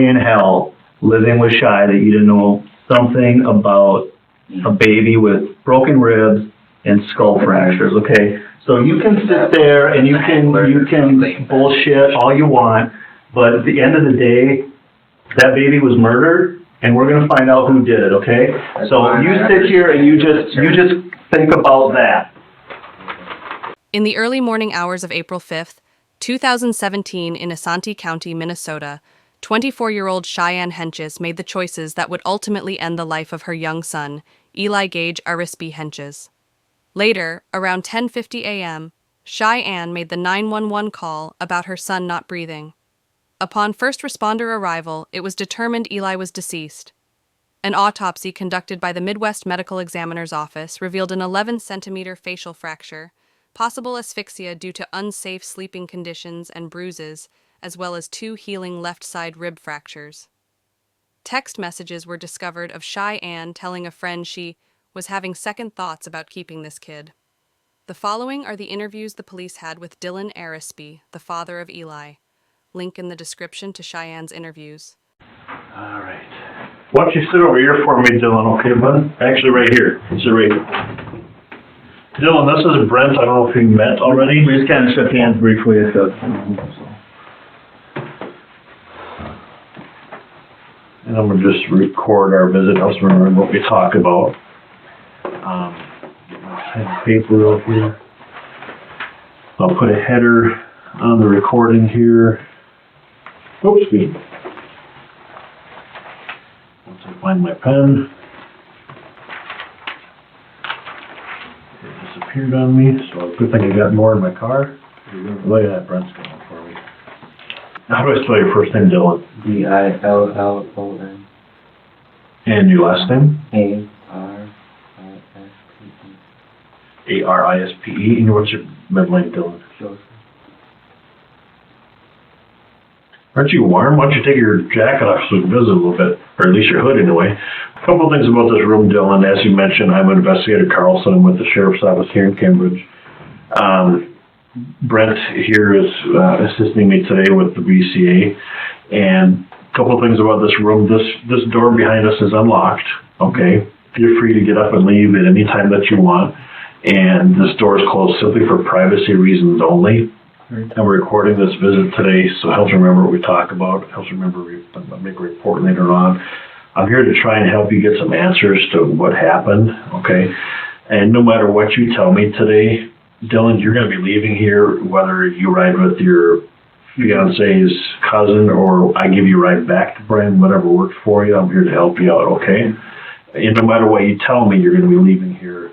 in hell living with Shy that you didn't know something about a baby with broken ribs and skull fractures, okay? So you can sit there and you can bullshit all you want, but at the end of the day, that baby was murdered, and we're gonna find out who did it, okay? So you sit here and you just think about that. In the early morning hours of April 5th, 2017 in Isanti County, Minnesota, 24-year-old Shy Ann Hentges made the choices that would ultimately end the life of her young son, Eli Gage Arispe Hentges. Later, around 10:50 a.m., Shy Ann made the 911 call about her son not breathing. Upon first responder arrival, it was determined Eli was deceased. An autopsy conducted by the Midwest Medical Examiner's Office revealed an 11-centimeter facial fracture, possible asphyxia due to unsafe sleeping conditions and bruises, as well as 2 healing left side rib fractures. Text messages were discovered of Shy Ann telling a friend she was having second thoughts about keeping this kid. The following are the interviews the police had with Dillon Arispe, the father of Eli. Link in the description to Shy Ann's interviews. All right. Why don't you sit over here for me, Dillon, okay, bud? Actually, right here. Sit right here. Dillon, this is Brent. I don't know if you met already. We just kind of shook hands briefly. And I'm going to just record our visit. I'll just remember what we talk about. Get my pen and paper up here. I'll put a header on the recording here. Oops, excuse me. Once I find my pen. It disappeared on me, so good thing I got more in my car. Look at that, Brent's going for me. How do I spell your first name, Dillon? Dillon. And your last name? Arispe. Arispe. And what's your middle name, Dillon? Joseph. Aren't you warm? Why don't you take your jacket off so we can visit a little bit, or at least your hood anyway. A couple of things about this room, Dillon. As you mentioned, I'm Investigator Carlson. I'm with the Sheriff's Office here in Cambridge. Brent here is assisting me today with the BCA. And a couple of things about this room. This door behind us is unlocked, okay? You're free to get up and leave at any time that you want. And this door is closed simply for privacy reasons only. And we're recording this visit today, so it helps remember what we talk about. It helps remember make a report later on. I'm here to try and help you get some answers to what happened, okay? And no matter what you tell me today, Dillon, you're going to be leaving here, whether you ride with your fiance's cousin or I give you a ride back to Braham, whatever works for you. I'm here to help you out, okay? And no matter what you tell me, you're going to be leaving here,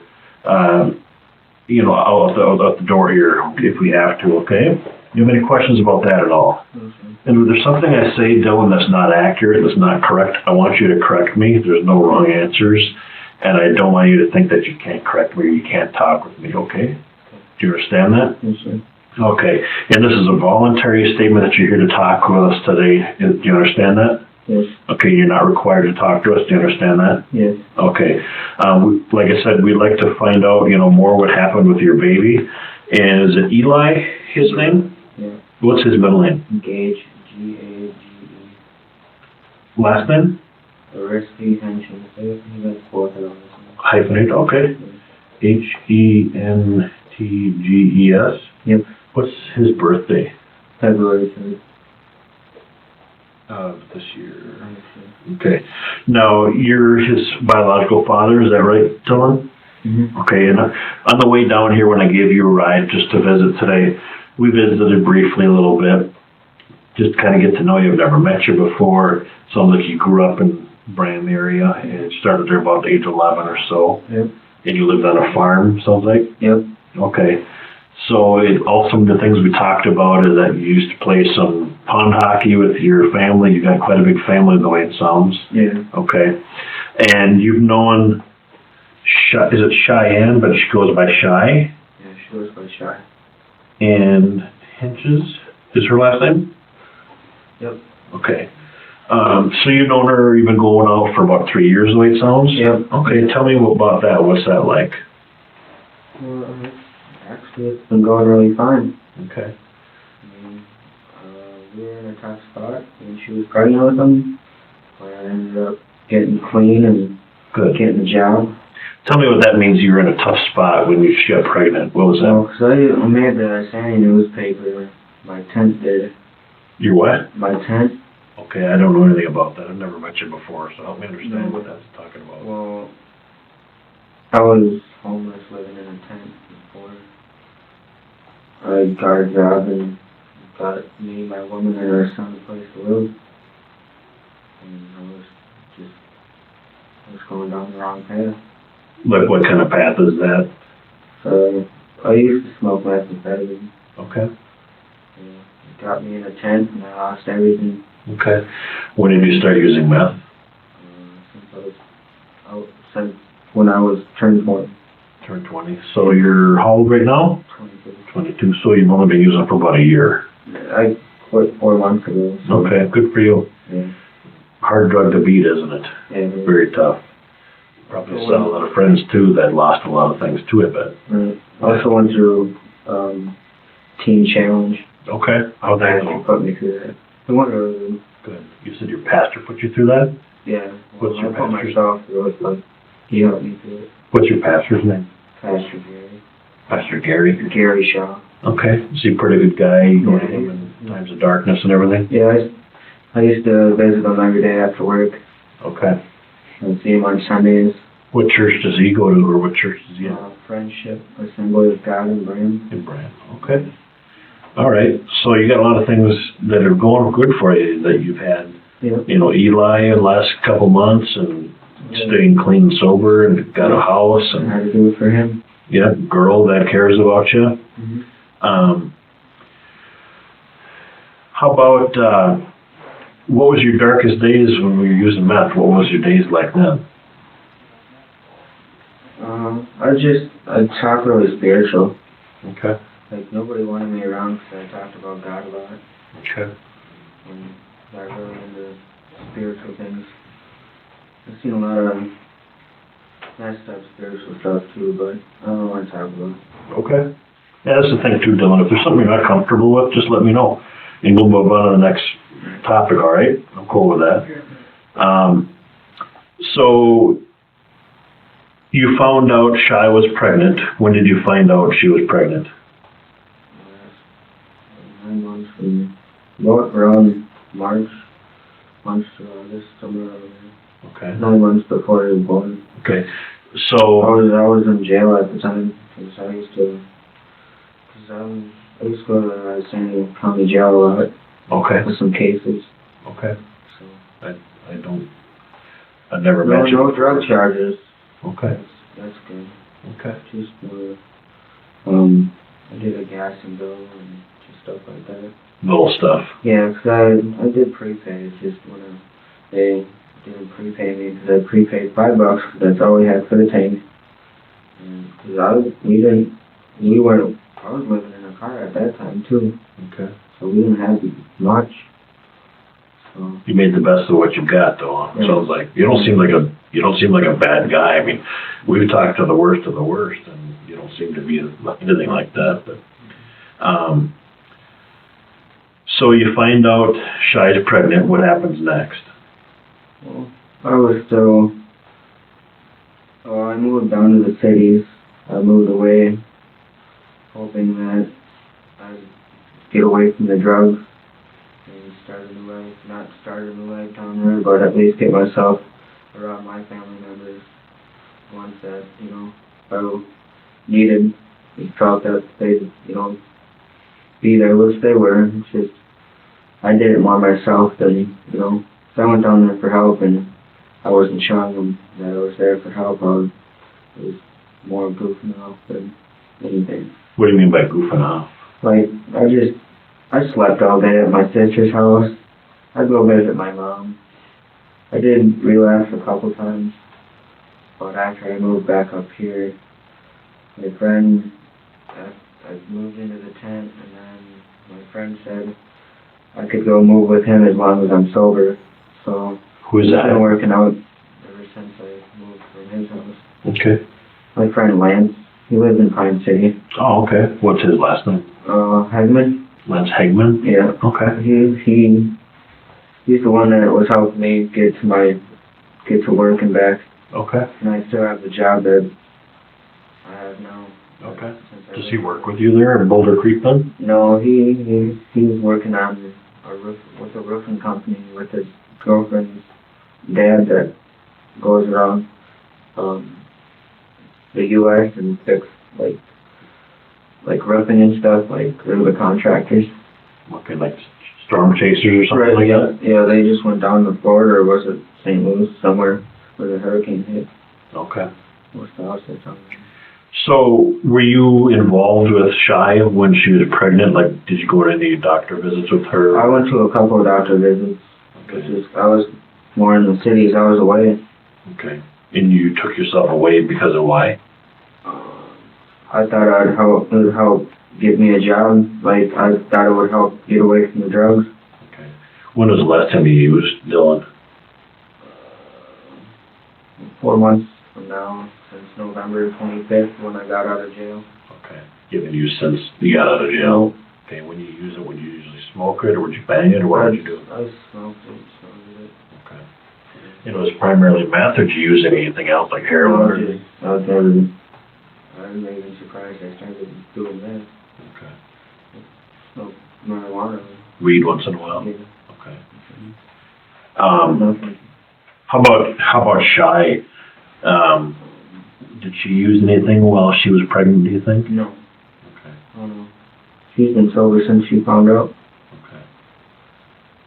out the door here if we have to, okay? You have any questions about that at all? Mm-hmm. And if there's something I say, Dillon, that's not accurate, that's not correct, I want you to correct me. There's no wrong answers. And I don't want you to think that you can't correct me or you can't talk with me, okay? Do you understand that? Yes, sir. Okay. And this is a voluntary statement that you're here to talk with us today. Do you understand that? Yes. Okay, you're not required to talk to us. Do you understand that? Yes. Okay. Like I said, we'd like to find out, more what happened with your baby. And is it Eli, his name? Yeah. What's his middle name? Gage, Gage. Last name? Arispe Hentges. He went forth on this one. Hyphenate, okay. Hentges. Yep. What's his birthday? February 3rd. Of this year. Okay. Now, you're his biological father, is that right, Dillon? Mm-hmm. Okay, and on the way down here when I gave you a ride just to visit today, we visited briefly a little bit, just kind of get to know you. I've never met you before. Sounds like you grew up in Braham area and started there about age 11 or so. Yep. And you lived on a farm, sounds like? Yep. Okay. So also some of the things we talked about is that you used to play some pond hockey with your family. You got quite a big family the way it sounds. Yeah. Okay. And you've known, is it Shy Ann, but she goes by Shy? Yeah, she goes by Shy. And Hentges is her last name? Yep. Okay. So you've known her, you've been going out for about 3 years the way it sounds? Yep. Okay, tell me about that. What's that like? Well, actually, it's been going really fine. Okay. I mean, we were in a tough spot, and she was pregnant with him. But I ended up getting clean and Good. getting a job. Tell me what that means. You were in a tough spot when she got pregnant. What was that? Well, 'cause I made the Isanti newspaper. My tent did. Your what? My tent. Okay, I don't know anything about that. I've never met you before, so help me understand No. what that's talking about. Well, I was homeless living in a tent before. I got a job and got me, my woman, and our son a place to live. And I was going down the wrong path. Like, what kind of path is that? I used to smoke methamphetamine. Okay. It got me in a tent and I lost everything. Okay. When did you start using meth? Since when I was turned 20. Turned 20. So you're how old right now? 22. 22. So you've only been using it for about a year. I quit 4 months ago. So Okay, good for you. yeah. Hard drug to beat, isn't it? Yeah. Very tough. Probably saw a lot of friends too that lost a lot of things to it, but. Right. I also went through Teen Challenge. Okay. How'd that Pastor go? put me through that. It went really good. Good. You said your pastor put you through that? Yeah. What's your I put pastor's- myself through it, but he helped me through it. What's your pastor's name? Pastor Gary. Pastor Gary. Gary Shaw. Okay. Is he a pretty good guy? You go to Yeah, him in times of darkness and everything? Yeah, I used to visit him every day after work Okay. and see him on Sundays. What church does he go to, or what church is he in? Friendship Assembly of God in Braham. In Braham. Okay. All right. So you got a lot of things that are going good for you that you've had. Yeah. You know, Eli the last couple months and staying clean and sober and got a house I and had to do it for him. yeah, girl that cares about you. Mm-hmm. How about what was your darkest days when we were using meth? What was your days like then? I talk really spiritual. Okay. Like, nobody wanted me around because I talked about God a lot. Okay. And got really into spiritual things. I've seen a lot of messed up spiritual stuff too, but I don't want to talk about it. Okay. Yeah, that's the thing too, Dillon. If there's something you're not comfortable with, just let me know. And we'll move on to the next topic, all right? I'm cool with that. So, you found out Shai was pregnant. When did you find out she was pregnant? 9 months from, around March to August, somewhere around there. Okay. 9 months before he was born. Okay. I So, was in jail at the time because I used to go to Isanti County jail a lot okay. with some cases. Okay. So I've never no, met you. no drug charges. Okay. That's good. Okay. Just I did a gas and bill and just stuff like that. Little stuff. Yeah, 'cause I did prepay. It's just when they didn't prepay me because I prepaid $5. That's all we had for the tank. And because I was living in a car at that time too, Okay. so we didn't have much. So You made the best of what you got, though. Yeah. Sounds like you don't seem like a bad guy. I mean, we've talked to the worst of the worst, and you don't seem to be anything like that. But so you find out Shai's pregnant. What happens next? well, I moved down to the cities. I moved away, hoping that I'd get away from the drugs and start a new life. Not start a new life down there, but at least get myself around my family members. Ones that, I needed, and felt that they'd, be there, which they were. It's just, I did it more myself than, if I went down there for help and I wasn't showing them that I was there for help, it was more goofing off than anything. What do you mean by goofing off? Like, I slept all day at my sister's house. I'd go visit my mom. I did relapse a couple times, but after I moved back up here, my friend, I moved into the tent, and then my friend said I could go move with him as long as I'm sober. So Who's it's that? been working out ever since I moved from his house. Okay. My friend Lance, he lives in Pine City. Oh, okay. What's his last name? Hegman. Lance Hegman? Yeah. Okay. He's the one that was helping me get to work and back. Okay. And I still have the job that I have now. Okay. Does he work with you there at Boulder Creek then? No, he was working on a roof with a roofing company with his girlfriend's dad that goes around the U.S. and fix like roofing and stuff, like they're the contractors. Okay, like storm chasers or something like that? Yeah, they just went down to Florida, or was it St. Louis, somewhere where the hurricane hit. Okay. What's the house that's on there? So, were you involved with Shy when she was pregnant? Like, did you go to any doctor visits with her? I went to a couple of doctor visits. Okay. I was more in the cities. I was away. Okay. And you took yourself away because of why? I thought it would help get me a job. Like, I thought it would help get away from the drugs. Okay. When was the last time you used Dillon? 4 months from now, since November 25th when I got out of jail. Okay. You haven't used since you got out of jail? Okay. When you use it, would you usually smoke it, or would you bang it, or what would you do? I smoked it. Okay. And it was primarily meth, or did you use anything else, like heroin? I was even surprised I started doing that. Okay. Smoke marijuana. Weed once in a while? Yeah. Okay. Nothing. How about Shy? Did she use anything while she was pregnant, do you think? No. Okay. Oh no. She's been sober since she found out. Okay.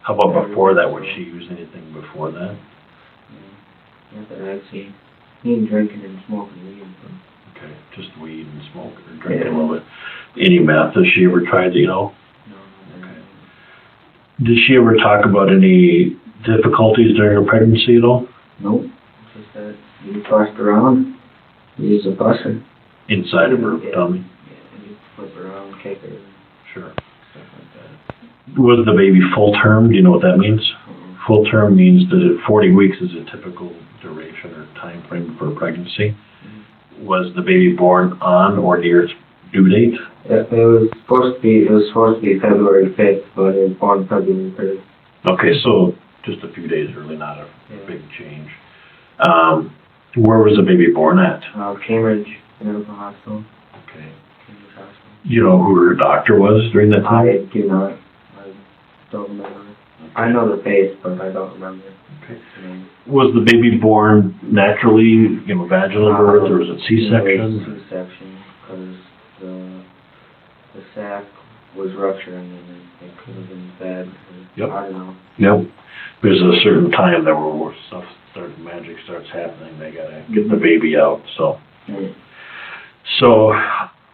How about before that? Would she use anything before that? Yeah. Not that I've seen. He ain't drinking and smoking weed. Okay. Just weed and smoke or drinking a little bit. Any meth? Has she ever tried, No. Okay. Did she ever talk about any difficulties during her pregnancy at all? Nope. It's just that you tossed around. You use a busser. Inside of her tummy? Yeah, you flip around, kick her. Sure. Stuff like that. Was the baby full term? Do you know what that means? Full term means that 40 weeks is a typical duration or time frame for a pregnancy. Was the baby born on or near its due date? It was supposed to be February 5th, but it was born February 3rd. Okay, so just a few days early, not a Yeah. big change. Where was the baby born at? Cambridge Medical Hospital. Okay. Cambridge Hospital. Do you know who her doctor was during that time? I do not. I don't remember. I know the face, but I don't remember. Okay. The name. Was the baby born naturally, vaginal birth, or was it C-section? It was C-section, because the sac was rupturing and it could have been bad. Yep. I don't know. Yep. There's a certain time that where stuff magic starts happening. They gotta get the baby out. So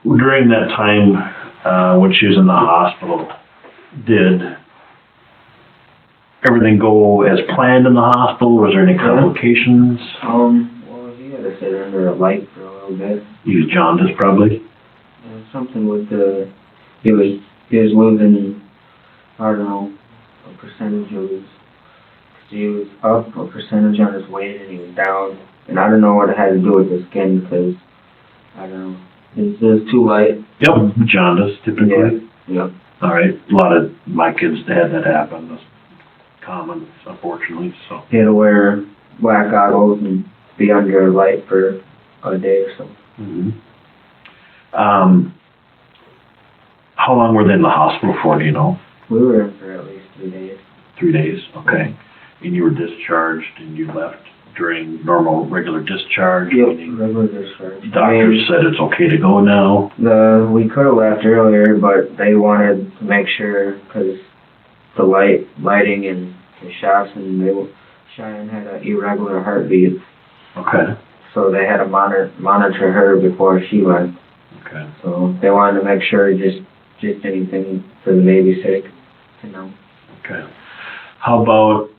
during that time, when she was in the hospital, did everything go as planned in the hospital? Was there any complications? Well, he had to sit under a light for a little bit. He was jaundice, probably. Something with he was losing, I don't know, a percentage of his. He was up a percentage on his weight and he was down. And I don't know what it had to do with the skin because, I don't know, it was too light. Yep, jaundice, typically. Yeah. Yep. All right, a lot of my kids had that happen. That's common, unfortunately. So. He had to wear black goggles and be under a light for a day or so. Mm-hmm. How long were they in the hospital for, do you know? We were in for at least 3 days. 3 days, okay. And you were discharged and you left during normal, regular discharge? Yep, meaning regular discharge. Doctors said it's okay to go now? We could have left earlier, but they wanted to make sure, because the lighting and the shots, and Shy Ann had an irregular heartbeat. Okay. So they had to monitor her before she left. Okay. So they wanted to make sure just anything for the baby's sake to know. Okay. How about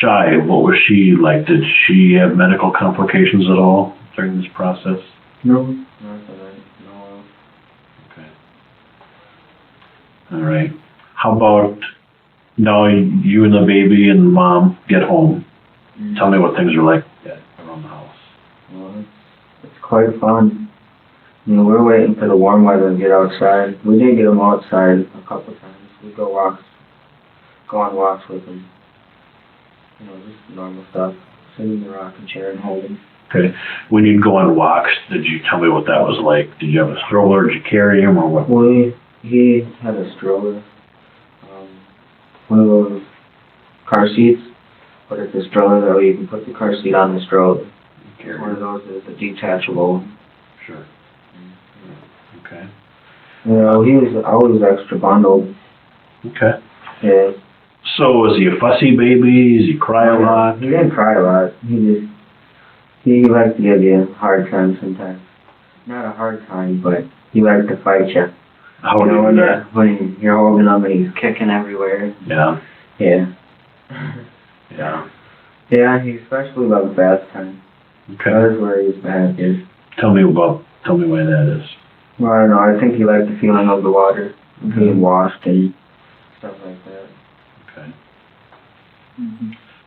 Shy? What was she like? Did she have medical complications at all during this process? No, not that I know of. Okay. All right. How about now you and the baby and the mom get home? Mm-hmm. Tell me what things are like around the house. Well, it's quite fun. We're waiting for the warm weather to get outside. We did get them outside a couple times. we go on walks with him. You know, just normal stuff. Sit in the rocking chair and hold him. Okay. When you'd go on walks, did you tell me what that was like? Did you have a stroller? Did you carry him, or what? Well, he had a stroller. One of those car seats, but it's a stroller though. You can put the car seat on the stroller. One of those is a detachable. Sure. Okay. You know, he was always extra bundled. Okay. Yeah. So was he a fussy baby? Does he cry a lot? He didn't cry a lot. He liked to give you a hard time sometimes. Not a hard time, but he liked to fight you. How old are you? When you're holding him and he's kicking everywhere. Yeah. Yeah. Yeah. Yeah, he especially loved bath time. Okay. That's where he's bad, dude. Tell me why that is. Well, I don't know. I think he liked the feeling of the water, being washed and stuff like that. Okay.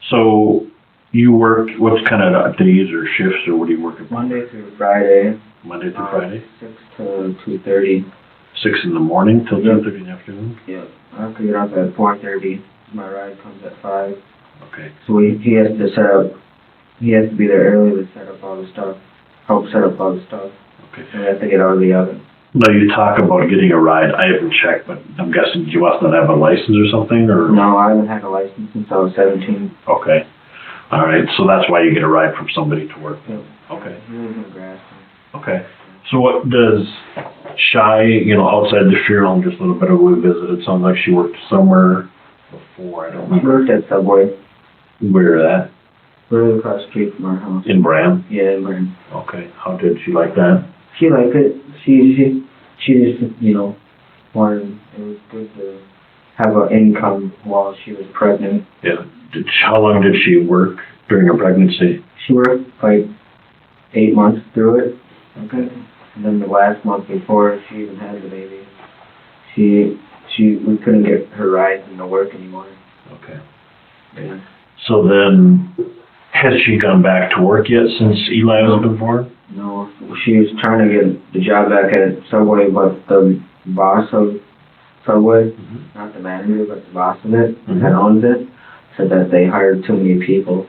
So you work, what kind of days or shifts, or what do you work at? Monday through Friday. Monday through Friday? 6 to 2:30. 6 in the morning till 2:30 in the afternoon? Yeah. I have to get up at 4:30. My ride comes at 5. Okay. So he has to set up, he has to be there early to set up all the stuff, help set up all the stuff. Okay. And we have to get out of the oven. Now you talk about getting a ride. I haven't checked, but I'm guessing you must not have a license or something, or? No, I haven't had a license since I was 17. Okay. All right. So that's why you get a ride from somebody to work. Yeah. Okay. He lives in Graston. Okay. So what does Shy, outside the funeral, home, just a little bit of a visit, it sounds like she worked somewhere before, I don't She remember. worked at Subway. Where at? Right across the street from our house. In Braham? Yeah, in Braham. Okay. How did she like that? She liked it. She just, wanted, it was good to have an income while she was pregnant. Yeah. How long did she work during her pregnancy? She worked like 8 months through it. Okay. And then the last month before she even had the baby, we couldn't get her rides into work anymore. Okay. Yeah. So then, has she gone back to work yet since Eli was born? No, she was trying to get the job back at Subway, but the boss of Subway, not the manager, but the boss of it, that owns it, said that they hired too many people.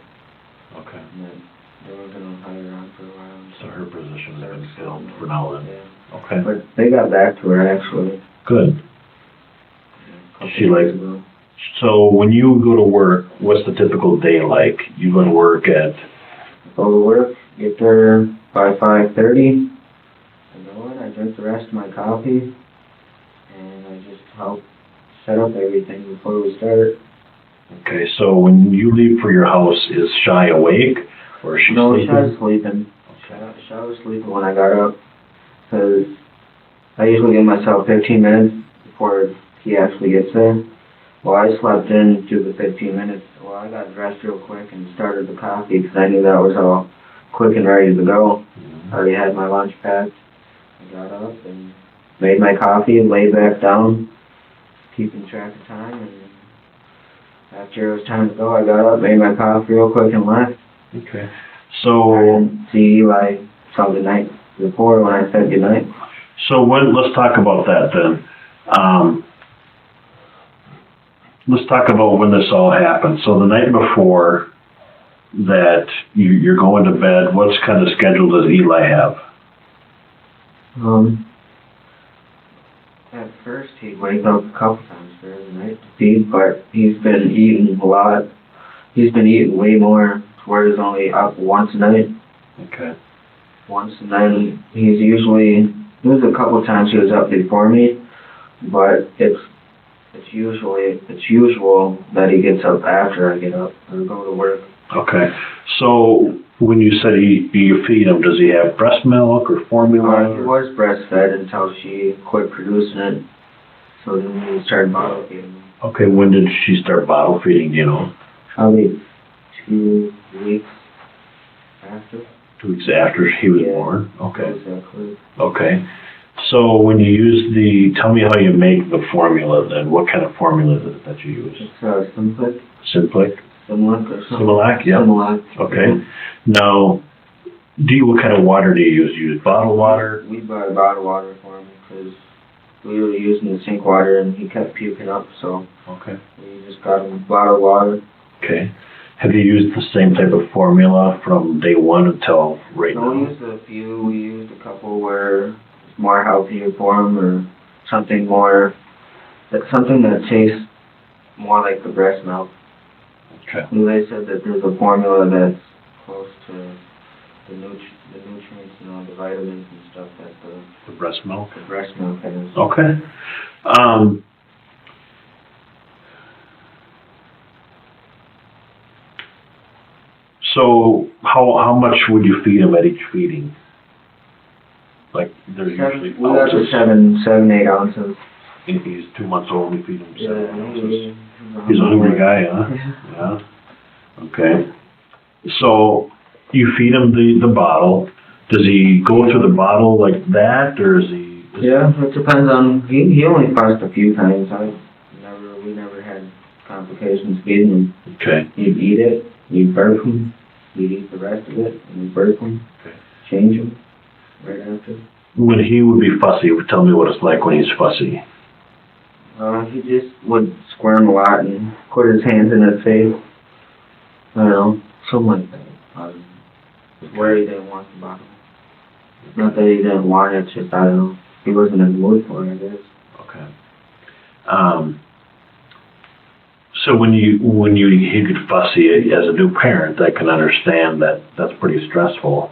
Okay. And that they were going to hire her on for a while. So her position has been filled for now then? Yeah. Okay. But they got back to her, actually. Good. She days like, ago. so when you go to work, what's the typical day like? You go to work at? Go to work, get there by 5:30. I go in, I drink the rest of my coffee, and I just help set up everything before we start. Okay, so when you leave for your house, is Shy awake, or is she No, sleeping? Shy was sleeping. Shy was sleeping when I got up, because I usually give myself 15 minutes before he actually gets there. Well, I slept in through the 15 minutes. Well, I got dressed real quick and started the coffee because I knew that was all quick and ready to go. I already had my lunch packed. I got up and made my coffee and laid back down, keeping track of time. And after it was time to go, I got up, made my coffee real quick, and left. Okay. I So, didn't see Eli till the night before when I said goodnight. let's talk about that then. Let's talk about when this all happened. So the night before that you're going to bed, what kind of schedule does Eli have? At first he'd wake up a couple times during the night to feed, but he's been eating a lot. He's been eating way more, where he's only up once a night. Okay. Once, and then there's a couple times he was up before me, but it's usual that he gets up after I get up or go to work. Okay. So when you said you feed him, does he have breast milk or formula? He was breastfed until she quit producing it, so then we started bottle feeding him. Okay, when did she start bottle feeding, do you know? Probably 2 weeks after. 2 weeks after he was born? Okay. Exactly. Okay. So when you use tell me how you make the formula then. What kind of formula is it that you use? It's Simplic. Simplic? Similac or something. Similac, yeah. Similac. Okay. Now, what kind of water do you use? Do you use bottled water? We buy bottled water for him because we were using the sink water and he kept puking up, so Okay. we just got him bottled water. Okay. Have you used the same type of formula from day one until right No, we now? used a few. We used a couple where it's more healthier for him, or something more, something that tastes more like the breast milk. Okay. They said that there's a formula that's close to the nutrients and all the vitamins and stuff that The breast milk? the breast milk has. Okay. So how much would you feed him at each feeding? Like there's usually We got to ounces. 7, 8 ounces. If he's 2 months old, we feed him 7 ounces. Yeah, He's a hungry guy, huh? Yeah. Okay. So you feed him the bottle. Does he go through the bottle like that, or is he? Yeah, it depends on. He only fussed a few times. We never had complications feeding him. Okay. He'd eat it, we'd burp him, he'd eat the rest of it, and we'd burp him, Okay. change him right after. When he would be fussy, tell me what it's like when he's fussy. He just would squirm a lot and put his hands in his face. I don't know, something like that. Where he didn't want the bottle. Not that he didn't want it, just I don't know. He wasn't in the mood for it, I guess. Okay. So when he get fussy as a new parent, I can understand that that's pretty stressful.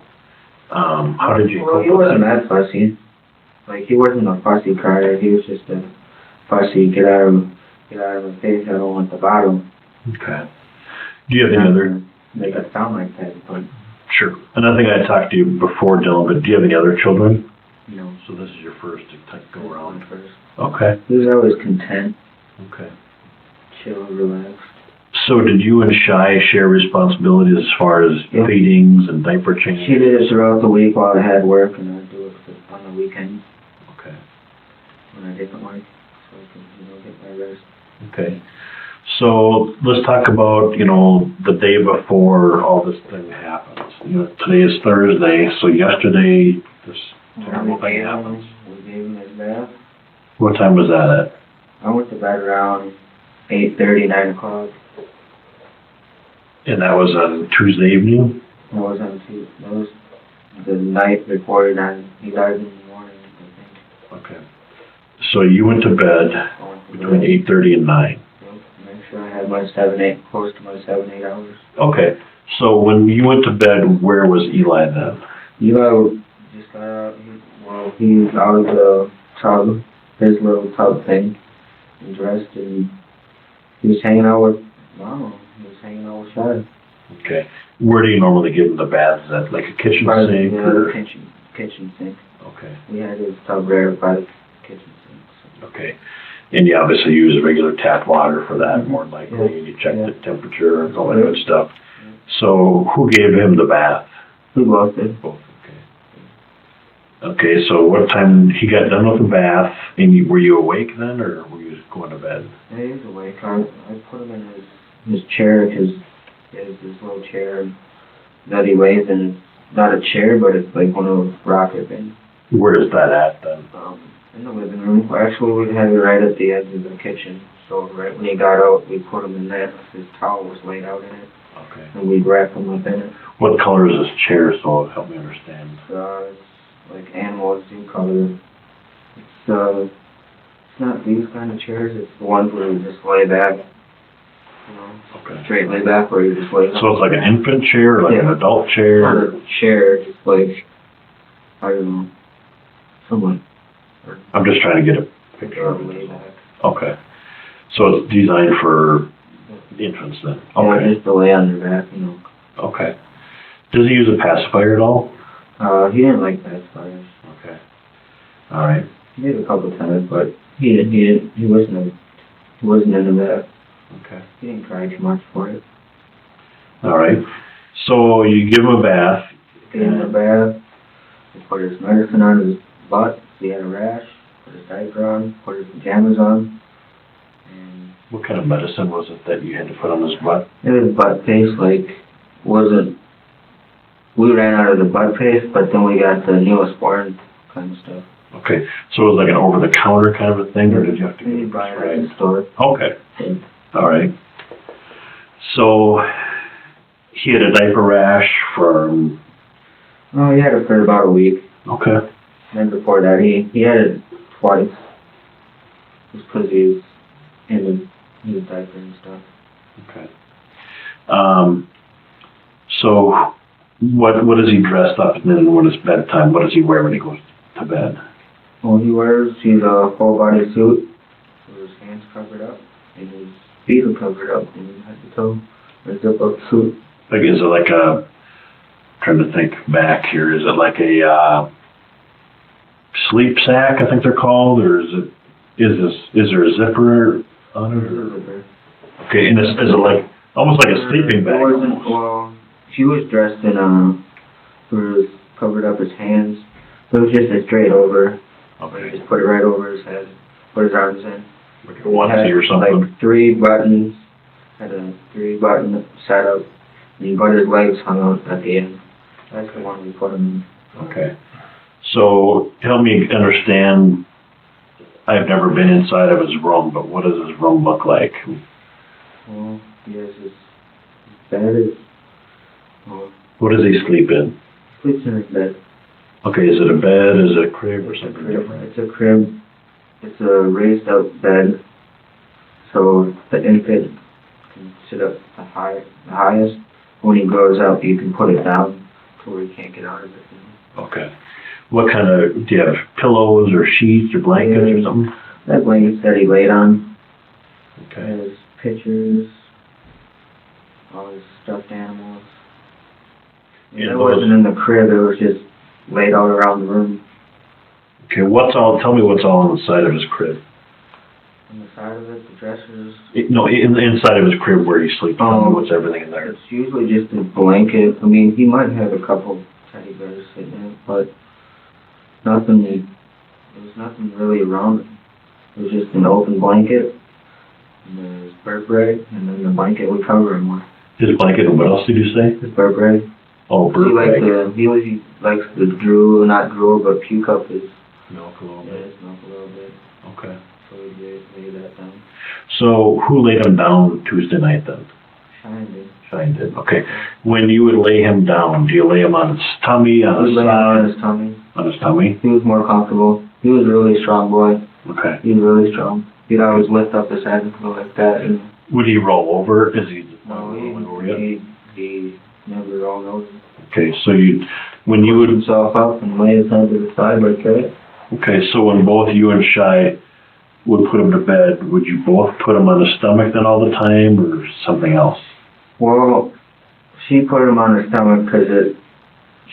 How did you Well, cope he with wasn't that? that fussy. Like, he wasn't a fussy crier. He was just a fussy, get out of my face, I don't want the bottle. Okay. Do you have any other? Make it sound like that, but Sure. And I think I talked to you before, Dillon, but do you have any other children? no. So this is your first to go around. First. Okay. He was always content, Okay. chill, relaxed. So did you and Shy share responsibilities as far as Yeah. feedings and diaper changes? She did it throughout the week while I had work, and I'd do it on the weekends Okay. when I didn't work, so I could, get my rest. Okay. So let's talk about, the day before all this thing happens. Today is Thursday, so yesterday this terrible thing happens. We gave him his bath. What time was that at? I went to bed around 8:30, 9 o'clock. And that was on Tuesday evening? That was the night before he died in the morning, I think. Okay. So you went to bed I went to between bed. 8:30 and 9. Make sure I had my 7, 8, close to my 7, 8 hours. Okay. So when you went to bed, where was Eli then? Eli just got out, he was out of the tub, his little tub thing, and dressed, and he was hanging out with Mama. He was hanging out with Shy. Okay. Where do you normally give him the baths at? Like a kitchen By sink? the Or? kitchen sink. Okay. We had his tub there by the kitchen sink. So. Okay. And you obviously use regular tap water for that, more than likely, Yeah. and you check Yeah. the temperature and all that Yeah. good stuff. So who gave him the bath? We both did. Both. Okay. Okay, so what time he got done with the bath, and were you awake then, or were you just going to bed? Yeah, he was awake. I put him in his chair, because he has this little chair that he lays in. Not a chair, but it's like one of those rocket things. Where is that at then? In the living room. Actually, we had it right at the edge of the kitchen. So right when he got out, we put him in that. His towel was laid out in it. Okay. And we'd wrap him up in it. What color is this chair, so help me understand? It's like animal zoo color. It's not these kind of chairs. It's the ones where you just lay back. Okay. Straight lay back where you just lay. So it's like an infant chair, or like an Yeah. adult Not chair? a chair, just like, I don't know, someone. I'm just trying to get a picture of Lay it. back. Okay. So it's designed for infants then? Yeah, Okay. just to lay on their back, Okay. Does he use a pacifier at all? He didn't like pacifiers. Okay. All right. He did a couple times, but he wasn't into that. Okay. He didn't cry too much for it. All right. So you give him a bath. He in the bath, he put his medicine on his butt, he had a rash, put his diaper on, put his pajamas on, and What kind of medicine was it that you had to put on his butt? it was butt paste, we ran out of the butt paste, but then we got the Neosporin kind of stuff. Okay, so it was like an over-the-counter kind of a thing, or did you have to You get buy it at prescribed? the store. Okay, Yeah. all right. So he had a diaper rash from, Oh, he had it for about a week. okay, And then before that, he had it twice. Just because he was in his diaper and stuff. okay. So what is he dressed up in, and when it's bedtime? What does he wear when he goes to bed? Well, he's a full body suit with his hands covered up and his feet are covered up from head to toe. A zip up suit. Like, is it like a, trying to think back here, is it like a sleep sack, I think they're called, or is there a zipper on it? Or? Okay, and is it like, almost like a sleeping bag? It wasn't, almost. well, he was dressed in where it was covered up his hands. So it was just a straight over. Okay. Just put it right over his head, put his arms in. Like a onesie or something? Like 3 buttons, had a 3-button setup, but his legs hung out at the end. That's the one we put him in. Okay. So help me understand, I've never been inside of his room, but what does his room look like? Well, he has his bed is, well, What does he sleep in? sleeps in his bed. Okay, is it a bed, is it a crib, or something different? It's a crib. It's a raised up bed, so the infant can sit up the highest. When he grows up, you can put it down to where he can't get out of it. Okay. What kind of, do you have pillows or sheets or blankets or something? That blankets that he laid on. Okay. His pictures, all his stuffed animals. And Yeah, it wasn't in the crib, it was just laid out around the room. Okay, tell me what's all on the side of his crib. On the side of it, the dressers. Inside of his crib where he sleeps, tell me Oh. what's everything in there. It's usually just a blanket. I mean, he might have a couple teddy bears sitting in it, but there was nothing really around it. It was just an open blanket, and then his Burberry, and then the blanket would cover him with. His blanket, and what else did you say? His Burberry. Oh, bird bag. He likes the not drool, but puke up his Milk a little bit. his milk a little bit. Okay. So we lay that down. So who laid him down Tuesday night then? Shine did. Shine did. Okay. When you would lay him down, do you lay him on his tummy, on We his lay him side? on his tummy. On his tummy? He was more comfortable. He was a really strong boy. Okay. He was really strong. He'd always lift up his head and go like that. And Would he roll over? Is he no, rolling over yet? he never rolled over. Okay, so when you would, Himself up and lay his head to the side like that. okay, so when both you and Shy would put him to bed, would you both put him on his stomach then all the time, or something else? Well, she put him on his stomach because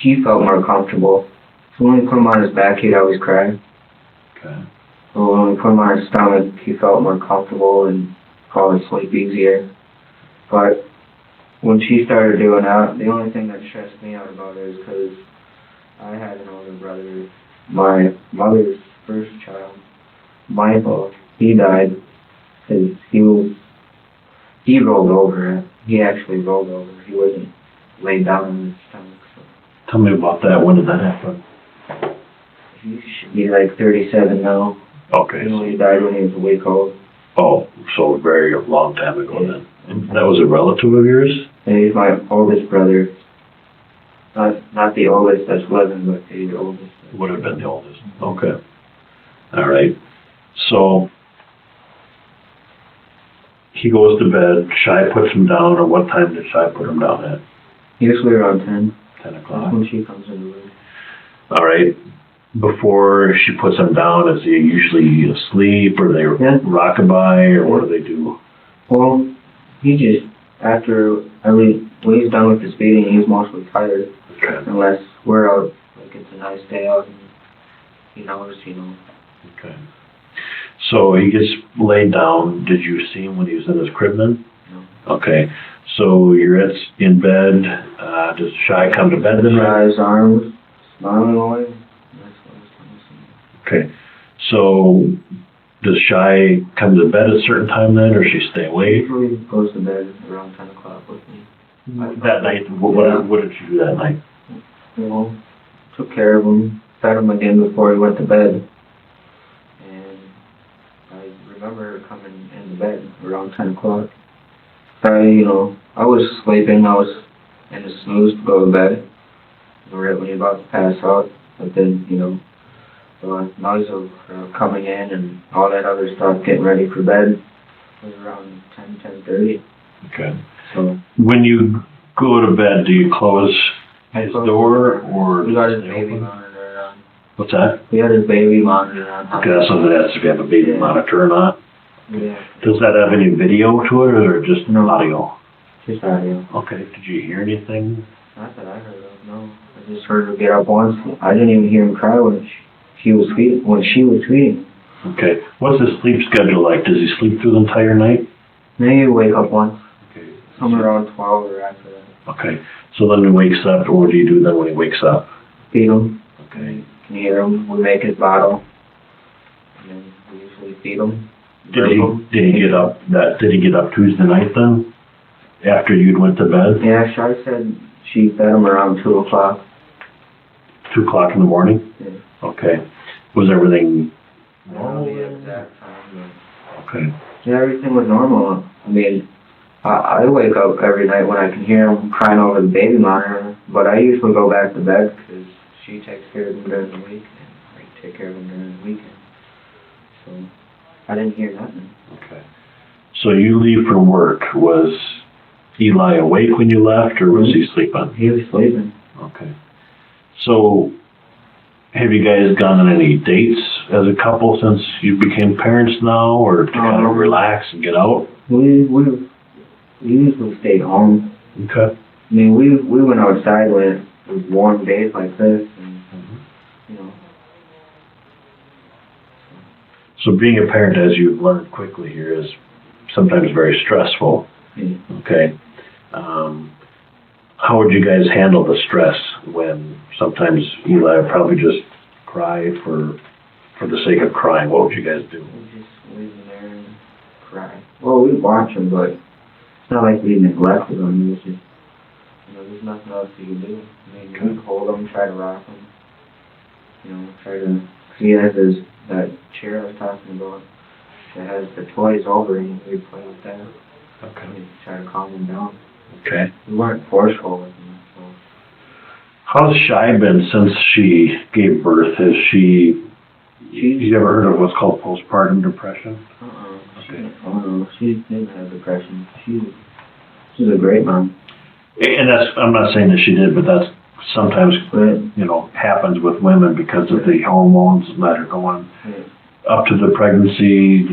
he felt more comfortable. So when we put him on his back, he'd always cry. Okay. So when we put him on his stomach, he felt more comfortable and probably sleep easier. But when she started doing that, the only thing that stressed me out about it is because I had an older brother, my mother's first child. Michael, he died because he rolled over. He actually rolled over. He wasn't laid down on his stomach. So. Tell me about that. When did that happen? He should be like 37 now. Okay. He died when he was a week old. Oh, so a very long time ago then. And that was a relative of yours? And he's my oldest brother. Not the oldest that's living, but the oldest. Would have been the oldest. Okay. All right. So he goes to bed. Shy puts him down. Or what time did Shy put him down at? Usually around 10. 10 That's o'clock. when she comes in the room. All right. Before she puts him down, is he usually asleep, or they rockabye, or what do they do? Well, he just, when he's done with his feeding, he's mostly tired. Okay. Unless we're out, like it's a nice day out, and he knows, Okay. So he gets laid down. Did you see him when he was in his crib then? No. Okay. So you're in bed. Does Shy come to bed then? Right? Shy's arms, smiling away. That's what I was telling you. Okay. So does Shy come to bed at a certain time then, or she stay He awake? usually goes to bed around 10 o'clock with me. That night, what did you do that night? Took care of him, fed him again before he went to bed. And I remember her coming into bed around 10 o'clock. I was sleeping. I was in the snooze to go to bed. Right when you're about to pass out. But then, the noise of her coming in and all that other stuff, getting ready for bed, was around 10:30. Okay. So when you go to bed, do you close his door or we got his stay baby open? monitor on. What's that? We had his baby monitor on. Okay, that's something that's if you have a baby Yeah. monitor or not. Yeah. Does that have any video to it or just No. audio? Just audio. Okay. Did you hear anything? Not that I heard of, no. I just heard her get up once. I didn't even hear him cry when she was feeding. Okay. What's his sleep schedule like? Does he sleep through the entire night? Maybe he'd wake up once, Okay. somewhere around 12 or after that. Okay. So then he wakes up, or what do you do then when he wakes up? Feed him. Okay. Can hear him. We make his bottle. And then we usually feed him. Did he get up Tuesday night then? After you'd went to bed? Yeah, Shy said she fed him around 2 o'clock. 2 o'clock in the morning? Yeah. Okay. Was everything I don't know normal? the exact time, Okay. but yeah, everything was normal. I mean, I wake up every night when I can hear him crying over the baby monitor, but I usually go back to bed because she takes care of him during the week, and I take care of him during the weekend. So I didn't hear nothing. Okay. So you leave for work. Was Eli awake when you left, or was he sleeping? He was sleeping. Okay. So, have you guys gone on any dates as a couple since you became parents now, or to kind of relax and get out? We usually stayed home. Okay. I mean, we went outside when it was warm days like this, and So being a parent, as you've learned quickly here, is sometimes very stressful. Yeah. Okay. How would you guys handle the stress when sometimes Eli would probably just cry for the sake of crying? What would you guys do? We just leave him there and cry. Well, we watch him, but it's not like we neglected him. It was just, there's nothing else you can do. I mean, we hold him, try to rock him. Try to. He has that chair I was talking about that has the toys over, and we play with that. Okay. We try to calm him down. Okay. We weren't forceful with him. So. How's Shy been since she gave birth? Has you ever heard of what's called postpartum depression? Okay. She didn't have depression. She's a great mom. And I'm not saying that she did, but that's sometimes, happens with women because of the hormones that are going up to the pregnancy,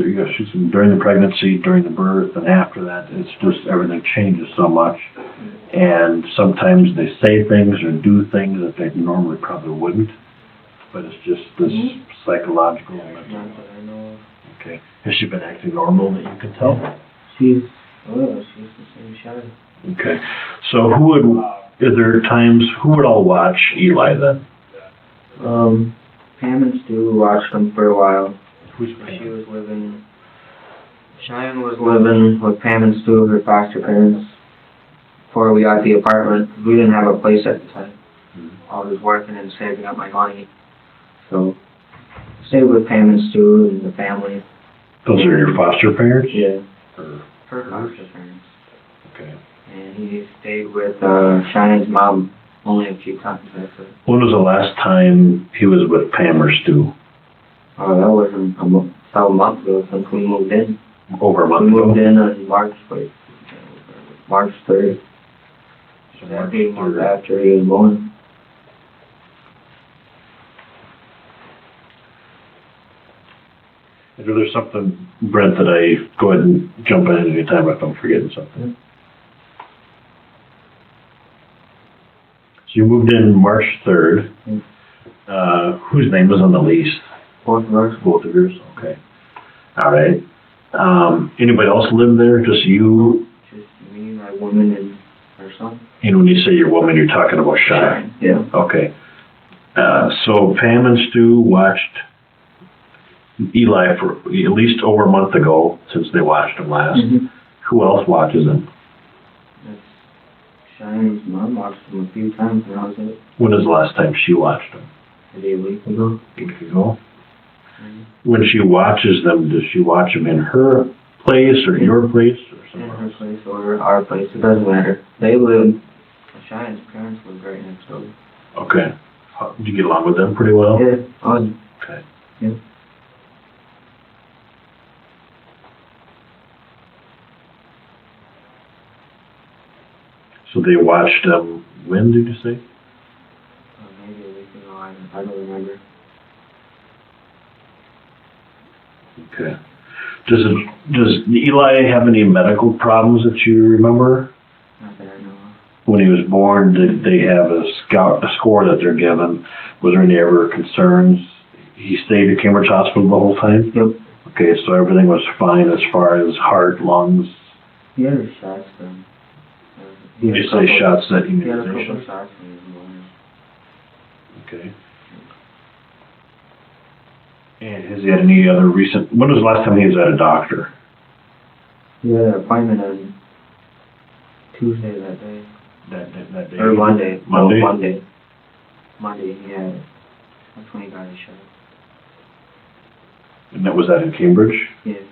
during the pregnancy, during the birth, and after that. It's just everything changes so much. And sometimes they say things or do things that they normally probably wouldn't. But it's just this psychological. Not that I know of. Okay. Has she been acting normal that you can tell? She's the same Shy. Okay. So is there times, who would all watch Eli then? Pam and Stu watched him for a while. Who's She Pam? was living, Cheyenne was living with Pam and Stu, her foster parents, before we got the apartment. We didn't have a place at the time. I was working and saving up my money. So, stayed with Pam and Stu and the family. Those are your foster parents? Yeah. Or, Her foster parents. okay. And he stayed with Cheyenne's mom only a few times, that's it. When was the last time he was with Pam or Stu? Oh, that wasn't about a month ago since we moved in. Over a month We ago? moved in on March 3rd. So That being months after he was born. Is there something, Brent, that I go ahead and jump in any time if I'm forgetting something? So you moved in March 3rd. Whose name is on the lease? Both of us. Both of yours? Okay. All right. Anybody else live there? Just you? Just me, my woman, and her son. And when you say your woman, you're talking about Shy? Yeah. Okay. So Pam and Stu watched Eli for at least over a month ago, since they watched him last. Mm-hmm. Who else watches him? That's Cheyenne's mom watched him a few times when I was there. When was the last time she watched him? maybe a week ago. A week ago. When she watches them, does she watch them in her place or your place or In somewhere her else? place or our place, it doesn't matter. They live, Shy Ann's parents live right next door. Okay. Do you get along with them pretty well? Yeah, on. Okay. Yeah. So they watched them, when did you say? Maybe a week ago, I don't remember. Okay. Does Eli have any medical problems that you remember? Not that I know of. When he was born, did they have a score that they're given? Was there any ever concerns? He stayed at Cambridge Hospital the whole time? Yep. Okay, so everything was fine as far as heart, lungs? He had his shots done. Did you say shots that He had a couple immunization? of shots in his morning. Okay. And has he had any other recent, when was the last time he was at a doctor? He had an appointment on Tuesday that day. That day? Or Monday. Monday? No, Monday. Monday, yeah. That's when he got his shot. And that was that in Cambridge? Yeah.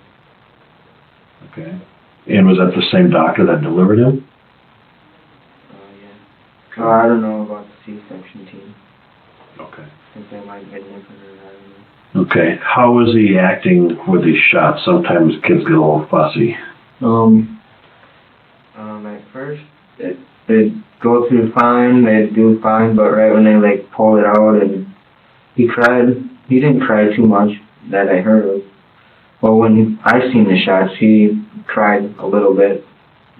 Okay. And was that the same doctor that delivered him? Yeah. I don't know about the C-section team. Okay. I think they might get different or I don't know. Okay. How was he acting with these shots? Sometimes kids get a little fussy. At first, they'd go through fine, they'd do fine, but right when they, like, pull it out and he cried, he didn't cry too much that I heard of. Well, when I seen the shots, he cried a little bit,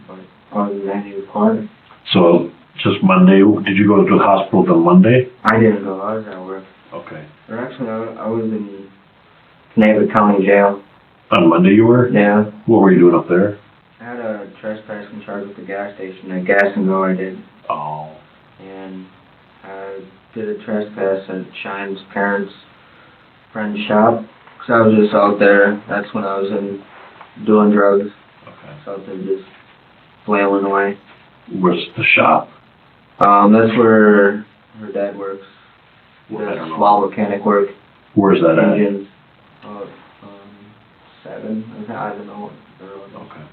but other than that, he was quiet. So, just Monday, did you go to the hospital on Monday? I didn't go, I was at work. Okay. Or actually, I was in Isanti County jail. On Monday you were? Yeah. What were you doing up there? I had a trespassing charge at the gas station, a gas and go I did. Oh. And I did a trespass at Shine's parents' friend's shop. Cause I was just out there, that's when I was doing drugs. Okay. So I was out there just flailing away. Where's the shop? That's where her dad works. Well, I don't know. Small mechanic work. Where's that at? Engines. 7. I don't know. Okay.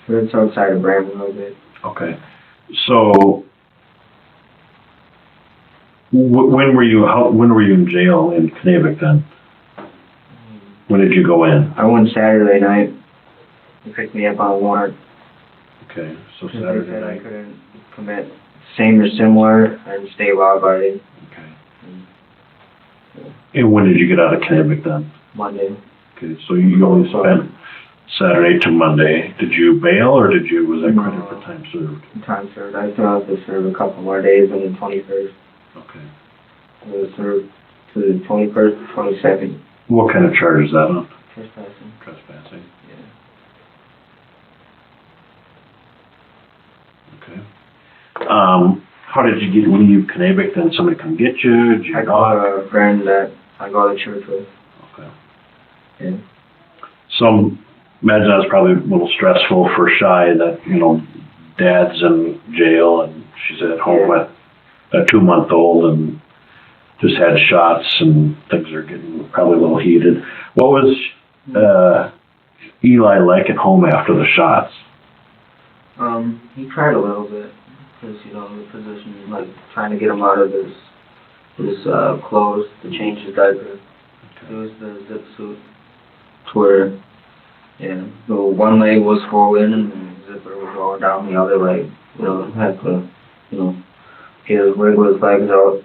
But it's outside of Braham a little bit. Okay. So, when were you in jail in Knavik then? When did you go in? I went Saturday night. They picked me up on a warrant. Okay, so They Saturday said I night. couldn't commit same or similar and stay law abiding. Okay. And when did you get out of Knavik then? Monday. Okay, so you only spent Saturday to Monday. Did you bail or was that credit for time served? Time served. I still have to serve a couple more days on the 21st. Okay. I will serve to the 21st, 22nd. What kind of charge is that on? Trespassing. Trespassing. Yeah. Okay. How did you leave Knavik then? Somebody come get you? Did you I called a friend that I go to church with. Okay. Yeah. So imagine that's probably a little stressful for Shy that, dad's in jail and she's at home with a 2-month-old and just had shots and things are getting probably a little heated. What was Eli like at home after the shots? He cried a little bit because, the physician, like, trying to get him out of his clothes to change his diaper. It was the zip suit to where, the one leg was swollen and the zipper was going down the other leg. Had to, he had wiggle his legs out.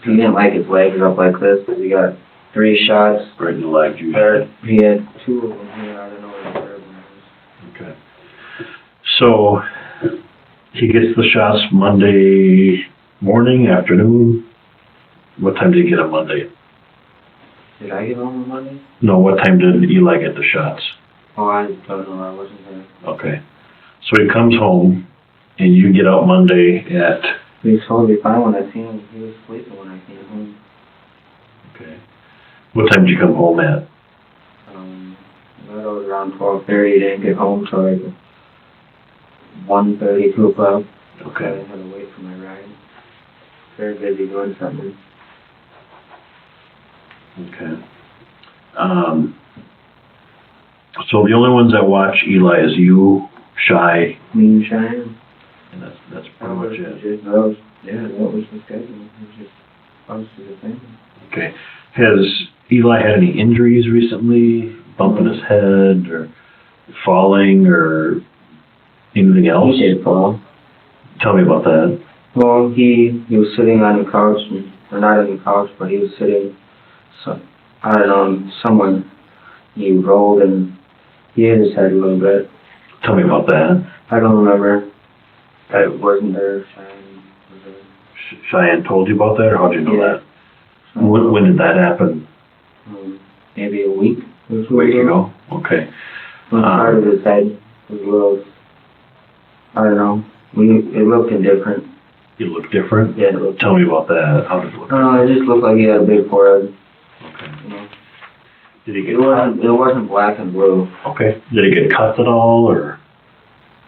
He didn't like his legs up like this because he got 3 shots. Right in the leg. He had 2 of them here. I don't know what the third one was. Okay. So he gets the shots Monday morning, afternoon. What time did he get on Monday? Did I get home on Monday? No, what time did Eli get the shots? Oh, I don't know. I wasn't there. Okay. So he comes home and you get out Monday at... He was totally fine when I seen him. He was sleeping when I came home. Okay. What time did you come home at? That was around 12:30. He didn't get home till like 1:30, 2 o'clock. Okay. I had to wait for my ride. Very busy doing something. Okay. So, he gets the shots Monday morning afternoon. Okay. So the only ones that watch Eli is you, Shy, Me and Cheyenne. and that's pretty much it. That was the schedule. It was just obviously the thing. Okay. Has Eli had any injuries recently? Bumping his head or falling or anything else? He did fall. Tell me about that. Well, he was sitting on the couch, or not on the couch, but he was sitting, I don't know, somewhere. He rolled and he hit his head a little bit. Tell me about that. I don't remember. I wasn't there. Cheyenne was there. Cheyenne told you about that, or how'd you know Yeah. that? When did that happen? Maybe a week. A week ago. Okay. Part of his head was a little, I don't know. It looked indifferent. You look different? Yeah, it looked. Tell me about that. How did it look? I don't know. It just looked like he had a big forehead. Okay. You know. Did he get It wasn't black and blue. Okay. Did he get cuts at all, or?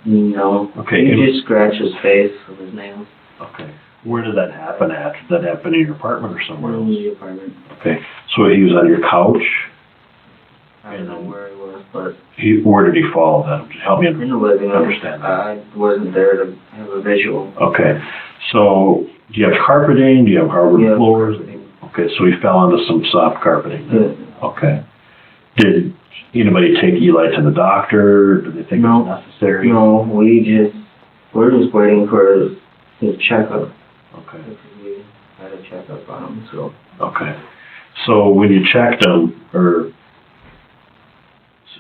No. Okay. He just scratched his face with his nails. Okay. Where did that happen at? Did that happen in your apartment or somewhere In else? the apartment. Okay. So he was on your couch? I don't know where he was, but Where did he fall then? Help me in the living room. understand that. I wasn't there to have a visual. Okay. So, do you have carpeting? Do you have hardwood Yeah. floors? Okay, so he fell onto some soft carpeting then? Yeah. Okay. Did anybody take Eli to the doctor? Did they think it was necessary? No, we're just waiting for his checkup. Okay. Because we had a checkup on him, so. Okay. So when you checked him, or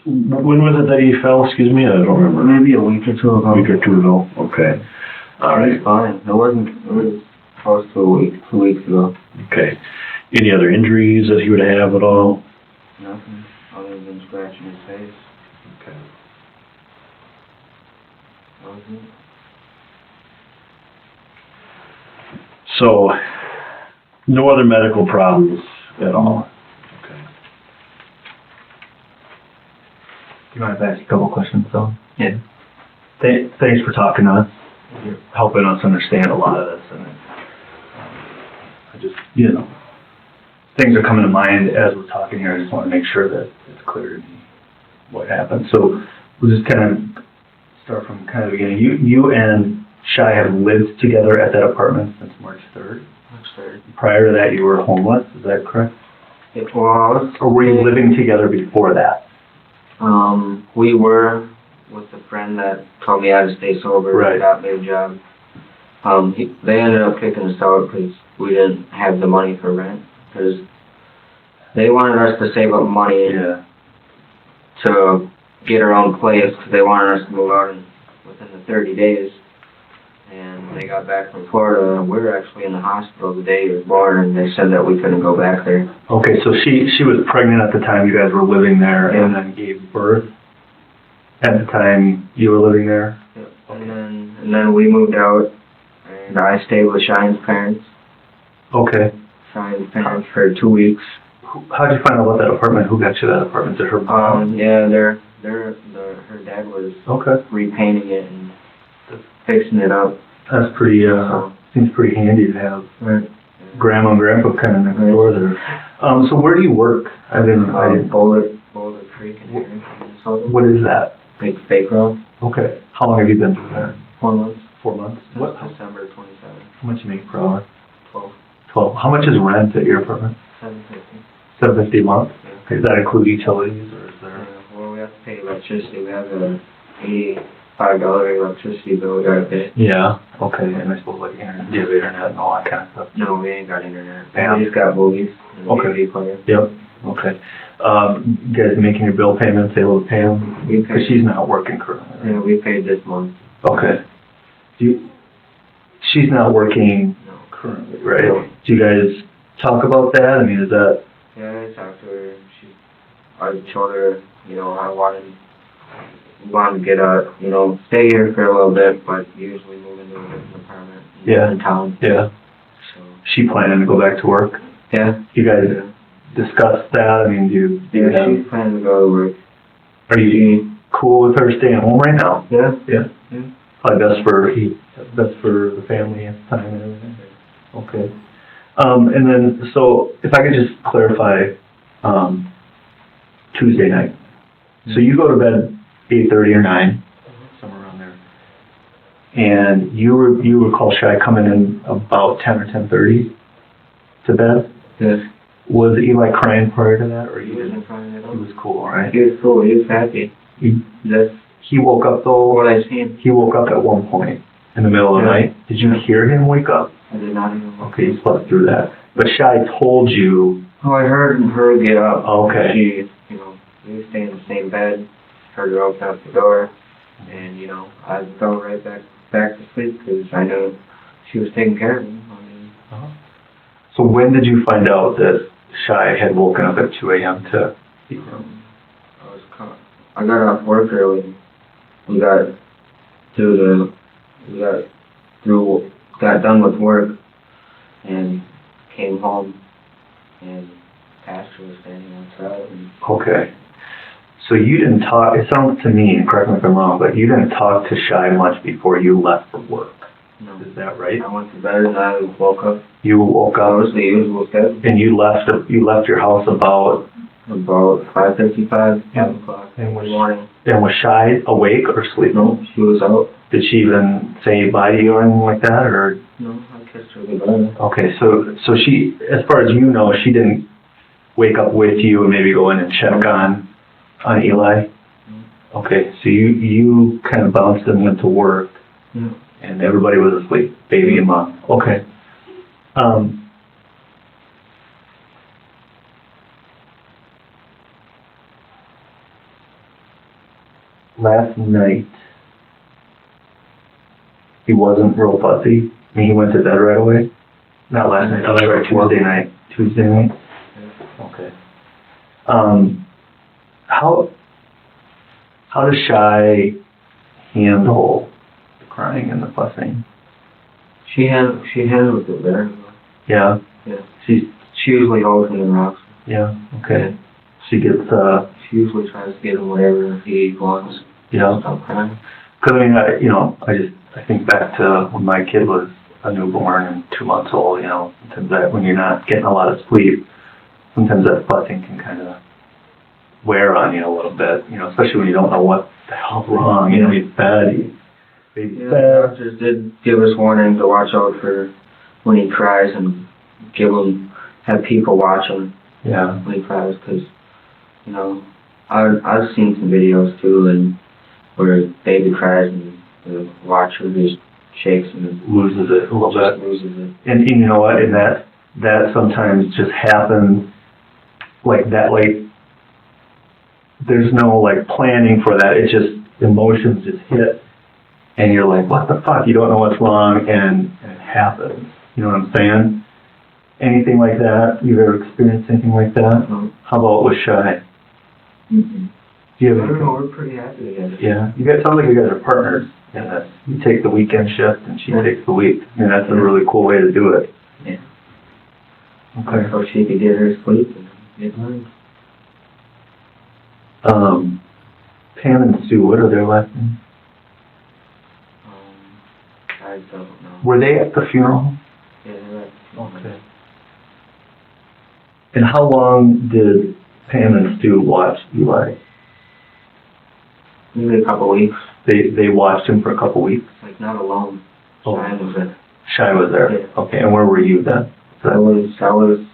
when was it that he fell? Excuse me, I don't remember. Maybe a week or two ago. A week or two ago. Okay. All right. He's fine. It was close to a week, 2 weeks ago. Okay. Any other injuries that he would have at all? Nothing other than scratching his face. Okay. That was it. So, no other medical problems at all? Okay. Do you mind if I ask a couple questions, though? Yeah. Thanks for talking to us. You're helping us understand a lot of this, and I just, things are coming to mind as we're talking here. I just want to make sure that it's clear to me what happened. So we'll just kind of start from kind of the beginning. You and Shy have lived together at that apartment since March 3rd. March 3rd. Prior to that, you were homeless. Is that correct? It was. Or were you living together before that? We were with a friend that told me how to stay sober. Right. Got me a job. They ended up kicking us out because we didn't have the money for rent. Because they wanted us to save up money to get our own place. Because they wanted us to move out within the 30 days. And when they got back from Florida, we were actually in the hospital the day he was born, and they said that we couldn't go back there. Okay, so she was pregnant at the time you guys were living there, Yeah. and then gave birth at the time you were living there? Yep. And then we moved out, and I stayed with Cheyenne's parents. Okay. Cheyenne's parents for 2 weeks. How'd you find out about that apartment? Who got you that apartment? Did her mom? Yeah, her dad was Okay. repainting it and fixing it up. That's pretty, seems pretty handy to have Right. grandma and grandpa kind of next door there. So where do you work? I didn't. Boulder Creek in here in Minnesota. What is that? Big fake road. Okay. How long have you been through there? 4 months. 4 months. What? December 27th. How much you make per hour? 12. 12. How much is rent at your apartment? $7.50. $7.50 a month? Yeah. Okay, does that include utilities, or is there? Well, we have to pay electricity. We have a $85 electricity bill we gotta pay. Yeah. Okay, and I suppose like internet, do you have internet and all that kind of stuff? No, we ain't got internet. Yeah. We just got movies and a Okay. DVD player. Yep. Okay. You guys making your bill payments, able to pay them? We Because paid. she's not working currently. Yeah, we paid this month. Okay. She's not working No. currently, right? No. Do you guys talk about that? I mean, is that, Yeah, I talked to her. I told her, I wanted to get stay here for a little bit, but usually move into a different apartment in town. yeah, So, she planning to go back to work? yeah. You guys discuss that? I mean, do you Yeah, have, she's planning to go to work. are you cool with her staying home right now? Yeah. Yeah. Yeah. Probably best for the family and time and everything. Okay. And then, so if I could just clarify, Tuesday night. So you go to bed 8:30 or 9, somewhere around there. And you recall Shy coming in about 10 or 10:30 to bed? Yes. Was Eli crying prior to that, or He wasn't crying at all. he was cool, all right? He was cool. He was happy. That's He woke up though. what I seen. He woke up at one point in the middle of the Yeah. night. Did you hear him wake up? I did not even. Okay, you slept through that. But Shy told you. Oh, I heard her get up. Okay. She, we stay in the same bed. Heard her open up the door, and I fell right back to sleep because I know she was taking care of me. So when did you find out that Shy had woken up at 2 a.m. to eat rum? I got off work early. We got done with work, and came home, and Pastor was standing outside. Okay. So you didn't talk, it sounds to me, and correct me if I'm wrong, but you didn't talk to Shy much before you left for work. No. Is that right? I went to bed and I woke up. You woke That up was the usual schedule. and you left your house about 5:55, 5 o'clock in the morning. and was Shy awake or sleeping? No, she was out. Did she even say bye to you or anything like that, or? No, I kissed her goodbye. Okay, so she, as far as you know, she didn't wake up with you and maybe go in and check on Eli? Okay, so you kind of bounced and went to work, Yeah. and everybody was asleep, baby and mom. Okay. Last night, he wasn't real fussy. I mean, he went to bed right away. Not last night. Oh, sorry, Tuesday night. Tuesday night. Okay. How does Shy handle the crying and the fussing? She handled it very well. Yeah. Yeah. She usually holds him in rocks. Yeah. Okay. She gets She usually tries to get him whatever he wants. yeah. Stop crying. Because I mean, I think back to when my kid was a newborn and 2 months old. Sometimes that when you're not getting a lot of sleep, sometimes that fussing can kind of wear on you a little bit. Especially when you don't know what the hell's wrong. He's fed. Baby's Yeah, fed. the doctors did give us warning to watch out for when he cries and have people watch him Yeah. when he cries because, I've seen some videos too and where baby cries and the watcher just shakes and Loses it a little bit. loses it. And you know what? And that sometimes just happens like that. Like there's no like planning for that. It just emotions just hit, and you're like, what the fuck? You don't know what's wrong, and it happens. You know what I'm saying? Anything like that? You've ever experienced anything like that? No. How about with Shy? Mm-hmm. Do you I have don't any? know, we're pretty happy together. Yeah. You guys sound like you guys are partners in this. You take the weekend shift, and she takes the week. I mean, that's a really cool way to do it. Yeah. Okay. So she could get her sleep and get mine. Pam and Sue, what are their last names? I don't know. Were they at the funeral? Yeah, they're right. Okay. And how long did Pam and Stu watch Eli? Maybe a couple weeks. They watched him for a couple weeks? Like, not alone. Oh. Shine was there. Shy was there? Yeah. Okay, and where were you then? I was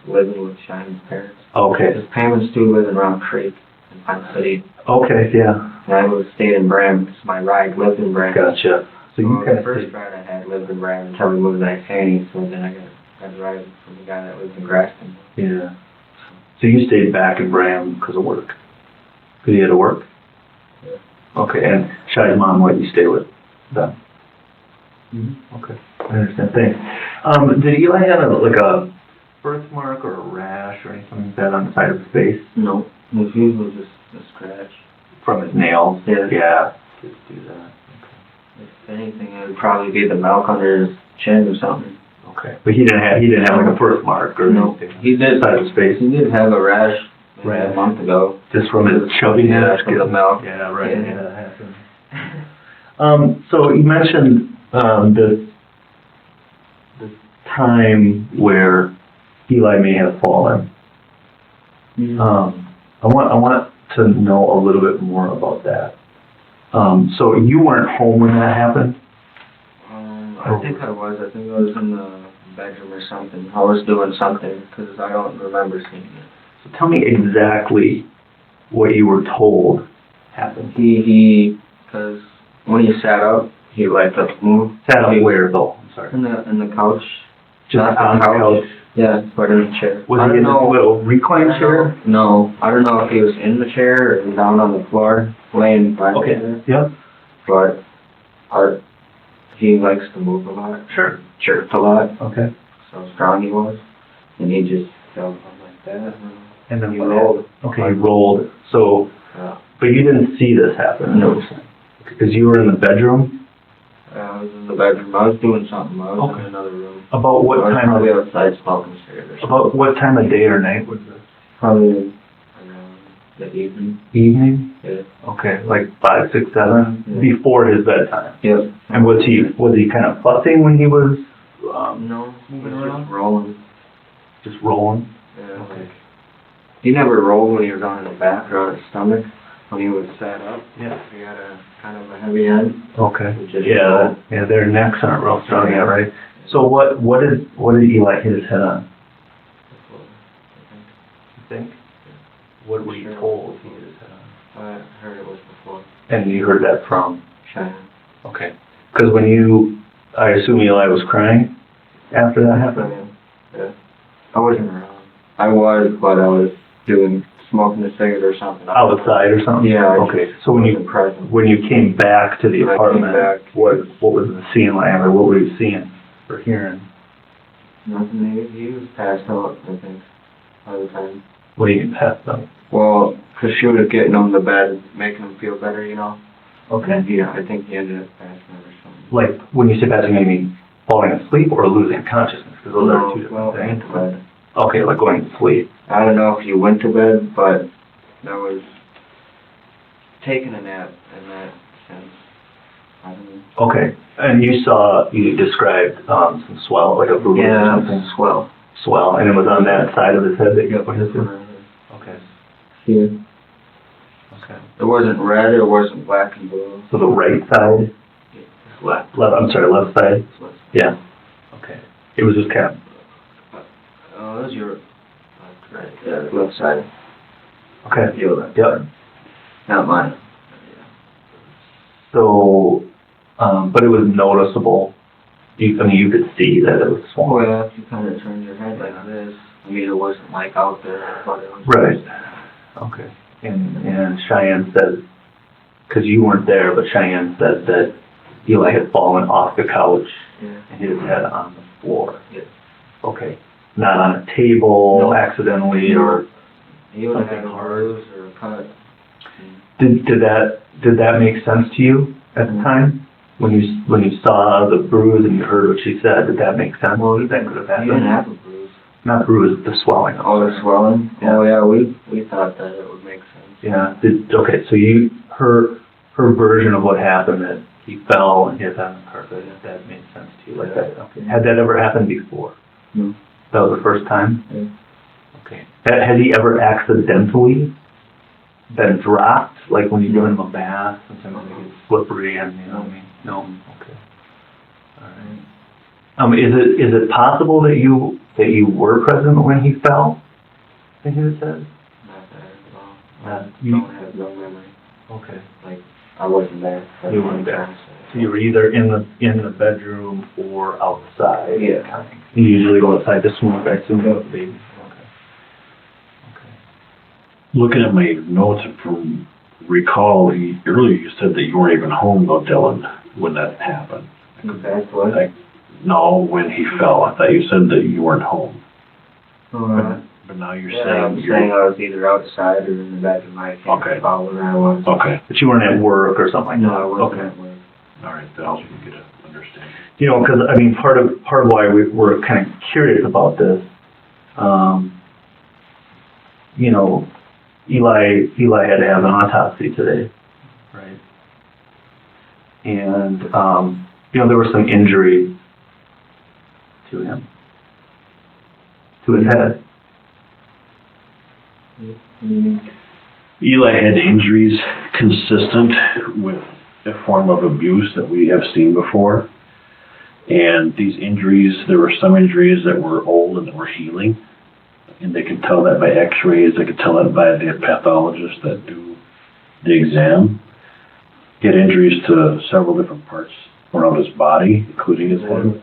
living with Shine's parents. Okay. Because Pam and Stu live in Rock Creek in Pine City. Okay, yeah. And I stayed in Braham because my ride lived in Braham. Gotcha. So you kind the of first ride I had lived in Braham until we moved to Isanti, so then I got a ride from the guy that lives in Grafton. yeah. So you stayed back in Braham because of work? Because you had to work? Yeah. Okay, and Shy's mom, what you stay with them? Mm-hmm. Okay, I understand. Thanks. Did Eli have a birthmark or a rash or anything like that on the side of his face? No, it was usually just a scratch. From his nails? Yeah. Yeah. Kids do that. If anything, it would probably be the milk under his chin or something. Okay. But he didn't have like a birthmark or No, anything he did. on the side of his face? He did have a rash maybe Rash. a month ago. Just from his chubbiness? Yeah, from the milk. Yeah, right. Yeah. Yeah, that happens. So you mentioned this time where Eli may have fallen. I want to know a little bit more about that. So you weren't home when that happened? I think I was. I think I was in the bedroom or something. I was doing something because I don't remember seeing it. So tell me exactly what you were told happened. Because when he sat up, he like moved. Sat up where though? I'm sorry. In the couch. Just on the couch? Yeah, but in the chair. Was he in a little recline chair? No, I don't know if he was in the chair or down on the floor, laying by Okay. there. Yep. But he likes to move a lot. Sure. Jerked a lot. Okay. So strong he was. And he just fell down like that. And then He what rolled. happened? Okay, he rolled. So, Yeah. but you didn't see this happen? No. Because you were in the bedroom? I was in the bedroom. I was doing something. I was Okay. in another room. About what I was time probably of outside smoking cigarettes or something. about what time of day or night was this? Probably around the evening. Evening? Yeah. Okay, like 5, 6, 7 Yeah. before his bedtime. Yep. And was he kind of fussing when he was No, moving he was around? just rolling. Just rolling? Yeah. Okay. He never rolled when he was on his back or on his stomach. When he was sat up, Yeah. he had a kind of a heavy head. Okay. He just Yeah, rolled. yeah, their necks aren't real strong yet, right? So what did Eli hit his head on? You think? What were you told he hit his head on? I heard it was before. And you heard that from? Shy Ann. Okay. Because I assume Eli was crying after that happened? Yeah. I wasn't around. I was, but I was smoking a cigarette or something. Outside or something? Yeah. Okay. So when wasn't present. you came back to the When I came apartment, back. what was the scene like? Or what were you seeing or hearing? Nothing. He was passed out, I think, all the time. What do you mean passed out? Well, because she was getting him to bed, making him feel better, you know. Okay. Yeah, I think he ended up passing out or something. Like when you say passing, you mean falling asleep or losing consciousness? Because those are two different well, things. into bed. Okay, like going to sleep. I don't know if you went to bed, but that was taking a nap in that sense. I don't know. Okay. And you described some swell, like a bruise or something? swell. Swell, and it was on that side of his head that you got hit to? Okay. Yeah. Okay. It wasn't red, it wasn't black and blue. So the right side? Left. I'm sorry, left side? Left. Yeah. Okay. It was just kind of, Oh, that was your right. Yeah, left side. okay. Your left. Yep. Not mine. So, but it was noticeable. You could see that it was swollen. Well, if you kind of turned your head like this, I mean, it wasn't like out there, but it was. Right. Okay. And Cheyenne said, because you weren't there, but Cheyenne said that Eli had fallen off the couch Yeah. and hit his head on the floor. Yes. Okay. Not on a table, No. accidentally, or He would have something had a hard. bruise or a cut. Did that make sense to you at the time? When you saw the bruise and you heard what she said, did that make sense? Well, that could have He didn't happened? have a bruise. Not bruise, the swelling. Oh, the swelling? Yeah. Oh, yeah, we thought that it would make sense. Yeah. Okay, so her version of what happened, that he fell and hit on the carpet, that made sense to you like that. Okay. Had that ever happened before? No. That was the first time? Yeah. Okay. Had he ever accidentally been dropped, like when you give him a bath, sometimes they get slippery and, you know what I mean? No? Okay. All right. Is it possible that you were present when he fell and hit his head? Not that at all. You- Don't have no memory. Okay. Like, I wasn't there. That's You what weren't I'm there. trying to say. So you were either in the bedroom or outside? Yeah. You usually go outside to smoke, I assume, with the baby? Okay. Okay. Looking at my notes from recall, earlier you said that you weren't even home though, Dillon, when that happened. That's what? No, when he fell. I thought you said that you weren't home. Uh, But now you're yeah, saying I'm you're... saying I was either outside or in the bedroom. I can't Okay. recall where I was. Okay. But you weren't at work or something like that? No, I wasn't Okay. at work. All right, that helps me get an understanding. You know, because, I mean, part of why we're kind of curious about this, you know, Eli had to have an autopsy today, right? And, you know, there was some injury to him. to his head. Eli had injuries consistent with a form of abuse that we have seen before. And these injuries, there were some injuries that were old and that were healing. And they could tell that by x-rays, they could tell that by the pathologists that do the exam. He had injuries to several different parts around his body, including his head.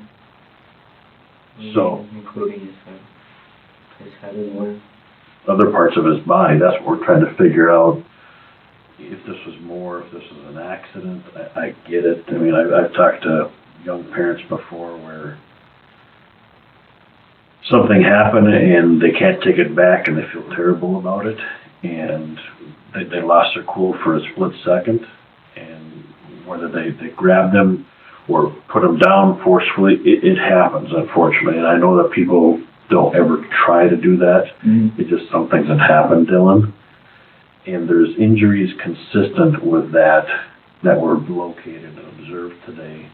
So, including his head. His head and where? Other parts of his body, that's what we're trying to figure out. If this was more, if this was an accident, I get it. I mean, I've talked to young parents before where something happened and they can't take it back and they feel terrible about it, and they lost their cool for a split second, and whether they grabbed them or put them down forcefully, it happens, unfortunately. And I know that people don't ever try to do that. Mm-hmm. It's just some things that happen, Dillon. And there's injuries consistent with that were located and observed today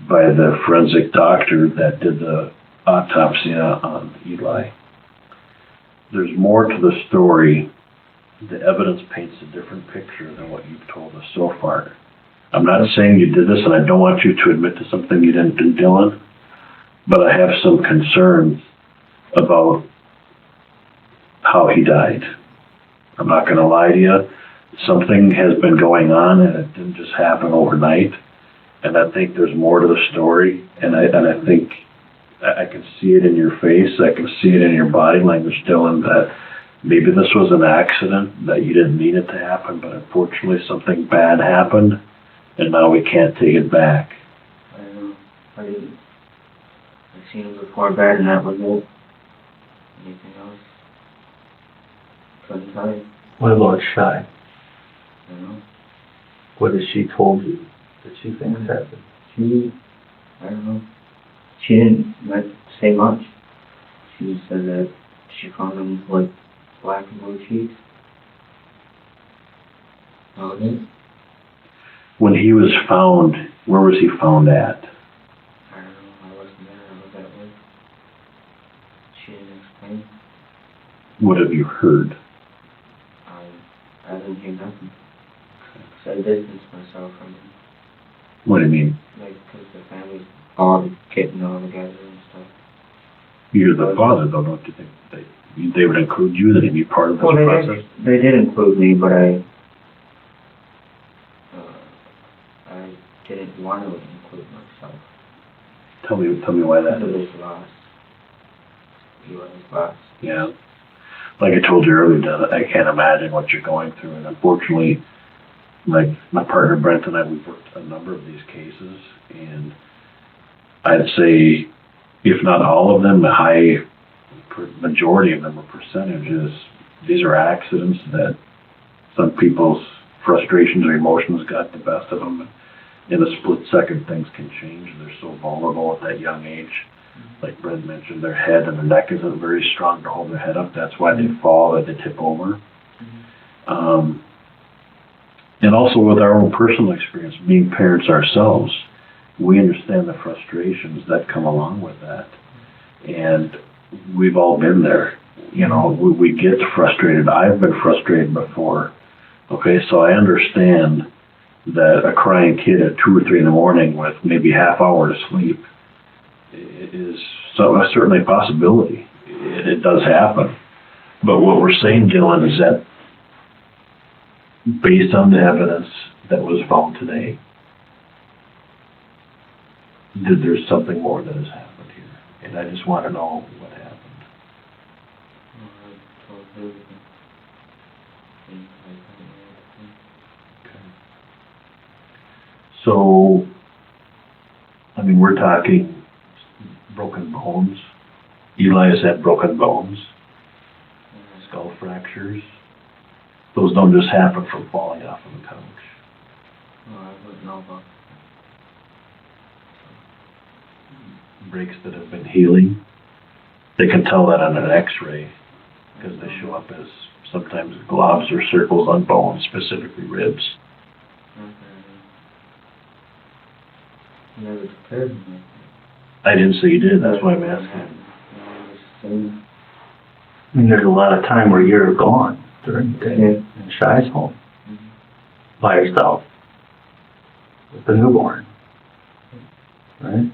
by the forensic doctor that did the autopsy on Eli. There's more to the story. The evidence paints a different picture than what you've told us so far. I'm not saying you did this, and I don't want you to admit to something you didn't do, Dillon, but I have some concerns about how he died. I'm not going to lie to you. Something has been going on, and it didn't just happen overnight. And I think there's more to the story, and I think I can see it in your face. I can see it in your body language, Dillon, that maybe this was an accident, that you didn't mean it to happen, but unfortunately something bad happened, and now we can't take it back. I don't know. I've seen him before bad, and that was it. Anything else? Couldn't tell you. What about Shy? I don't know. What has she told you that she thinks happened? I don't know. She didn't say much. She just said that she found him like black and blue sheets. That was it. When he was found, where was he found at? I don't know. I wasn't there. I was at work. She didn't explain. What have you heard? I didn't hear nothing. So I distanced myself from him. What do you mean? Like, because the family's all getting all together and stuff. You're the father, though, don't you think? They would include you, that he'd be part of this process? They did include me, but I didn't want to include myself. Tell me why that Because is. of his loss. Eli's loss. Yeah. Like I told you earlier, Dad, I can't imagine what you're going through. And unfortunately, like my partner Brent and I, we've worked a number of these cases, and I'd say, if not all of them, a high majority of them, or percentages, these are accidents that some people's frustrations or emotions got the best of them. In a split second, things can change. They're so vulnerable at that young age. Like Brent mentioned, their head and their neck isn't very strong to hold their head up. That's why they fall, that they tip over. And also with our own personal experience, being parents ourselves, we understand the frustrations that come along with that. And we've all been there. You know, we get frustrated. I've been frustrated before. Okay, so I understand that a crying kid at 2 or 3 in the morning with maybe half hour to sleep is certainly a possibility. It does happen. But what we're saying, Dillon, is that based on the evidence that was found today, that there's something more that has happened here. And I just want to know what happened. I told everything. So, I mean, we're talking broken bones. Eli has had broken bones, skull fractures. Those don't just happen from falling off of the couch. No, I wouldn't know about Breaks that have been healing. They can tell that on an x-ray because they show up as sometimes globs or circles on bones, specifically ribs. I never prepared me. I didn't say you did, that's why I'm asking. I just And, I mean, there's a lot of time where you're gone during the day, yeah. and Shai's home by herself with the newborn, right?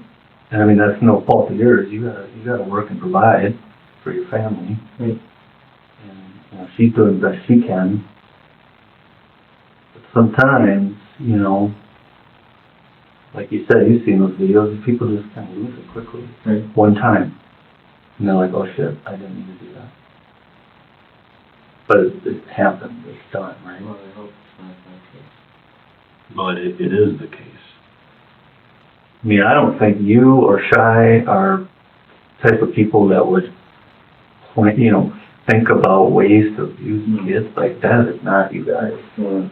And I mean, that's no fault of yours. You gotta work and provide for your family. Right. And, you know, she's doing the best she can. But sometimes, you know, like you said, you've seen those videos, people just kind of lose it quickly. Right. One time. And they're like, oh shit, I didn't mean to do that. But it happened, it's done, right? Well, I hope it's not that case. But it is the case. I mean, I don't think you or Shai are type of people that would point, you know, think about ways to abuse kids like that. It's not you guys. Yeah.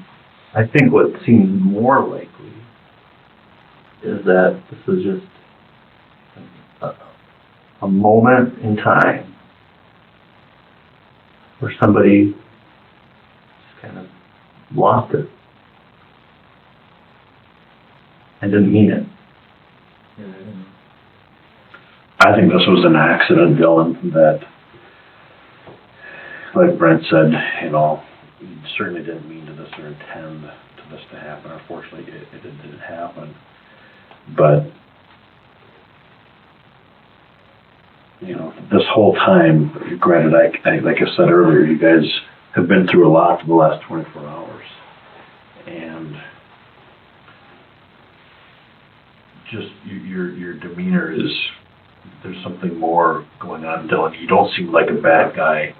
I think what seems more likely is that this is just a moment in time where somebody just kind of lost it and didn't mean it. Yeah, I don't know. I think this was an accident, Dillon, that, like Brent said, you know, he certainly didn't mean to this or intend to this to happen. Unfortunately, it didn't happen. But, you know, this whole time, granted, I like I said earlier, you guys have been through a lot for the last 24 hours. And just your demeanor is, there's something more going on, Dillon. You don't seem like a bad guy.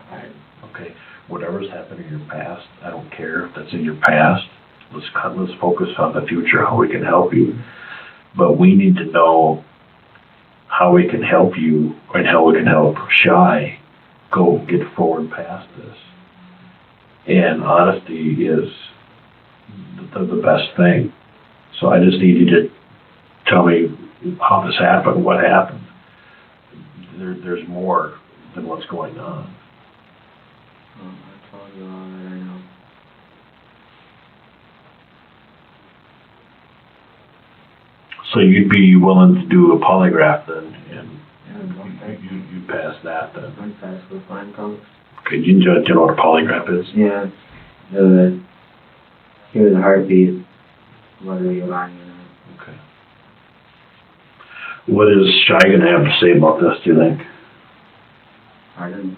Okay, whatever's happened in your past, I don't care if that's in your past. Let's focus on the future, how we can help you. But we need to know how we can help you and how we can help Shai go get forward past this. And honesty is the best thing. So I just need you to tell me how this happened, what happened. There's more than what's going on. I told you all that I know. So you'd be willing to do a polygraph then, and Yeah, you pass that then. I'm fast with flying colors. Okay, do you know what a polygraph is? Yeah, hear the heartbeat, whether you're lying or not. Okay. What is Shai going to have to say about this, do you think? Pardon?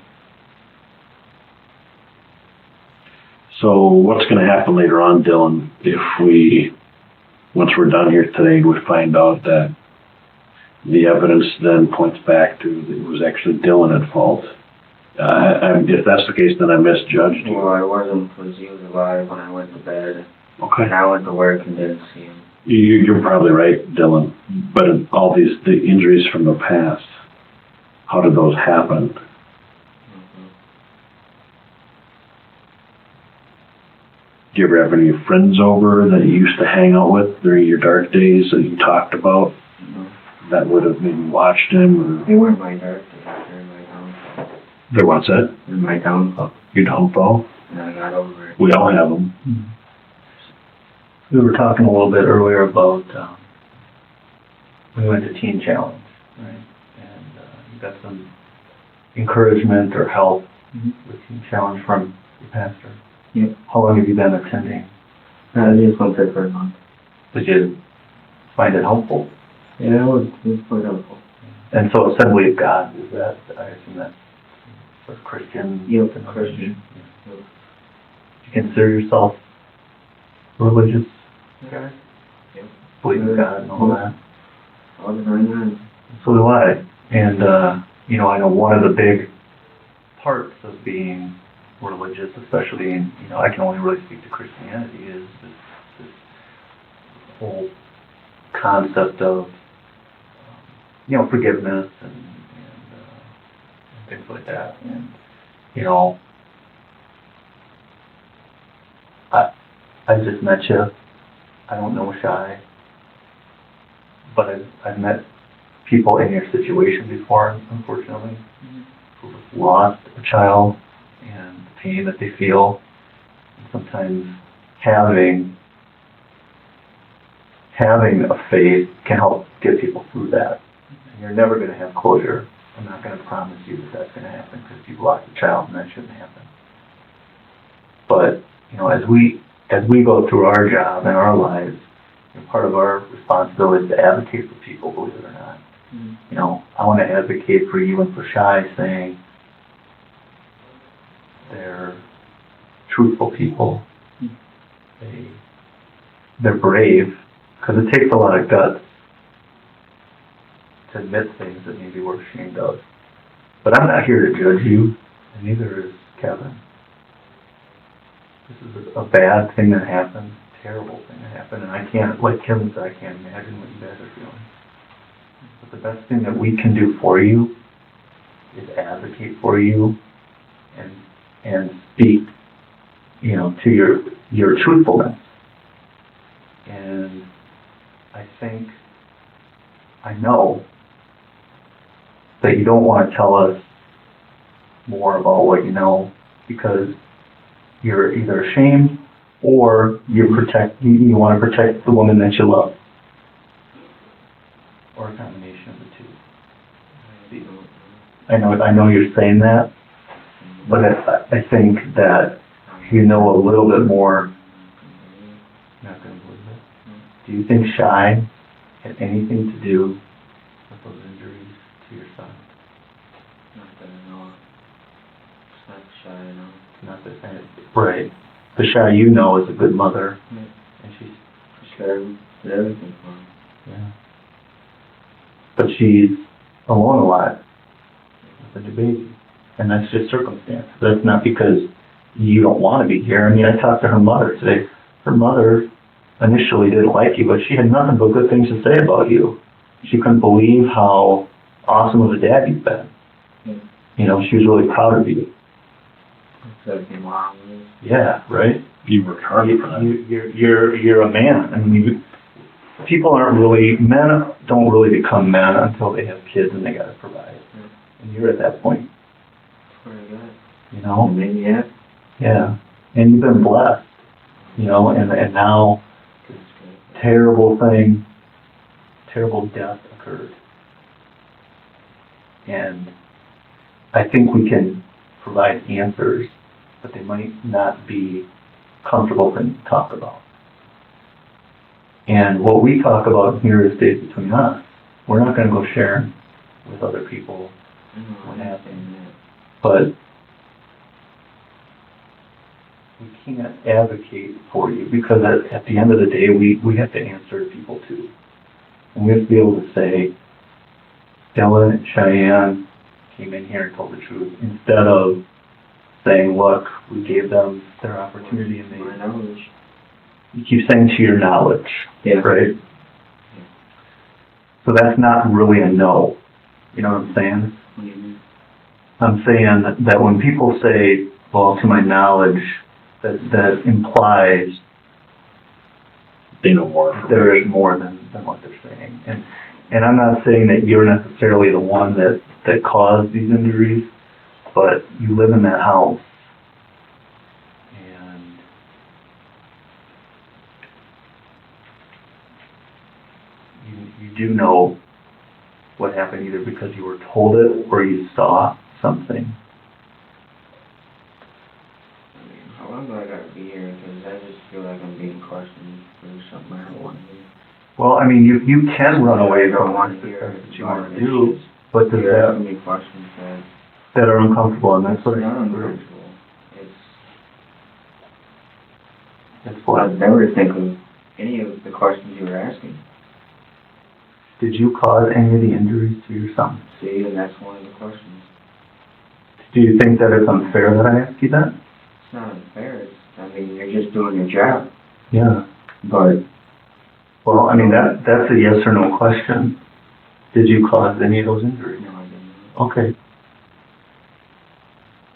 So what's going to happen later on, Dillon, if once we're done here today, we find out that the evidence then points back to that it was actually Dillon at fault? If that's the case, then I misjudged you. Well, I wasn't, because he was alive when I went to bed. Okay. And I went to work and didn't see him. You're probably right, Dillon. But in all the injuries from the past, how did those happen? Do you ever have any friends over that you used to hang out with during your dark days that you talked about that would have maybe watched him? Or They weren't my dark days, they're my downfall. There, what's that? They're my downfall. Your downfall? And I got over it. We all have them. We were talking a little bit earlier about we went to Teen Challenge, right? And you got some encouragement or help with Teen Challenge from your pastor. Yep. How long have you been attending? I just went there for a month. Did you find it helpful? Yeah, it was quite helpful. And so Assembly of God, is that, I assume that's sort of Christian? Yep, Christian. Yeah. Do you consider yourself religious? Okay. Yep. Believe in God and all that? All the time. So do I. And, you know, I know one of the big parts of being religious, especially in, you know, I can only really speak to Christianity, is this whole concept of, you know, forgiveness and things like that. And, you know, I just met you. I don't know Shai, but I've met people in your situation before, unfortunately, who've lost a child and the pain that they feel. And sometimes having a faith can help get people through that. And you're never going to have closure I'm not going to promise you that that's going to happen because you've lost a child and that shouldn't happen. But, you know, as we go through our job and our lives, you know, part of our responsibility is to advocate for people, believe it or not. Mm-hmm. You know, I want to advocate for you and for Shai, saying they're truthful people. They're brave, because it takes a lot of guts to admit things that maybe we're ashamed of. But I'm not here to judge you, and neither is Kevin. This is a bad thing that happened, a terrible thing that happened, and I can't, like Kevin said, I can't imagine what you guys are feeling. But the best thing that we can do for you is advocate for you and speak, you know, to your truthfulness. And I know that you don't want to tell us more about what you know because you're either ashamed or you want to protect the woman that you love. Or a combination of the two. I know you're saying that, but I think that you know a little bit more. Not going to believe it. Do you think Shai had anything to do with those injuries to your son? Not that I know of. It's not Shy, I know. Not that, right. The Shai you know is a good mother, Yeah. and she's Did everything for him. yeah. But she's alone a lot with a new baby, and that's just circumstance. That's not because you don't want to be here. I mean, I talked to her mother today. Her mother initially didn't like you, but she had nothing but good things to say about you. She couldn't believe how awesome of a dad you've been. Yeah. You know, she was really proud of you. So it came along with it. Yeah, right? You worked hard for that. You're a man. I mean, men don't really become men until they have kids and they got to provide. Yeah. And you're at that point, That's what I got. you know? And then, yeah. Yeah. And you've been blessed, you know, and now terrible death occurred. And I think we can provide answers, but they might not be comfortable things to talk about. And what we talk about here stays between us. We're not going to go share with other people what happened. But we can't advocate for you because at the end of the day, we have to answer to people too. And we have to be able to say, Dillon and Shy Ann came in here and told the truth, instead of saying, look, we gave them their opportunity and My knowledge. you keep saying to your knowledge, Yeah. right? Yeah. So that's not really a no. You know what I'm saying? What do you mean? I'm saying that when people say, well, to my knowledge, that implies They know more. there is more than what they're saying. And I'm not saying that you're necessarily the one that caused these injuries, but you live in that house. And you do know what happened either because you were told it or you saw something. I mean, how long do I got to be here? Because I just feel like I'm being questioned for something I don't want to do. Well, I mean, you can run away I don't from want what to hear you want to do, but does You're that asking me questions that are uncomfortable, and that's it's what not uncomfortable. It's what? I'd never think of any of the questions you were asking. Did you cause any of the injuries to your son? See, and that's one of the questions. Do you think that it's unfair that I ask you that? It's not unfair. I mean, you're just doing your job. Yeah. But Well, I mean, that's a yes or no question. Did you cause any of those injuries? no, I didn't. Okay.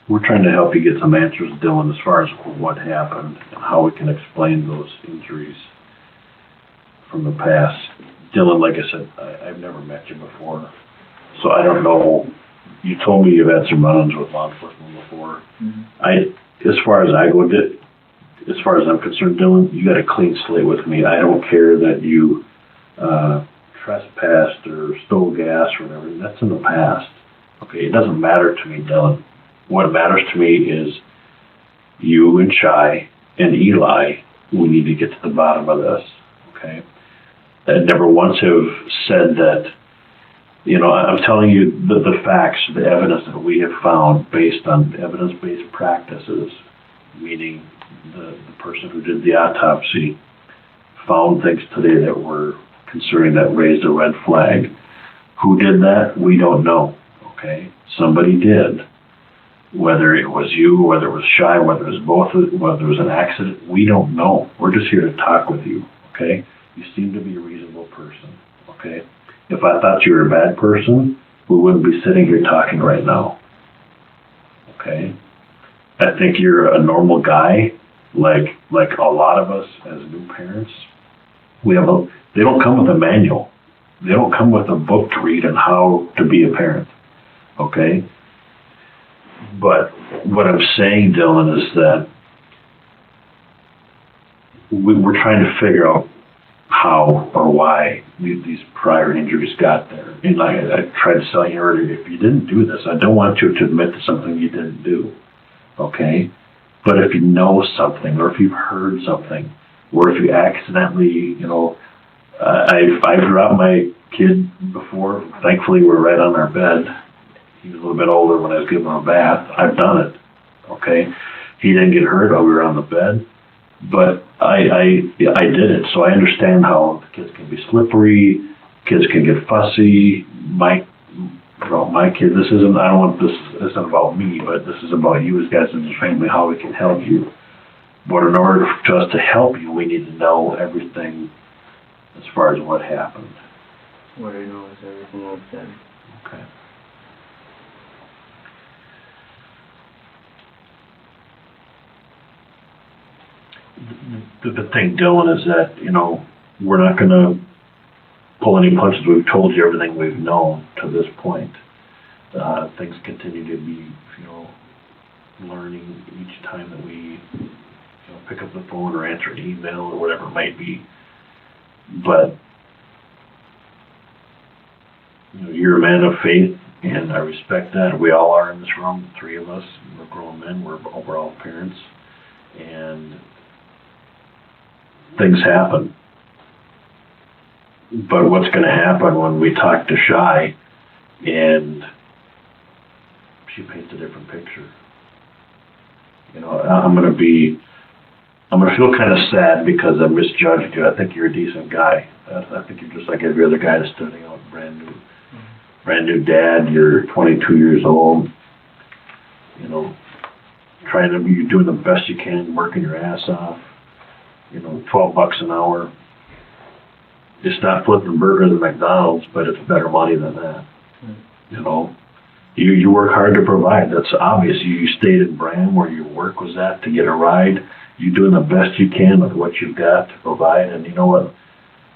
We're trying to help you get some answers, Dillon, as far as what happened and how we can explain those injuries from the past. Dillon, like I said, I've never met you before, so I don't know. You told me you've had some run-ins with law enforcement before. Mm-hmm. As far as I'm concerned, Dillon, you got a clean slate with me. I don't care that you trespassed or stole gas or whatever. That's in the past. Okay, it doesn't matter to me, Dillon. What matters to me is you and Shai and Eli. We need to get to the bottom of this. Okay, I never once have said that. You know, I'm telling you the facts, the evidence that we have found based on evidence-based practices, meaning the person who did the autopsy found things today that were concerning, that raised a red flag. Who did that? We don't know. Okay, somebody did. Whether it was you, whether it was Shai, whether it was both, whether it was an accident, we don't know. We're just here to talk with you. Okay, you seem to be a reasonable person. Okay. If I thought you were a bad person, we wouldn't be sitting here talking right now. Okay? I think you're a normal guy, like a lot of us as new parents. They don't come with a manual. They don't come with a book to read on how to be a parent. Okay? But what I'm saying, Dillon, is that we're trying to figure out how or why these prior injuries got there. And I tried to tell you earlier, if you didn't do this, I don't want you to admit to something you didn't do, okay? But if you know something, or if you've heard something, or if you accidentally, you know, I've dropped my kid before. Thankfully, we're right on our bed. He was a little bit older when I was giving him a bath. I've done it, okay? He didn't get hurt while we were on the bed. But I did it, so I understand how kids can be slippery, kids can get fussy. My kid, this isn't about me, but this is about you as guys in the family, how we can help you. But in order for us to help you, we need to know everything as far as what happened. What I know is everything I've said. Okay. The thing, Dillon, is that, you know, we're not going to pull any punches. We've told you everything we've known to this point. Things continue to be, you know, learning each time that we, you know, pick up the phone or answer an email or whatever it might be. But, you know, you're a man of faith, and I respect that. We all are in this room, the three of us. We're grown men. We're all parents. And things happen. But what's going to happen when we talk to Shai and she paints a different picture? You know, I'm going to feel kind of sad because I misjudged you. I think you're a decent guy. I think you're just like every other guy that's starting out brand new dad. You're 22 years old. You know, you're doing the best you can, working your ass off. You know, $12 an hour. It's not flipping burgers at McDonald's, but it's better money than that. You know, you work hard to provide. That's obvious. You stayed in Braham where your work was at to get a ride. You're doing the best you can with what you've got to provide. And you know what?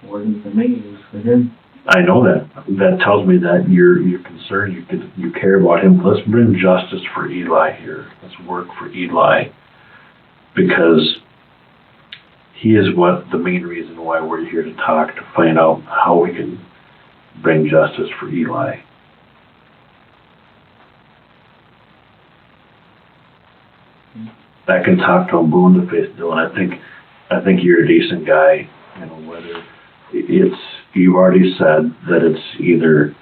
It wasn't for me, it was for him. I know that. That tells me that you're concerned. You care about him. Let's bring justice for Eli here. Let's work for Eli, because he is the main reason why we're here to talk, to find out how we can bring justice for Eli. I can talk to him blue in the face, Dillon. I think you're a decent guy. You know, whether you've already said that it's either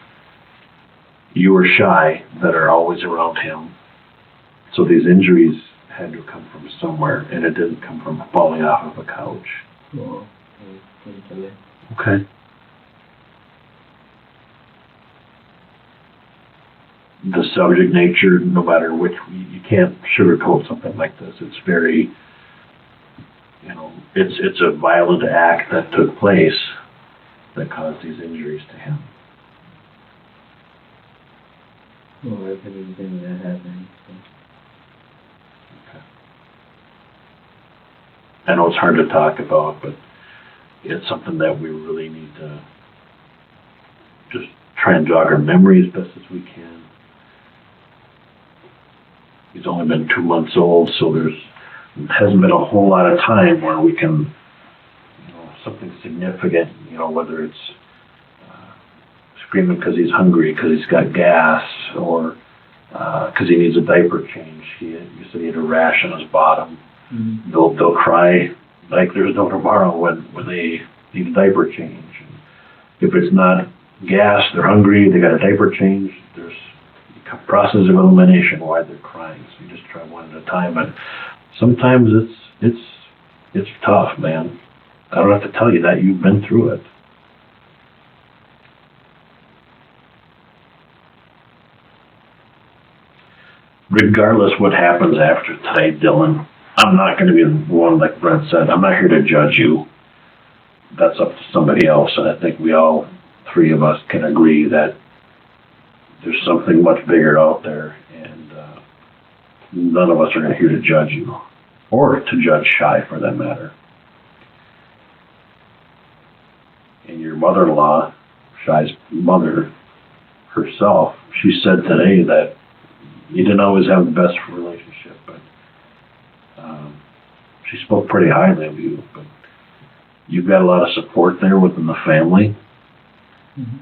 you or Shai that are always around him. So these injuries had to come from somewhere, and it didn't come from falling off of a couch. Well, I couldn't tell you. Okay. The subject nature, no matter which, you can't sugarcoat something like this. It's very, you know, it's a violent act that took place that caused these injuries to him. Well, I've been in that happening. So. Okay. I know it's hard to talk about, but it's something that we really need to just try and jog our memory as best as we can. He's only been 2 months old, so there hasn't been a whole lot of time where we can, you know, something significant, you know, whether it's screaming because he's hungry, because he's got gas, or because he needs a diaper change. He said he had a rash on his bottom. Mm-hmm. They'll cry like there's no tomorrow when they need a diaper change. If it's not gas, they're hungry, they got a diaper change, there's a process of elimination why they're crying. So you just try one at a time. And sometimes it's tough, man. I don't have to tell you that. You've been through it. Regardless what happens after today, Dillon, I'm not going to be the one, like Brent said, I'm not here to judge you. That's up to somebody else, and I think we all, three of us, can agree that there's something much bigger out there, and none of us are here to judge you, or to judge Shai, for that matter. And your mother-in-law, Shai's mother herself, she said today that you didn't always have the best relationship, but she spoke pretty highly of you, but you've got a lot of support there within the family. Mm-hmm.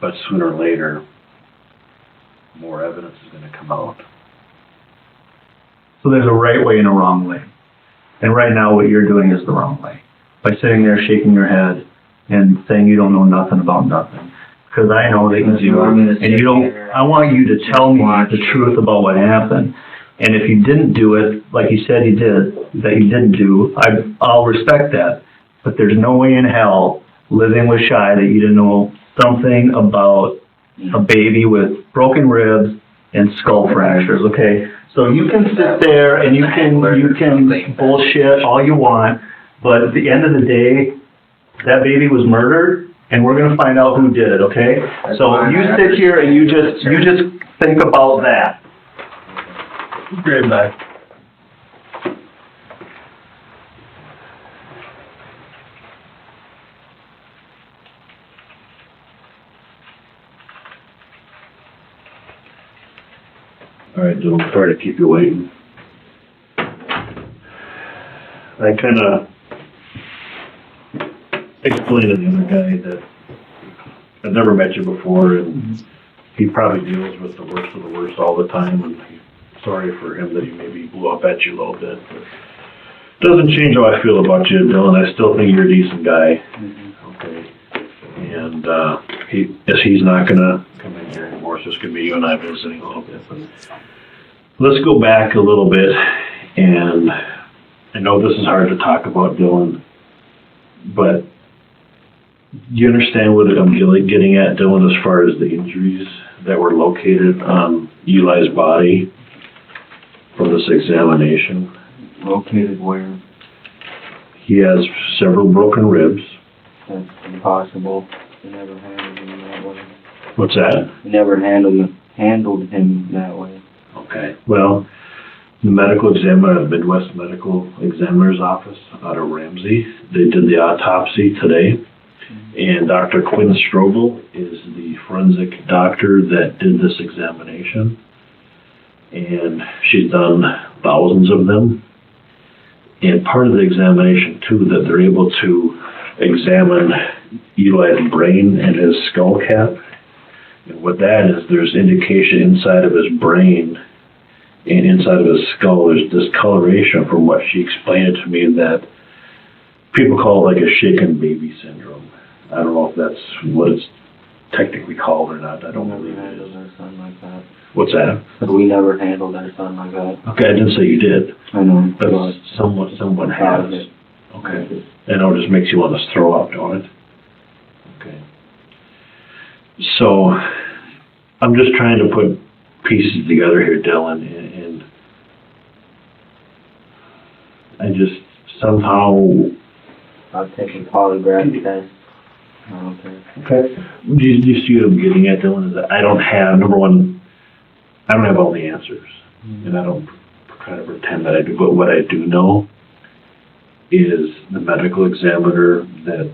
But sooner or later, more evidence is going to come out. So there's a right way and a wrong way. And right now what you're doing is the wrong way. By sitting there shaking your head and saying you don't know nothing about nothing. Because I know that you do. And you don't, I want you to tell me the truth about what happened. And if you didn't do it, like you said you did, that you didn't do, I'll respect that. But there's no way in hell living with Shai that you didn't know something about a baby with broken ribs and skull fractures, okay? So you can sit there and you can bullshit all you want, but at the end of the day, that baby was murdered, and we're gonna find out who did it, okay? So you sit here and you just think about that. Great back. All right, Dylan, sorry to keep you waiting. I kind of explained to the other guy that I've never met you before, and he probably deals with the worst of the worst all the time, and sorry for him that he maybe blew up at you a little bit. But it doesn't change how I feel about you, Dylan. I still think you're a decent guy. Mm-hmm. Okay. And he's not going to come in here anymore. It's just going to be you and I visiting a little bit. But let's go back a little bit. And I know this is hard to talk about, Dylan, but do you understand what I'm getting at, Dylan, as far as the injuries that were located on Eli's body from this examination? Located where? He has several broken ribs. That's impossible. We never handled him that way. What's that? We never handled him that way. Okay. Well, the medical examiner at the Midwest Medical Examiner's Office out of Ramsey, they did the autopsy today. And Dr. Quinn Strobel is the forensic doctor that did this examination. And she's done thousands of them. And part of the examination, too, that they're able to examine Eli's brain and his skull cap. And what that is, there's indication inside of his brain and inside of his skull, there's discoloration from what she explained to me that people call it like a shaken baby syndrome. I don't know if that's what it's technically called or not. I don't believe it is. Our son like that. What's that? But we never handled our son like that. Okay, I didn't say you did. I know. But someone has. It. Okay. I know it just makes you want to throw up, don't it? Okay. So, I'm just trying to put pieces together here, Dylan, and I just somehow... I'll take a polygraph test. Okay. Okay. Do you see what I'm getting at, Dylan? Is that I don't have, number one, I don't have all the answers. Mm-hmm. And I don't try to pretend that I do. But what I do know is the medical examiner that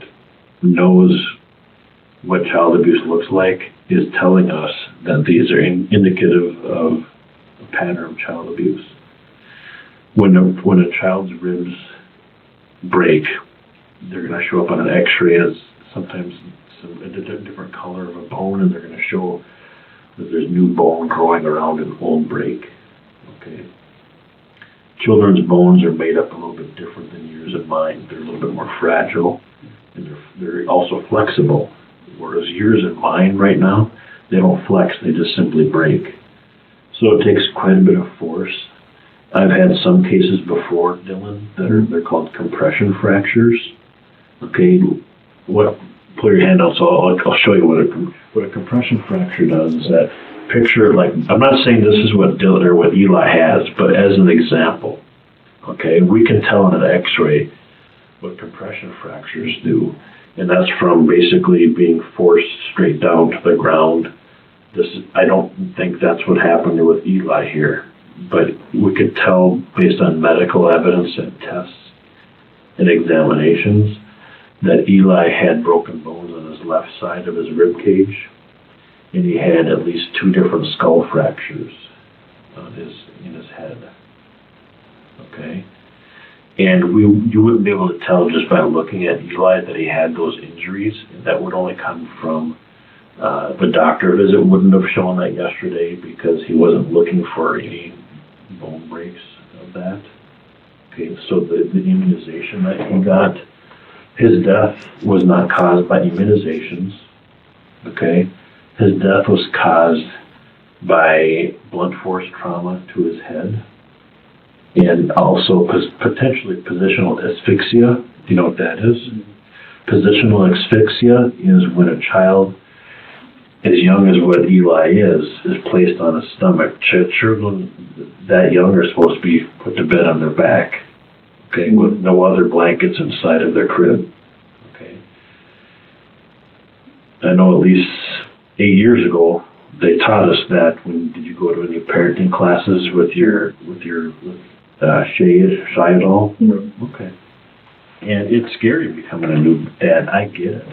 knows what child abuse looks like is telling us that these are indicative of a pattern of child abuse. When a child's ribs break, they're going to show up on an x-ray as sometimes a different color of a bone, and they're going to show that there's new bone growing around and won't break. Okay. Children's bones are made up a little bit different than yours and mine. They're a little bit more fragile, and they're also flexible. Whereas yours and mine right now, they don't flex, they just simply break. So it takes quite a bit of force. I've had some cases before, Dillon, they're called compression fractures. Okay, pull your hand out so I'll show you what a compression fracture does. Is that picture, like, I'm not saying this is what Dillon or what Eli has, but as an example, okay, we can tell in an x-ray what compression fractures do. And that's from basically being forced straight down to the ground. I don't think that's what happened with Eli here, but we could tell based on medical evidence and tests and examinations that Eli had broken bones on his left side of his rib cage, and he had at least 2 different skull fractures in his head. Okay? And you wouldn't be able to tell just by looking at Eli that he had those injuries. That would only come from the doctor visit wouldn't have shown that yesterday because he wasn't looking for any bone breaks of that. Okay, so the immunization that he got, his death was not caused by immunizations. Okay, his death was caused by blunt force trauma to his head, and also potentially positional asphyxia. Do you know what that is? Mm-hmm. Positional asphyxia is when a child as young as what Eli is placed on his stomach. Children that young are supposed to be put to bed on their back, okay, with no other blankets inside of their crib. Okay. I know at least 8 years ago they taught us that. Did you go to any parenting classes with Shy at all? Mm-hmm. Okay. And it's scary becoming a new dad. I get it.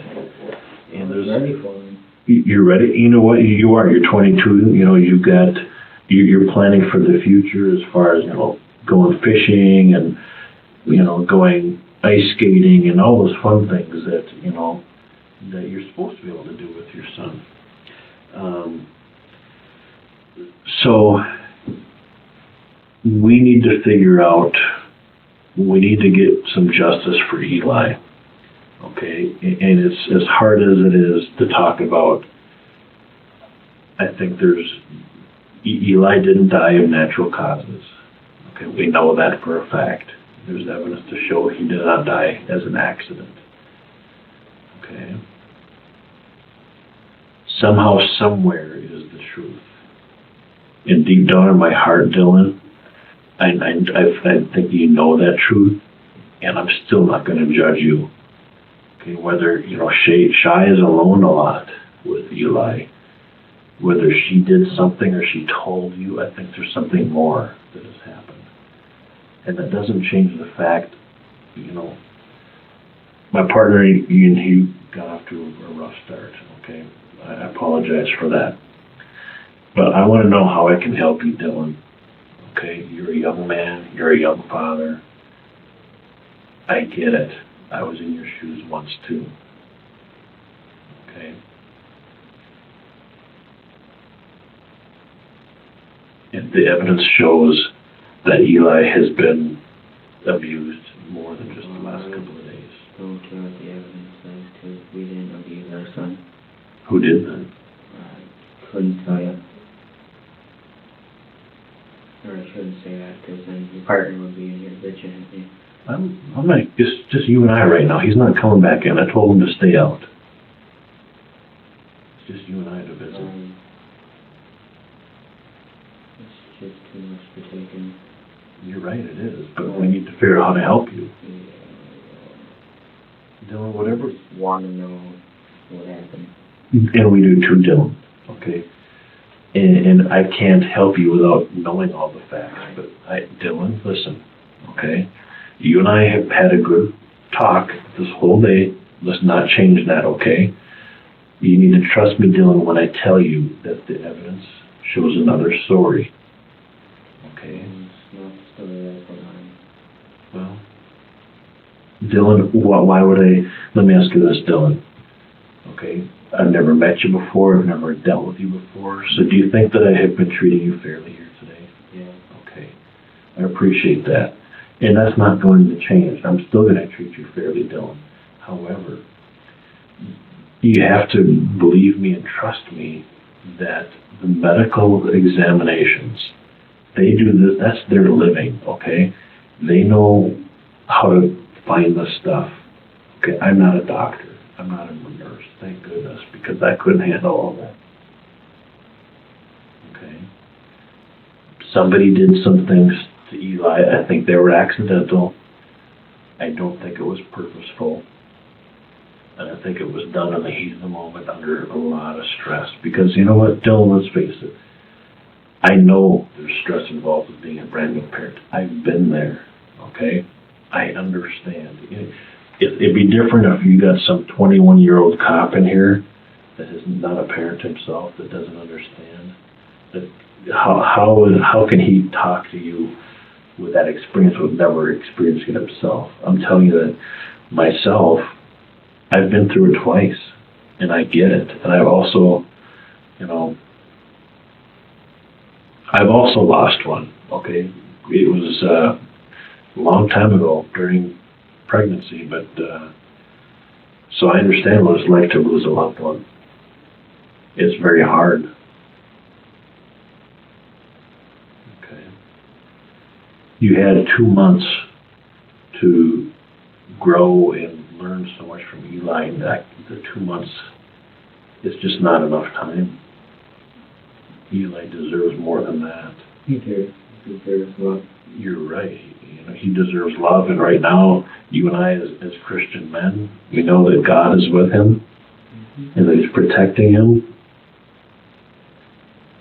And there's ready for me. You're ready. You know what? You are. You're 22. You know, you're planning for the future as far as, you know, going fishing and, you know, going ice skating and all those fun things that, you know, that you're supposed to be able to do with your son. So we need to figure out, we need to get some justice for Eli. Okay, and it's as hard as it is to talk about. I think Eli didn't die of natural causes. Okay, we know that for a fact. There's evidence to show he did not die as an accident. Okay. Somehow, somewhere is the truth. And deep down in my heart, Dillon, I think you know that truth, and I'm still not going to judge you. Okay, whether, you know, Shy is alone a lot with Eli. Whether she did something or she told you, I think there's something more that has happened. And that doesn't change the fact, you know, my partner, he got off to a rough start, okay? I apologize for that. But I want to know how I can help you, Dillon. Okay, you're a young man, you're a young father. I get it. I was in your shoes once too. Okay. And the evidence shows that Eli has been abused more than just the last couple of days. Don't care what the evidence says too. We didn't abuse our son. Who did that? I couldn't tell you. Or I shouldn't say that because then your partner would be in here bitching at me. I'm like, just you and I right now. He's not coming back in. I told him to stay out. It's just you and I to visit. It's just too much to take in. You're right, it is. But we need to figure out how to help you. Dillon, whatever. I just want to know what happened. And we do too, Dillon. Okay. And I can't help you without knowing all the facts. But Dillon, listen. Okay. You and I have had a good talk this whole day. Let's not change that, okay? You need to trust me, Dillon, when I tell you that the evidence shows another story. Okay? It's not the story I put on. Well, Dillon, why would I... Let me ask you this, Dillon. Okay? I've never met you before, I've never dealt with you before, so do you think that I have been treating you fairly here today? Yeah. Okay, I appreciate that. And that's not going to change. I'm still going to treat you fairly, Dillon. However, you have to believe me and trust me that the medical examinations, they do this, that's their living, okay? They know how to find this stuff. Okay, I'm not a doctor. I'm not a nurse, thank goodness, because I couldn't handle all that. Okay? Somebody did some things to Eli. I think they were accidental. I don't think it was purposeful. And I think it was done in the heat of the moment under a lot of stress. Because you know what, Dillon, let's face it. I know there's stress involved with being a brand new parent. I've been there, okay? I understand. It'd be different if you got some 21-year-old cop in here that is not a parent himself, that doesn't understand. That how can he talk to you with that experience, with never experiencing it himself? I'm telling you that myself, I've been through it twice, and I get it. And I've also, I've also lost one, okay? It was a long time ago during pregnancy, but so I understand what it's like to lose a loved one. It's very hard. Okay. You had 2 months to grow and learn so much from Eli, and that the 2 months is just not enough time. Eli deserves more than that. He deserves love. You're right. He deserves love, and right now, you and I, as Christian men, we know that God is with him, and that He's protecting him.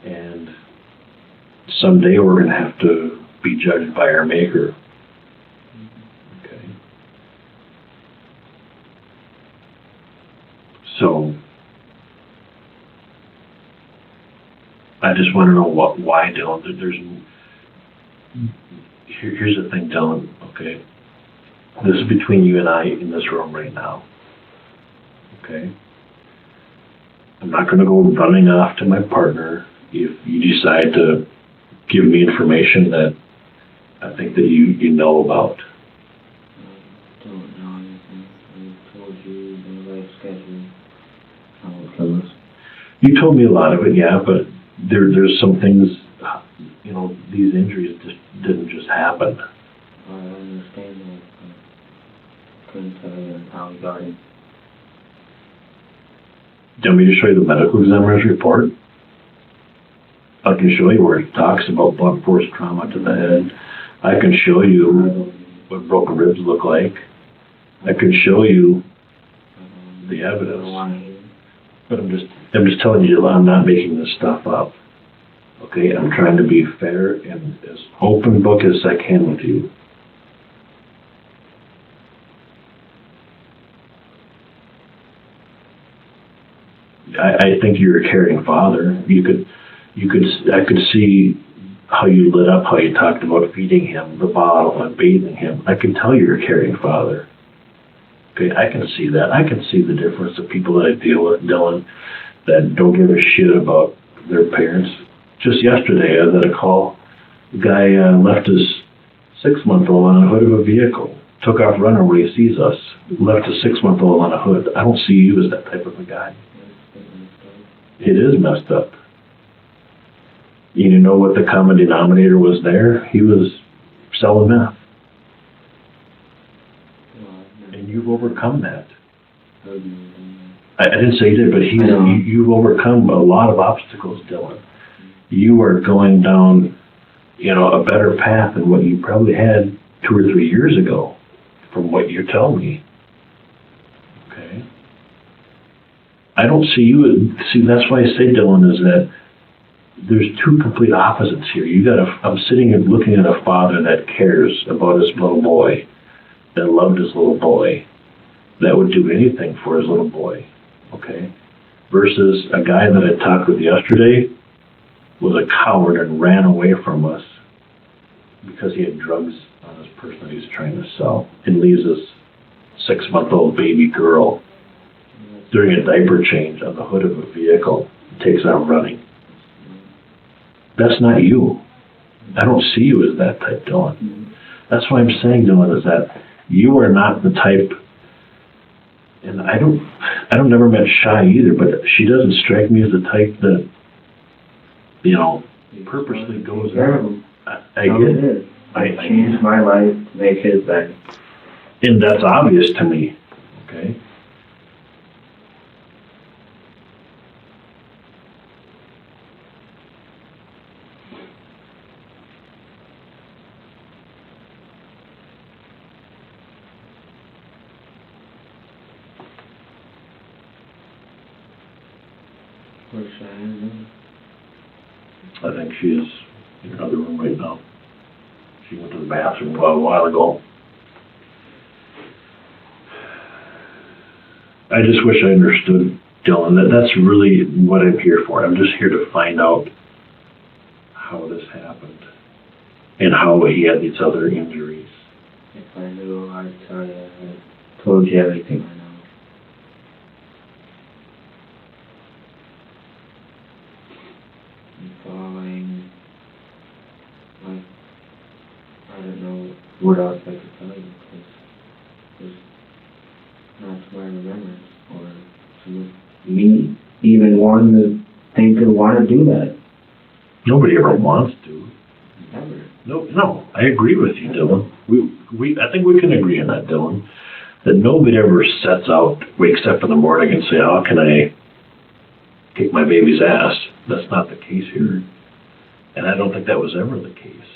And someday we're going to have to be judged by our Maker. Okay. So, I just want to know why, Dillon. Here's the thing, Dillon, okay? This is between you and I in this room right now, okay? I'm not going to go running off to my partner if you decide to give me information that I think that you know about. I don't know anything. I told you the life schedule. How it goes. You told me a lot of it, yeah, but there's some things, these injuries just didn't just happen. I understand that, but I couldn't tell you how he got it. Do you want me to show you the medical examiner's report? I can show you where it talks about blunt force trauma to the head. I can show you what broken ribs look like. I can show you the evidence. But I'm just telling you, I'm not making this stuff up. Okay, I'm trying to be fair and as open book as I can with you. I think you're a caring father. I could see how you lit up, how you talked about feeding him the bottle and bathing him. I can tell you're a caring father. Okay, I can see that. I can see the difference of people that I deal with, Dillon, that don't give a shit about their parents. Just yesterday, I had a call. The guy left his 6-month-old on the hood of a vehicle, took off running where he sees us, left his 6-month-old on a hood. I don't see you as that type of a guy. It is messed up. You know what the common denominator was there? He was selling meth. And you've overcome that. I didn't say you did, but you've overcome a lot of obstacles, Dillon. You are going down, a better path than what you probably had 2 or 3 years ago, from what you're telling me. Okay. I don't see you. See, that's why I say, Dillon, is that there's two complete opposites here. I'm sitting and looking at a father that cares about his little boy, that loved his little boy, that would do anything for his little boy. Okay. Versus a guy that I talked with yesterday was a coward and ran away from us because he had drugs on his person that he was trying to sell, and leaves his 6-month-old baby girl doing a diaper change on the hood of a vehicle, takes out running. That's not you. I don't see you as that type, Dillon. That's why I'm saying, Dillon, is that you are not the type, and I don't never met Shy either, but she doesn't strike me as the type that, purposely goes out. I get it. I changed my life to make his better. And that's obvious to me, okay? Where's Shy Ann? I think she is in another room right now. She went to the bathroom a while ago. I just wish I understood, Dillon, that that's really what I'm here for. I'm just here to find out how this happened and how he had these other injuries. If I knew, I'd tell you. I told you everything I know. I'm following, I don't know what else I could tell you, because there's not to my remembrance, or to me even wanting to think or want to do that. Nobody ever wants to. Never. No, I agree with you, Dillon. I think we can agree on that, Dillon, that nobody ever sets out, wakes up in the morning and say, how can I kick my baby's ass? That's not the case here. And I don't think that was ever the case.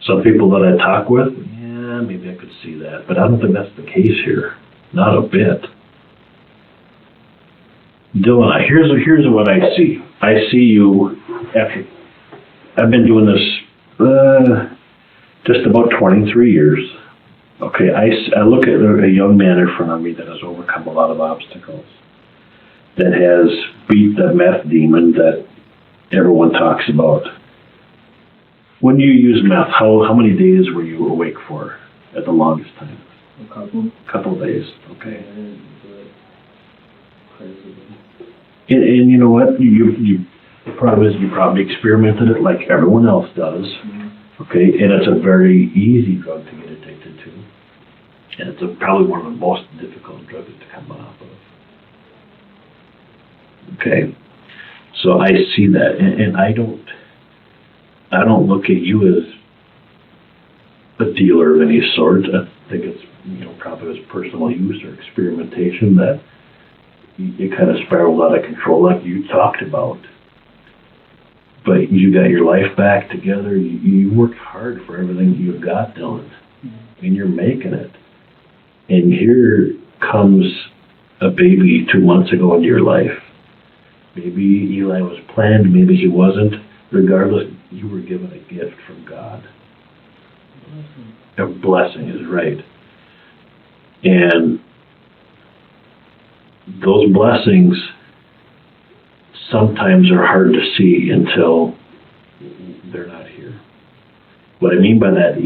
Some people that I talk with, yeah, maybe I could see that, but I don't think that's the case here. Not a bit. Dillon, here's what I see. I see you after, I've been doing this just about 23 years. Okay, I look at a young man in front of me that has overcome a lot of obstacles, that has beat the meth demon that everyone talks about. When you use meth, how many days were you awake for at the longest time? A couple. Couple of days, okay. I didn't do it crazy. And you know what? The problem is you probably experimented it like everyone else does, okay? And it's a very easy drug to get addicted to. And it's probably one of the most difficult drugs to come off of. Okay? So I see that, and I don't look at you as a dealer of any sort. I think it's, probably as personal use or experimentation that it kind of spiraled out of control like you talked about. But you got your life back together. You worked hard for everything you've got, Dillon, and you're making it. And here comes a baby 2 months ago into your life. Maybe Eli was planned, maybe he wasn't. Regardless, you were given a gift from God. A blessing is right. And those blessings sometimes are hard to see until they're not here. What I mean by that,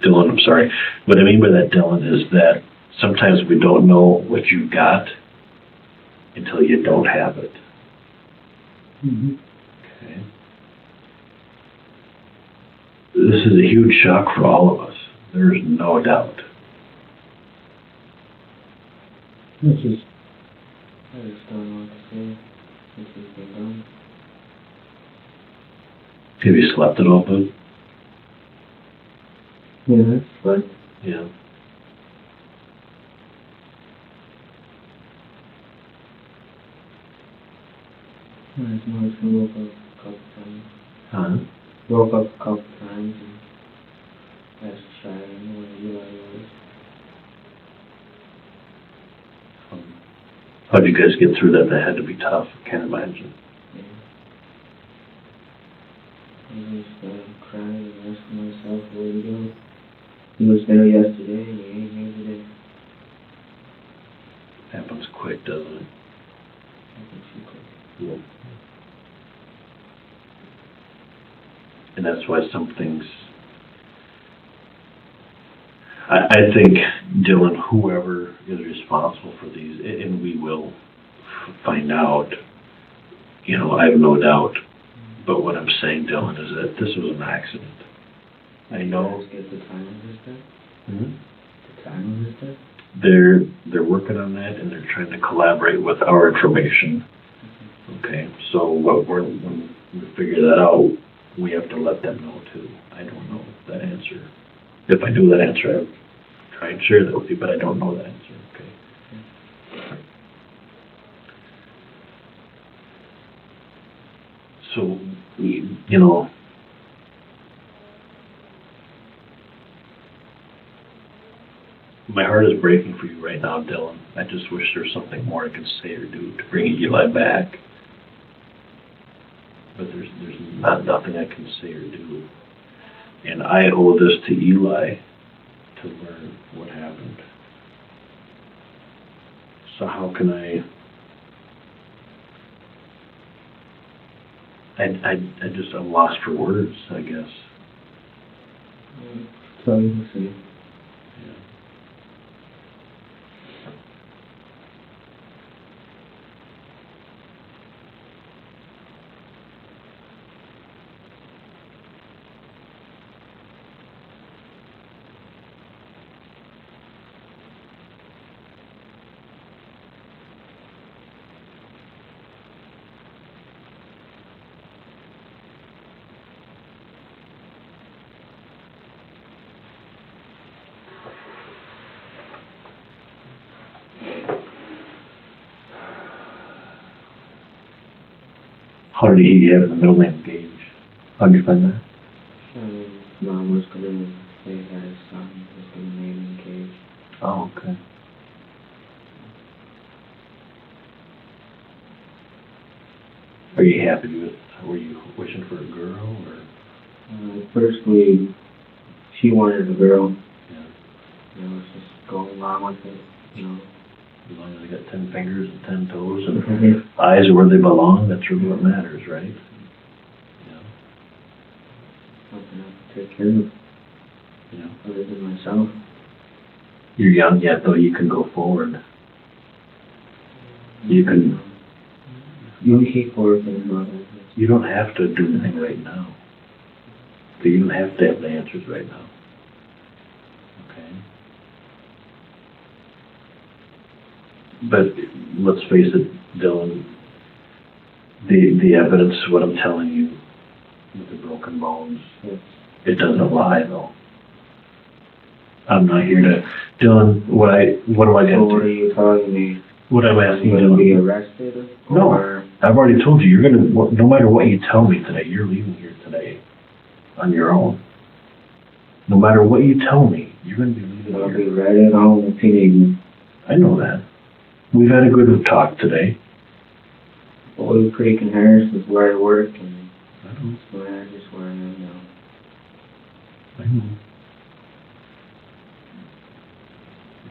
Dillon, I'm sorry. What I mean by that, Dillon, is that sometimes we don't know what you got until you don't have it. Mm-hmm. Okay. This is a huge shock for all of us. There's no doubt. I just don't know what to say. This has been done. Have you slept at all, bud? Yeah, but Yeah. I just woke up a couple times. Huh? Woke up a couple times and asked Shy Ann where Eli was. How'd you guys get through that? That had to be tough. I can't imagine. Yeah. I just crying and asking myself where to go. He was there yesterday and he ain't here today. Happens quick, doesn't it? I think she could. Yeah. And that's why some things, I think, Dillon, whoever is responsible for these, and we will find out, you know, I have no doubt. But what I'm saying, Dillon, is that this was an accident. I know. Let's get the time of this then? Hmm? The time of this then? They're working on that, and they're trying to collaborate with our information. Okay, so when we figure that out, we have to let them know too. I don't know that answer. If I knew that answer, I'd try and share that with you, but I don't know that answer, okay? So, you know, my heart is breaking for you right now, Dillon. I just wish there was something more I could say or do to bring Eli back. But there's nothing I can say or do. And I owe this to Eli to learn what happened. So how can I'm lost for words, I guess. So you see. Yeah. How did he have the middle name Gage? How'd you find that? Mom was gonna say that his son was gonna name him Gage. Oh, okay. Are you happy with, were you wishing for a girl or? Firstly, she wanted a girl. Yeah. You know, it's just going along with it, you know. As long as they got 10 fingers and 10 toes and eyes are where they belong, that's really what matters, right? Yeah. Something I have to take care of, Yeah. other than myself. You're young yet, though. You can go forward. You can. You keep working on it. You don't have to do anything right now. You don't have to have the answers right now. Okay. But let's face it, Dillon. The evidence, what I'm telling you, with the broken bones, it doesn't lie, though. I'm not here to, Dillon. What am I So going what to are do? you telling me? What I'm asking You're you, going to be Dillon. arrested? No. Or I've already told you, you're gonna, no matter what you tell me today, you're leaving here today on your own. No matter what you tell me, you're gonna be leaving I'll here. be right at home with teenagers. I know that. We've had a good talk today. Boyd Creek and Harris is where I work, and I know. just where I am now. I know.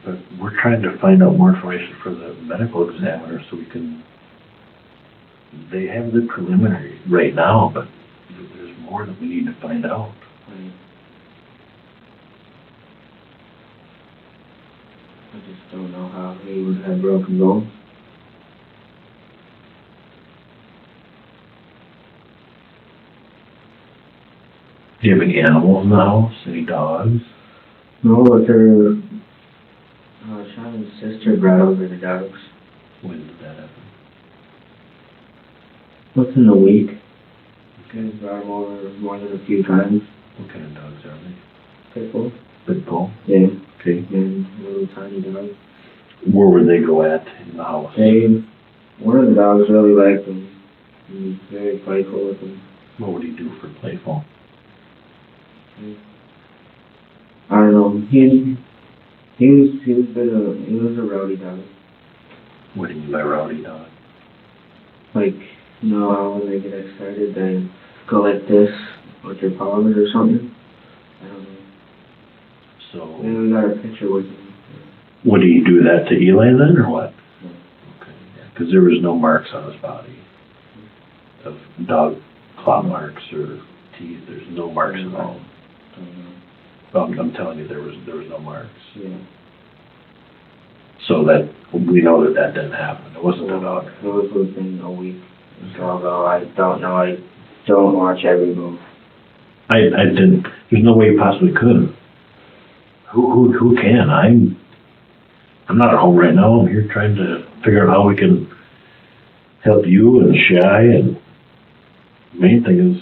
But we're trying to find out more information for the medical examiner so we can, they have the preliminary right now, but there's more that we need to find out. Right. I just don't know how he would have broken bones. Do you have any animals in the house? Any dogs? No, but her, Shannon's sister brought over the dogs. When did that happen? Within a week. Okay, brought them over more than a few times. What kind of dogs are they? Pit bull. Pit bull? Yeah, Okay. and little tiny dogs. Where would they go at in the house? One of the dogs really liked him. He was very playful with him. What would he do for playful? I don't know. He was a rowdy dog. What do you mean by rowdy dog? Like, you know how when they get excited they go like this with your paws or something? I don't know. So, Maybe we got a picture with him. would he do that to Eli then, or what? No. Okay, yeah, because there was no marks on his body of dog claw marks or teeth. There's no marks at all. Don't know. I'm telling you, there was no marks. Yeah. So that, we know that didn't happen. It wasn't a dog. It was within a week. So, although I don't know, I don't watch every move. I didn't, there's no way you possibly could. Who can? I'm not at home right now. I'm here trying to figure out how we can help you and Shy, and the main thing is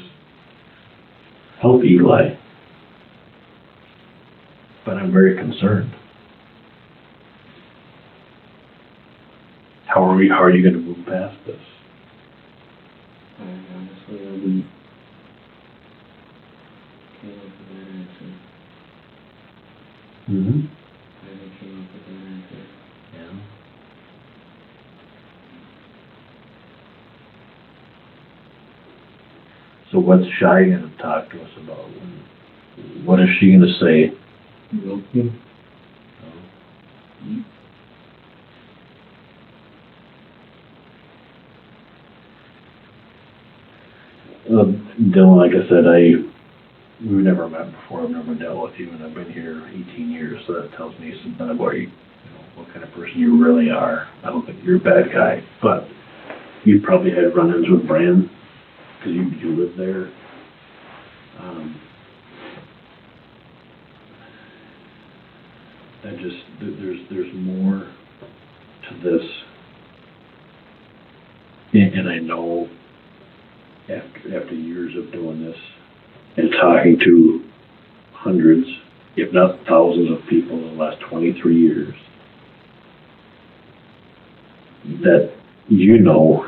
help Eli. But I'm very concerned. How are you going to move past this? Honestly, I came up with that answer. Mm-hmm. I came up with that answer. Yeah. So what's Shy going to talk to us about? What is she going to say? Guilty. Dillon, like I said, we've never met before. I've never dealt with you, and I've been here 18 years, so that tells me something about you, what kind of person you really are. I don't think you're a bad guy, but you probably had run-ins with Braham because you live there. There's more to this, and I know after years of doing this and talking to hundreds, if not thousands of people in the last 23 years, that you know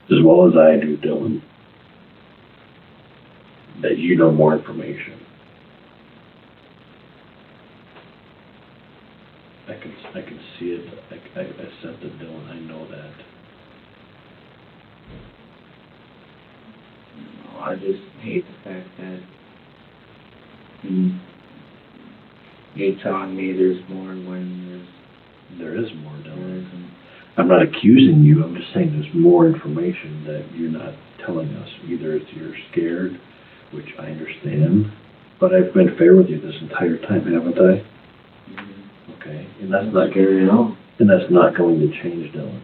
as well as I do, Dillon, that you know more information. I can see it. I sense it, Dillon. I know that. I just hate the fact that you're telling me there's more when there is more, there Dillon. isn't. I'm not accusing you. I'm just saying there's more information that you're not telling us. Either it's you're scared, which I understand, but I've been fair with you this entire time, haven't I? Okay, and that's not scary at all. And that's not going to change, Dillon.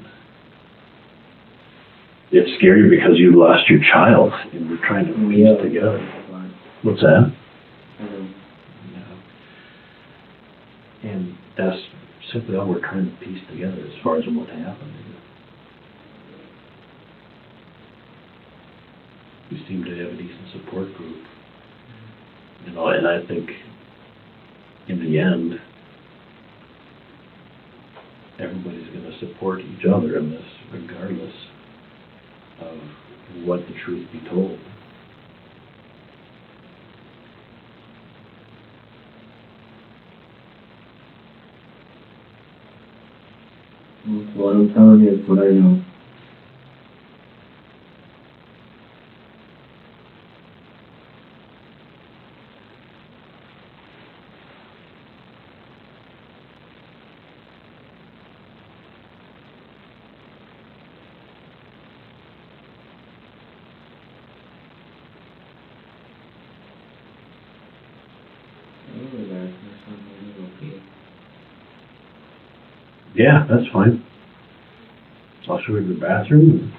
It's scary because you lost your child, and we're trying to piece together. What's that? Yeah. And that's simply all we're trying to piece together as far as what happened. You seem to have a decent support group, and I think in the end, everybody's going to support each other in this, regardless of what the truth be told. What I'm telling you is what I know. Yeah, that's fine. I'll show you the bathroom, and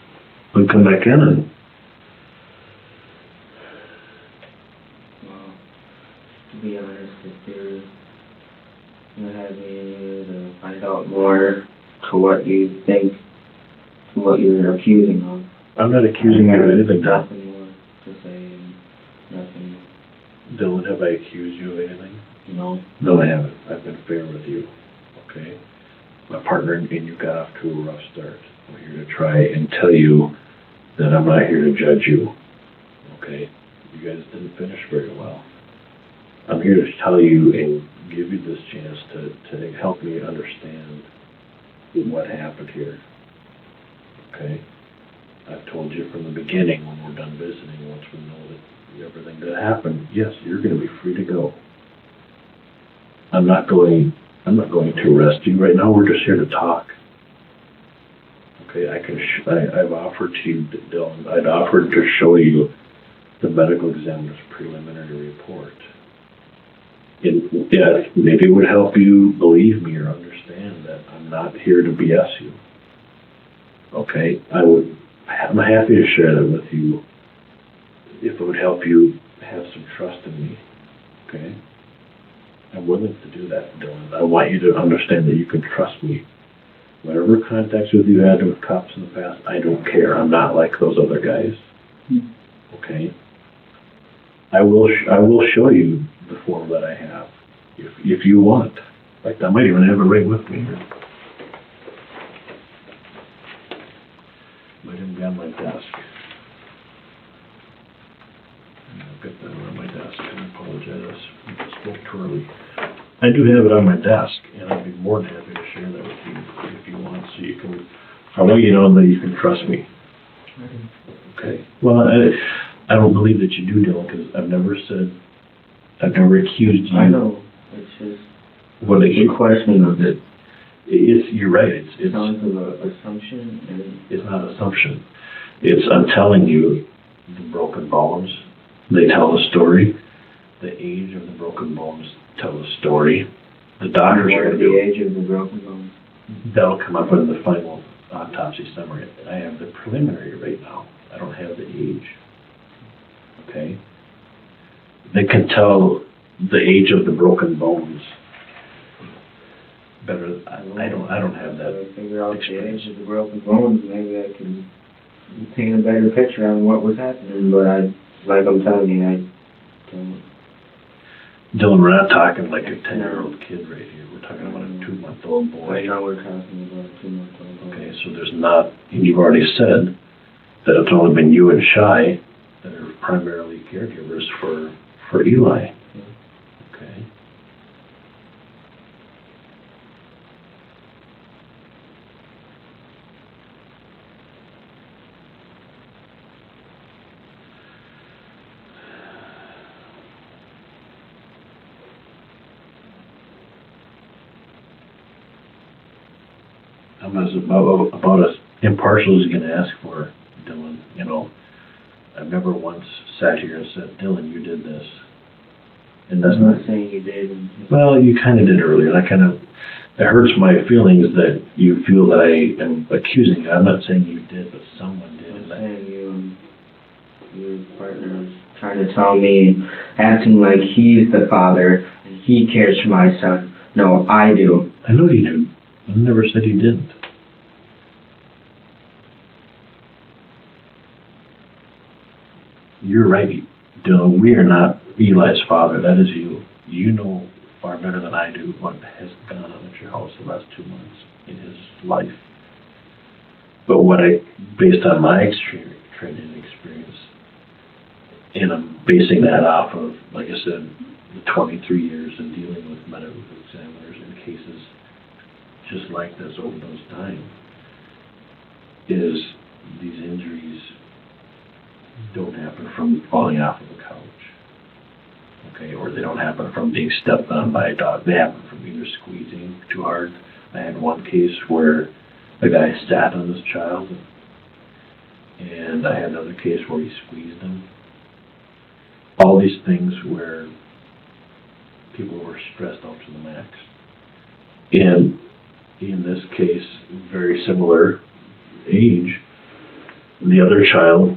we'll come back in and... Well, to be honest, if you had me to find out more to what you think, to what you're accusing of. I'm not accusing you of anything, Dillon. Nothing more to say, nothing. Dillon, have I accused you of anything? No. No, I haven't. I've been fair with you, okay? My partner and you got off to a rough start. I'm here to try and tell you that I'm not here to judge you, okay? You guys didn't finish very well. I'm here to tell you and give you this chance to help me understand what happened here, okay? I've told you from the beginning when we're done visiting, once we know that everything that happened, yes, you're going to be free to go. I'm not going to arrest you right now. We're just here to talk. Okay, I've offered to you, Dillon, I'd offered to show you the medical examiner's preliminary report. And yeah, maybe it would help you believe me or understand that I'm not here to BS you. Okay? I'm happy to share that with you if it would help you have some trust in me. Okay? I'm willing to do that, Dillon. I want you to understand that you can trust me. Whatever contacts with you had with cops in the past, I don't care. I'm not like those other guys. Okay? I will show you the form that I have, if you want. In fact, I might even have it right with me here. Might even be on my desk. I've got that on my desk. I apologize. I spoke too early. I do have it on my desk, and I'd be more than happy to share that with you if you want, so you can. I want you to know that you can trust me. Okay. Well, I don't believe that you do, Dillon, because I've never accused you. I know. It's just What a question of it. You're right. It's sounds of an assumption, and it's not assumption. I'm telling you, the broken bones, they tell a story. The age of the broken bones tell a story. The doctors are going to the age of the broken bones. That'll come up in the final autopsy summary. I have the preliminary right now. I don't have the age. Okay? They can tell the age of the broken bones better. I don't have that. If I figure out the age of the broken bones, maybe I can paint a better picture on what was happening, but like I'm telling you, I don't. Dillon, we're not talking like a 10-year-old kid right here. We're talking about a 2-month-old boy. Right now we're talking about a 2-month-old boy. Okay, so there's not, and you've already said that it's only been you and Shy that are primarily caregivers for Eli. Yeah. Okay. I'm about as impartial as you can ask for, Dillon. You know, I've never once sat here and said, Dillon, you did this. And that's I'm not saying you did. Well, you kind of did earlier. And it hurts my feelings that you feel that I am accusing you. I'm not saying you did, but someone did. I'm saying your partner is trying to tell me, acting like he's the father and he cares for my son. No, I do. I know you do. I never said you didn't. You're right, Dillon. We are not Eli's father. That is you. You know far better than I do what has gone on at your house the last 2 months in his life. But based on my training and experience, and I'm basing that off of, like I said, the 23 years of dealing with medical examiners in cases just like this over those time, is these injuries don't happen from falling off of a couch, okay, or they don't happen from being stepped on by a dog. They happen from either squeezing too hard. I had one case where a guy sat on his child, and I had another case where he squeezed him. All these things where people were stressed out to the max. And in this case, very similar age, the other child,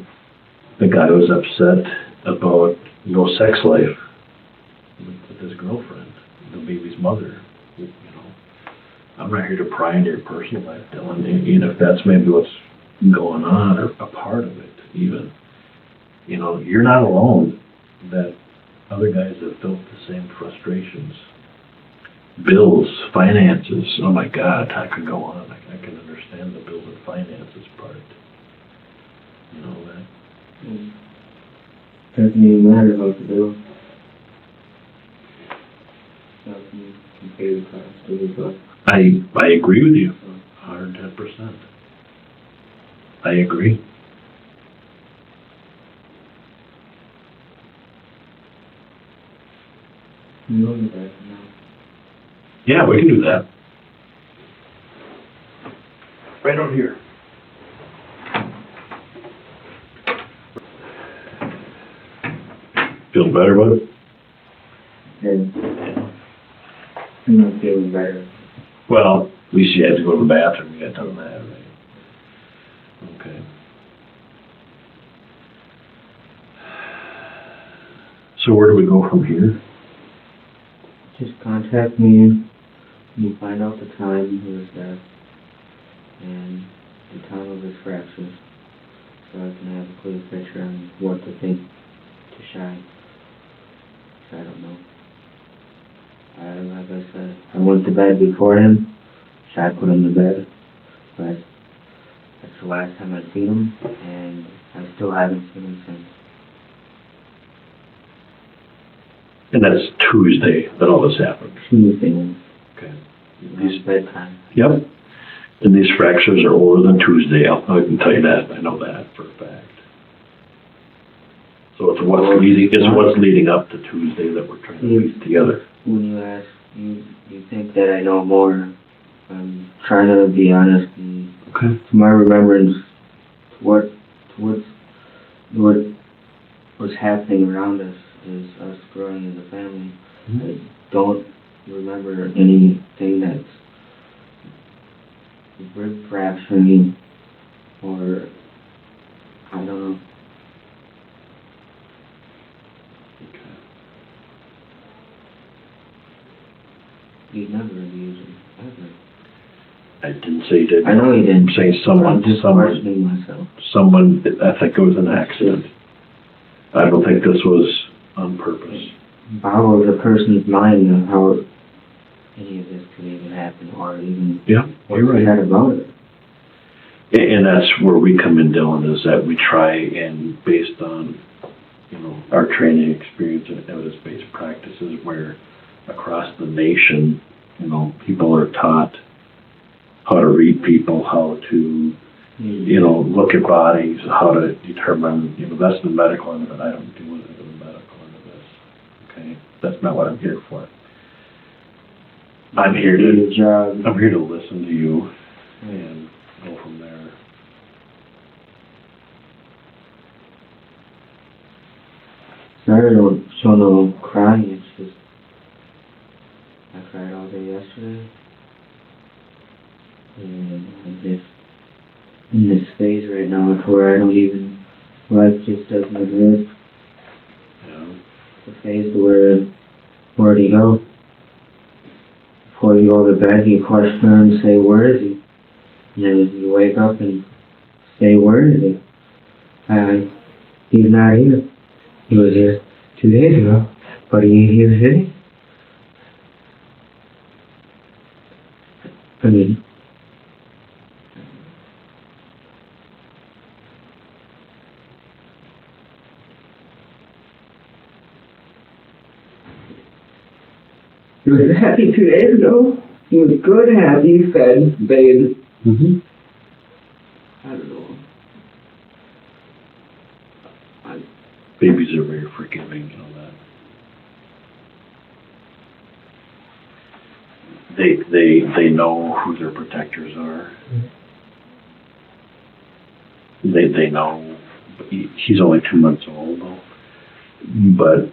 the guy was upset about no sex life with his girlfriend, the baby's mother. You know, I'm not here to pry into your personal life, Dillon, and if that's maybe what's going on, or a part of it even. You know, you're not alone. That other guys have felt the same frustrations. Bills, finances, oh my God, I could go on. I can understand the bills and finances part. You know that? Doesn't even matter about the bill. Nothing can pay the cost of his life. I agree with you, 110%. I agree. I'm going to that now. Yeah, we can do that. Right over here. Feel better, bud? Yeah. I'm not feeling better. Well, at least you had to go to the bathroom, you had done that, right? Okay. So where do we go from here? Just contact me when you find out the time of his death and the time of his fractures, so I can have a clear picture on what to think to Shai. I don't know. Like I said, I went to bed before him. Shai put him to bed, but that's the last time I've seen him, and I still haven't seen him since. And that's Tuesday that all this happened. Tuesday. Okay. It's bedtime. Yep. And these fractures are older than Tuesday. I can tell you that. I know that for a fact. So it's what's leading up to Tuesday that we're trying to piece together. When you ask, you think that I know more. I'm trying to be honest. And okay. To my remembrance, what's happening around us is us growing as a family. Mm-hmm. I don't remember anything that's rib fracturing or I don't know. Okay. He never abused him, ever. I didn't say he did. I know he didn't. I'm saying someone, I'm just questioning myself. I think it was an accident. I don't think this was on purpose. Boggles a person's mind of how any of this could even happen or even what's said about it. And that's where we come in, Dillon, is that we try and based on, our training experience and evidence-based practices where across the nation, people are taught how to read people, how to, look at bodies, how to determine, that's the medical end of it. I don't do anything with the medical end of this. Okay? That's not what I'm here for. I'm here to listen to you and go from there. Sorry, I don't show no crying. It's just I cried all day yesterday, and I'm just in this phase right now to where I don't even life just doesn't exist. Yeah. It's a phase where do you go? Before you go to bed, you question her and say, "Where is he?" And then you wake up and say, "Where is he?" He's not here. He was here 2 days ago, but he ain't here today. I mean, he was happy 2 days ago. He was good, happy, fed, bathed. Mm-hmm. I don't know. Babies are very forgiving, that. They know who their protectors are. They know. He's only 2 months old, though. But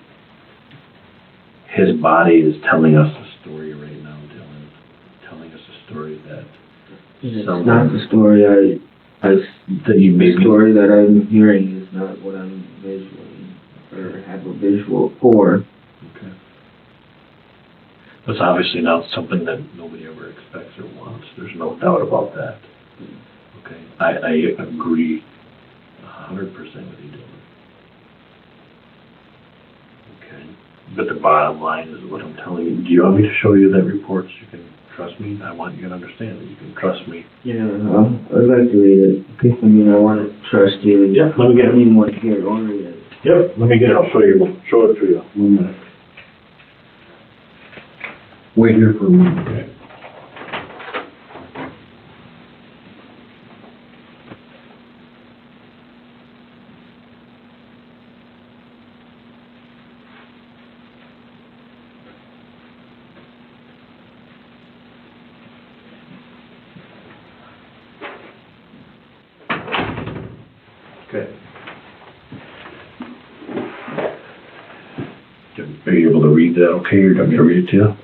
his body is telling us a story right now, Dillon. Telling us a story that it's not the story the story that I'm hearing is not what I'm visually or have a visual for. Okay. That's obviously not something that nobody ever expects or wants. There's no doubt about that. Okay. I agree 100% with you, Dillon. Okay. But the bottom line is what I'm telling you. Do you want me to show you that report so you can trust me? I want you to understand that you can trust me. Yeah, I'd like to read it. Okay. I mean, I want to trust you. Yeah, let me get it. Anyone here, I'll read it. Yep, let me get it. I'll show it to you. 1 minute. Wait here for a minute. Okay. Okay. Are you able to read that okay, or do you want me to read it to you?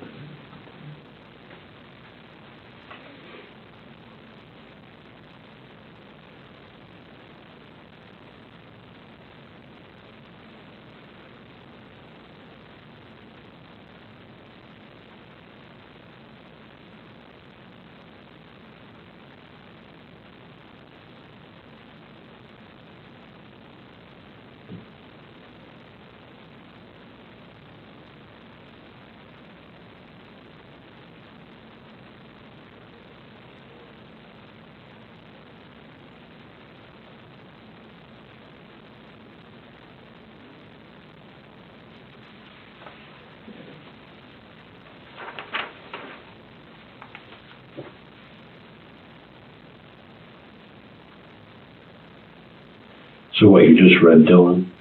So what you just read, Dillon,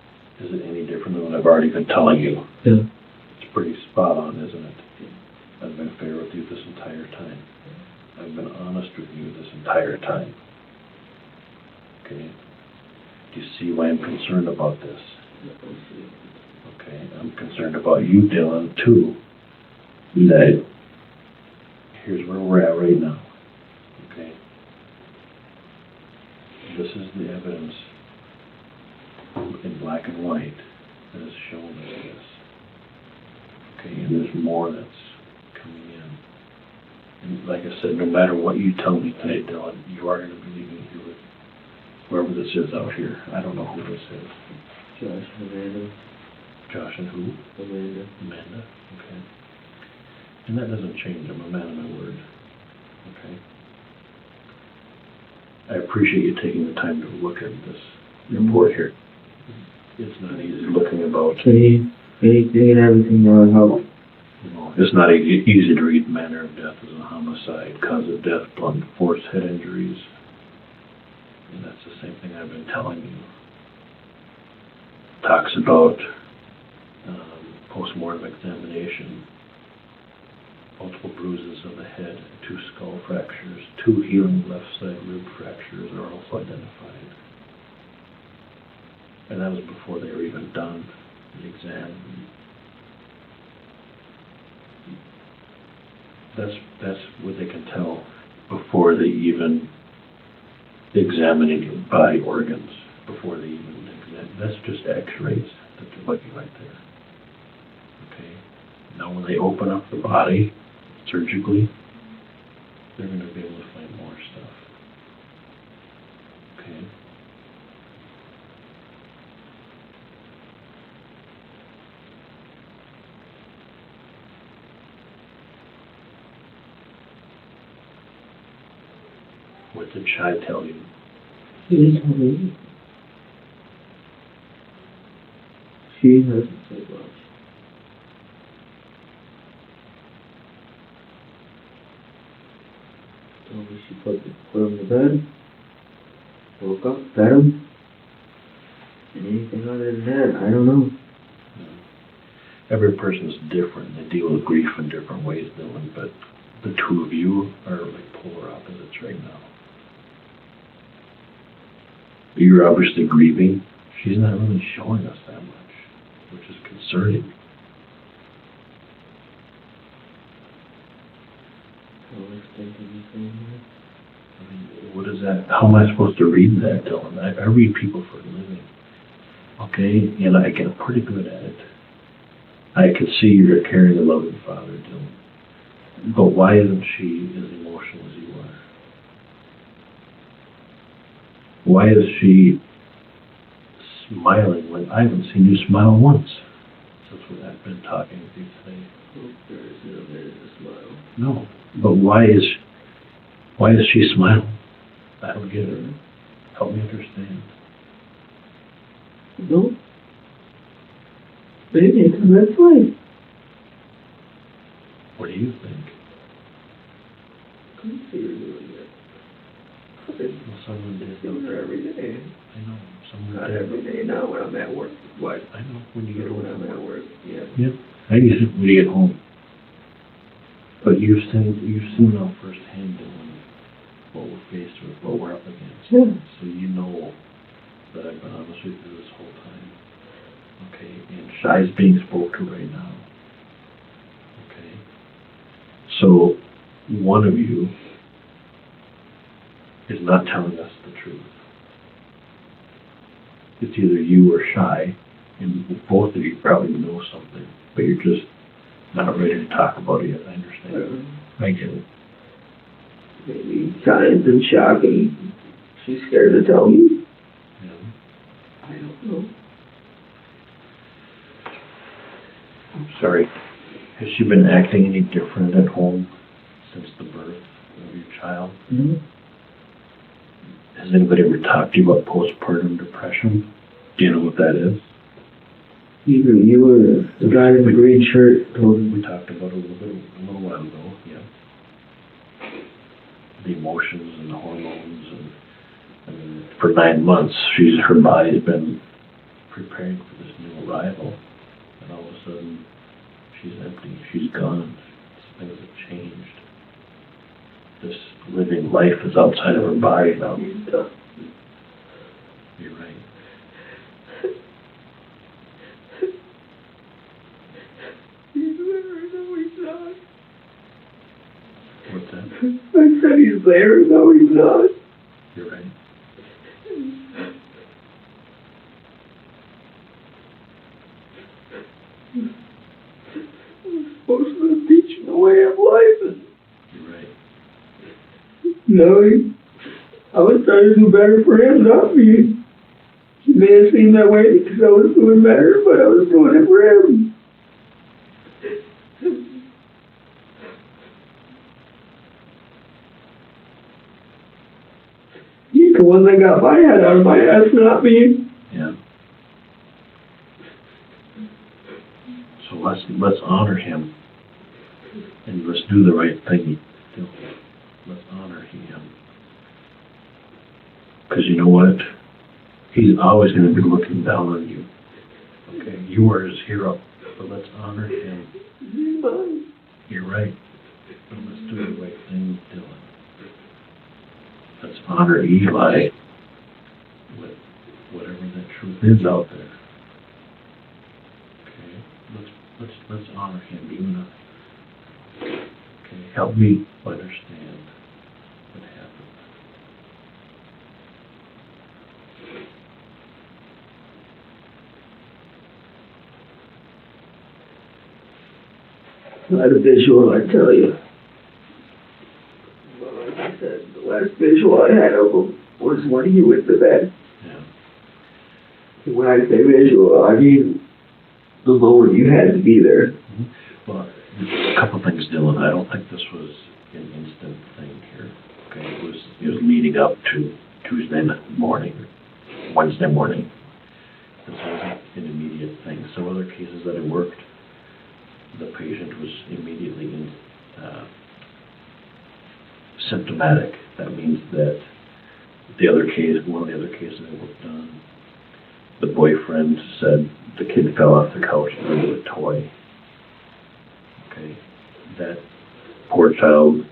is it any different than what I've already been telling you? Yeah. It's pretty spot on, isn't it? I've been fair with you this entire time. I've been honest with you this entire time. Okay? Do you see why I'm concerned about this? Okay, I'm concerned about you, Dillon, too. That here's where we're at right now. Okay? This is the evidence in black and white that is shown us this. Okay, and there's more that's coming in. And like I said, no matter what you tell me today, Dillon, you are going to be leaving here with whoever this is out here. I don't know who this is. Josh and Amanda. Josh and who? Amanda. Amanda, okay. And that doesn't change. I'm a man of my word. Okay. I appreciate you taking the time to look at this report here. It's not easy looking about. Anything and everything that would help. It's not easy to read manner of death as a homicide, cause of death, blunt force head injuries. And that's the same thing I've been telling you. Talks about post-mortem examination, multiple bruises of the head, 2 skull fractures, 2 healing left side rib fractures are also identified. And that was before they were even done the exam. That's what they can tell before they even examine any body organs, before they even examine. That's just x-rays that they're looking right there. Okay? Now when they open up the body surgically, they're going to be able to find more stuff. Okay? What did Shai tell you? She didn't tell me. She hasn't said much. Told me she put him to bed, woke up, fed him, and anything other than that, I don't know. Every person's different. They deal with grief in different ways, Dillon, but the two of you are like polar opposites right now. You're obviously grieving. She's not really showing us that much, which is concerning. I mean, what is that? How am I supposed to read that, Dillon? I read people for a living. Okay? And I get pretty good at it. I can see you're carrying a loving father, Dillon. But why isn't she as emotional as you are? Why is she smiling when I haven't seen you smile once? That's what I've been talking with you today. There is a smile. No, but why is she smiling? I don't get it. Help me understand. No. Maybe it's a red flag. What do you think? Couldn't see her doing it. Well, someone did. See her every day. I know. Someone Not did. every day now when I'm at work. What? I know. When you get When home. I'm at work, yeah. Yep. I use it when you get home. But you've seen now firsthand, Dillon, what we're faced with, what we're up against. Yeah. So you know that I've been honest with you this whole time. Okay, and Shai's being spoke to right now. Okay. So one of you is not telling us the truth. It's either you or Shai, and both of you probably know something, but you're just not ready to talk about it yet. I understand. I get it. Maybe Shai's in shock and she's scared to tell me. Yeah. I don't know. I'm sorry. Has she been acting any different at home since the birth of your child? Mm-hmm. Has anybody ever talked to you about postpartum depression? Do you know what that is? You were the guy in the green shirt told me. We talked about it a little while ago, yeah. The emotions and the hormones and I mean, for 9 months, her body's been preparing for this new arrival, and all of a sudden, she's empty, she's gone, things have changed. This living life is outside of her body now. You're right. He's there, no he's not. What's that? I said he's there, no he's not. You're right. I'm supposed to be teaching the way of life. You're right. No, I was trying to do better for him, not me. It may have seemed that way because I was doing better, but I was doing it for him. He's the one that got my head out of my ass, not me. Yeah. So let's honor him, and let's do the right thing. Let's honor him, because you know what? He's always going to be looking down on you. Okay, you are his hero, but let's honor him. He's mine. You're right. But let's do the right thing, Dillon. Let's honor Eli with whatever the truth is out there. Okay, let's honor him, you and I. Okay, help me understand what happened. Not a visual, I tell you. Well, like I said, the last visual I had of him was when he went to bed. Yeah. And when I say visual, I mean the moment you had to be there. Well, a couple things, Dillon. I don't think this was an instant thing here. Okay, it was leading up to Tuesday morning, Wednesday morning. This wasn't an immediate thing. Some other cases that I worked, the patient was immediately symptomatic. That means that one of the other cases I worked on, the boyfriend said the kid fell off the couch into a toy. Okay, that poor child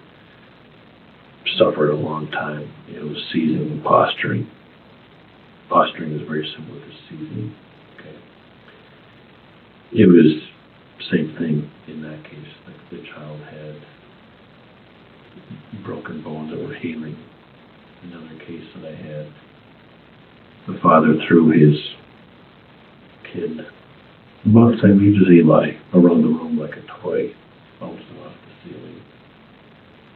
suffered a long time. It was seizing and posturing. Posturing is very similar to seizing. Okay, it was same thing in that case. The child had broken bones that were healing. Another case that I had, the father threw his kid about the same age as Eli around the room like a toy, bounced him off the ceiling,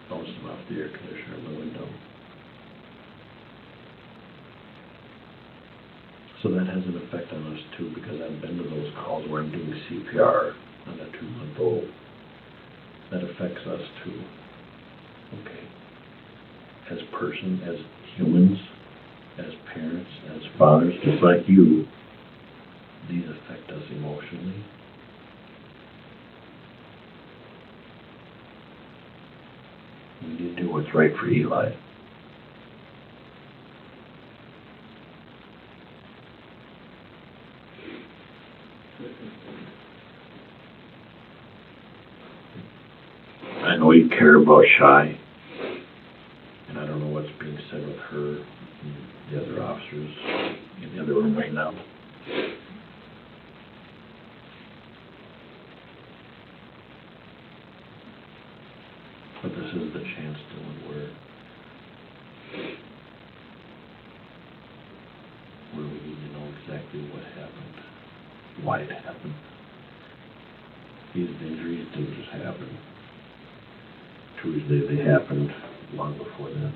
bounced him off the air conditioner in the window. So that has an effect on us too, because I've been to those calls where I'm doing CPR on a 2-month-old. That affects us too. Okay. As humans, as parents, as fathers, just like you, these affect us emotionally. We need to do what's right for Eli. I know you care about Shai, and I don't know what's being said with her and the other officers in the other room right now. But this is the chance, Dillon, where we need to know exactly what happened, why it happened. These injuries didn't just happen Tuesday, they happened long before that.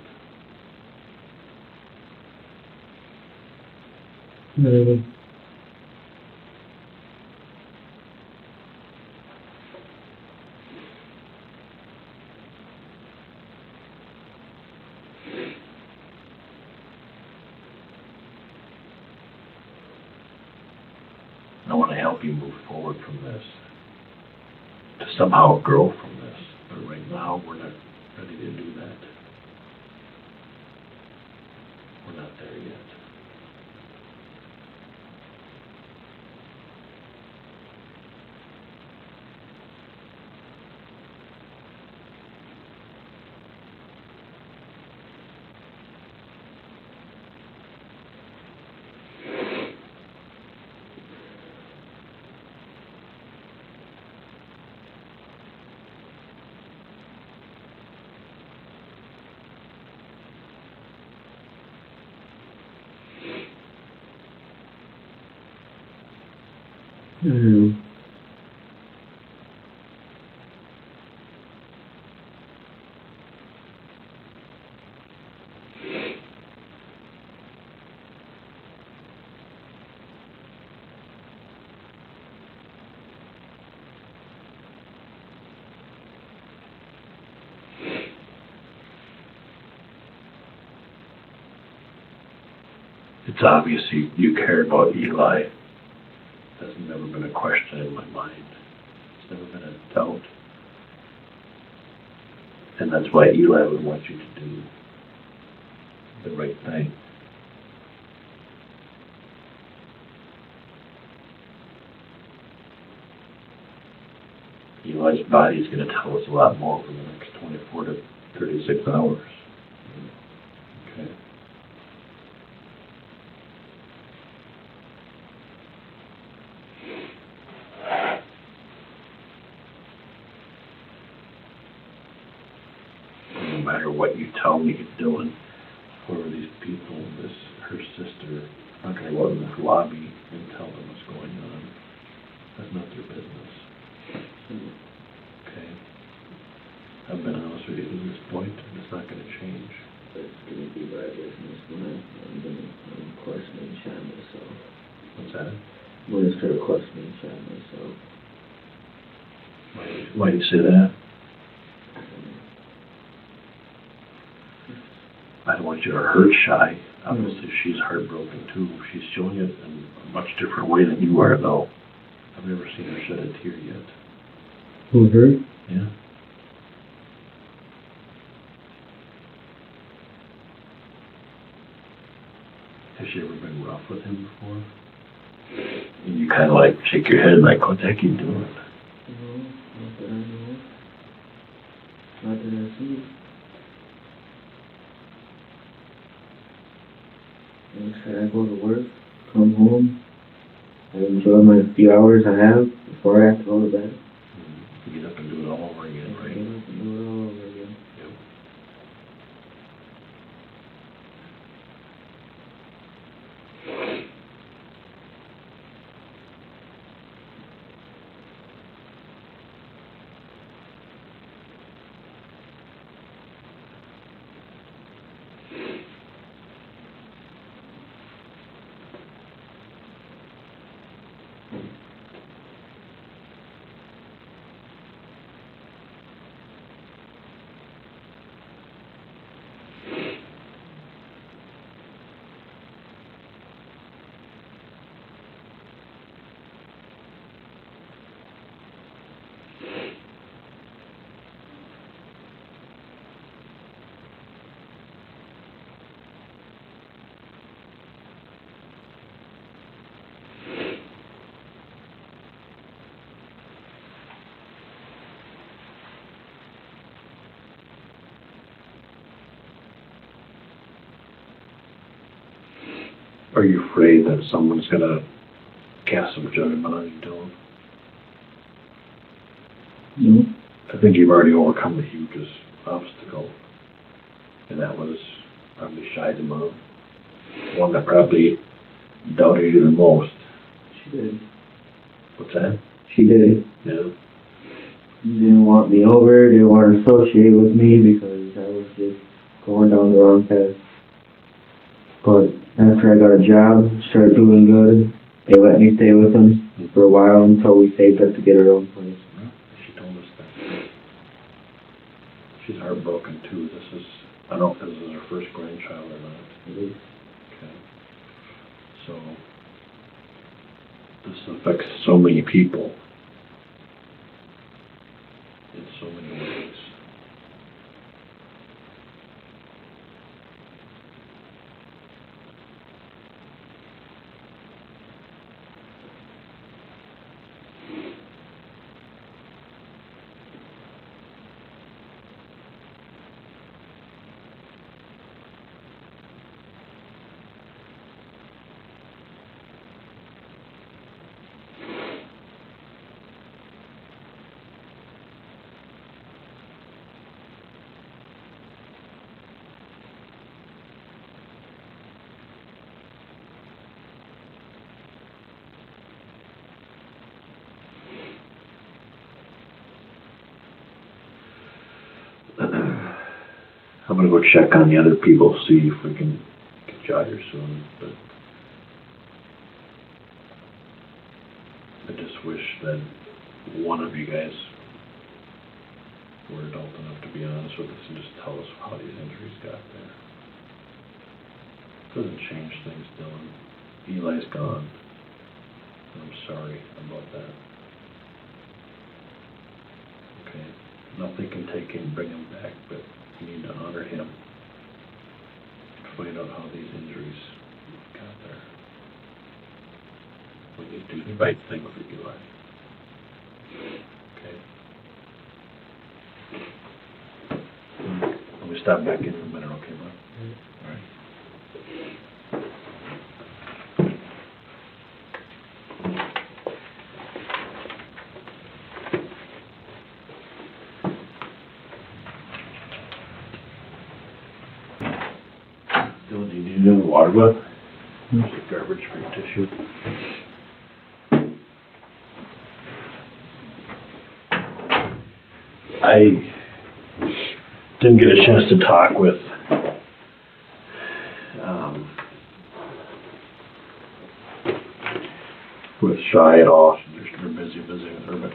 I want to help you move forward from this, to somehow grow from this. But right now, we're not ready to do that. We're not there yet. Mm-hmm. It's obvious you care about Eli. That's never been a question in my mind. It's never been a doubt. And that's why Eli would want you to do the right thing. Eli's body's going to tell us a lot more over the next 24 to 36 hours. Okay. No matter what you tell me you're doing, whoever these people, her sister, I'm not going to go out in this lobby and tell them what's going on. That's not their business. Okay? I've been honest with you to this point, and it's not going to change. But it's going to be my business when I'm going to question and Shai myself. What's that? I'm going to start questioning Shai myself. Why do you say that? I don't want you to hurt Shai. Obviously, she's heartbroken too. She's showing it in a much different way than you are, though. I've never seen her shed a tear yet. Who, her? Yeah. Has she ever been rough with him before? And you kind of like shake your head like, what the heck are you doing? No, not that I know. Not that I see. I go to work, come home, I enjoy my few hours I have before I have to go to bed. You get up and do it all over again, right? Get up and do it all over again. Yep. Are you afraid that someone's going to cast some judgment on you, Dillon? No. I think you've already overcome the hugest obstacle, and that was probably Shai's mom. The one that probably doubted you the most. She did. What's that? She did. Yeah. She didn't want me over, didn't want to associate with me because I was just going down the wrong path. But after I got a job, started doing good, they let me stay with them for a while until we saved up to get our own place. She told us that. She's heartbroken too. I don't know if this is her first grandchild or not. It is. Okay. So, this affects so many people in so many ways. I'm gonna go check on the other people, see if we can get you out here soon, but I just wish that one of you guys were adult enough to be honest with us and just tell us how these injuries got there. Doesn't change things, Dillon. Eli's gone. I'm sorry about that. Okay, nothing can take him, bring him back, but you need to honor him. Find out how these injuries got there. We need to do the right thing for Eli. Okay. Let me stop back in for a minute, okay, Mike? All right. Dylan, do you need another water bottle? There's a garbage for your tissue. I didn't get a chance to talk with Shy at all. They're busy with her, but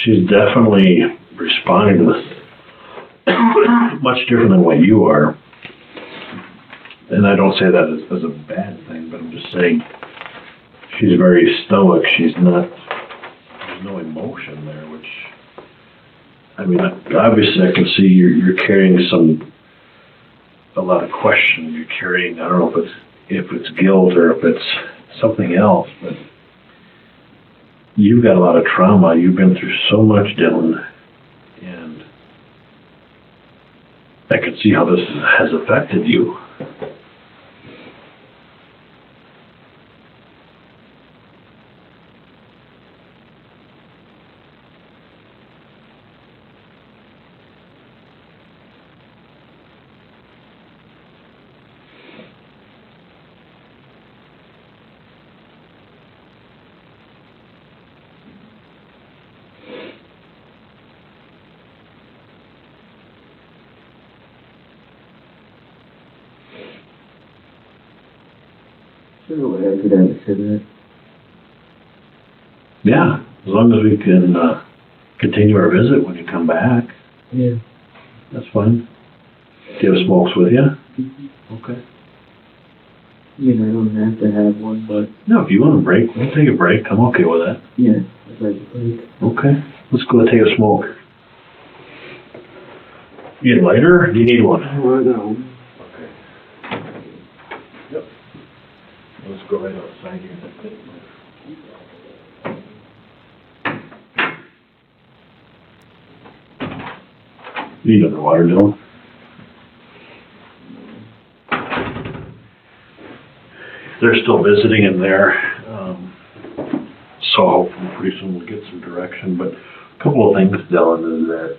she's definitely responding to this much different than what you are. And I don't say that as a bad thing, but I'm just saying she's very stoic. She's not, there's no emotion there, which, I mean, obviously I can see you're carrying a lot of question. You're carrying, I don't know if it's guilt or if it's something else, but you've got a lot of trauma. You've been through so much, Dillon, and I can see how this has affected you. Sure, what I could answer that. Yeah, as long as we can continue our visit when you come back. Yeah. That's fine. Do you have smokes with you? Mm-hmm. Okay. I mean, I don't have to have one, but No, if you want a break, we'll take a break. I'm okay with that. yeah, I'd like to break. Okay. Let's go take a smoke. You need a lighter, or do you need one? Well, no. Okay. Yep. Let's go right outside here. You need another water, Dillon? They're still visiting in there, so hopefully pretty soon we'll get some direction. But a couple of things, Dillon, is that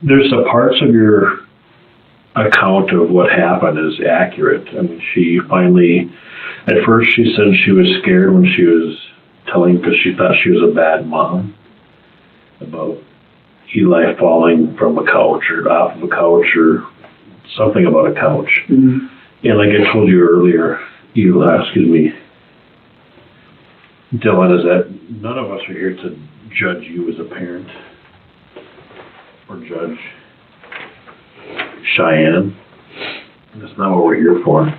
there's some parts of your account of what happened is accurate. I mean, she finally, at first she said she was scared when she was telling, because she thought she was a bad mom, about Eli falling from a couch or off of a couch or something about a couch. Mm-hmm. And like I told you earlier, Dillon, is that none of us are here to judge you as a parent or judge Shy Ann. That's not what we're here for.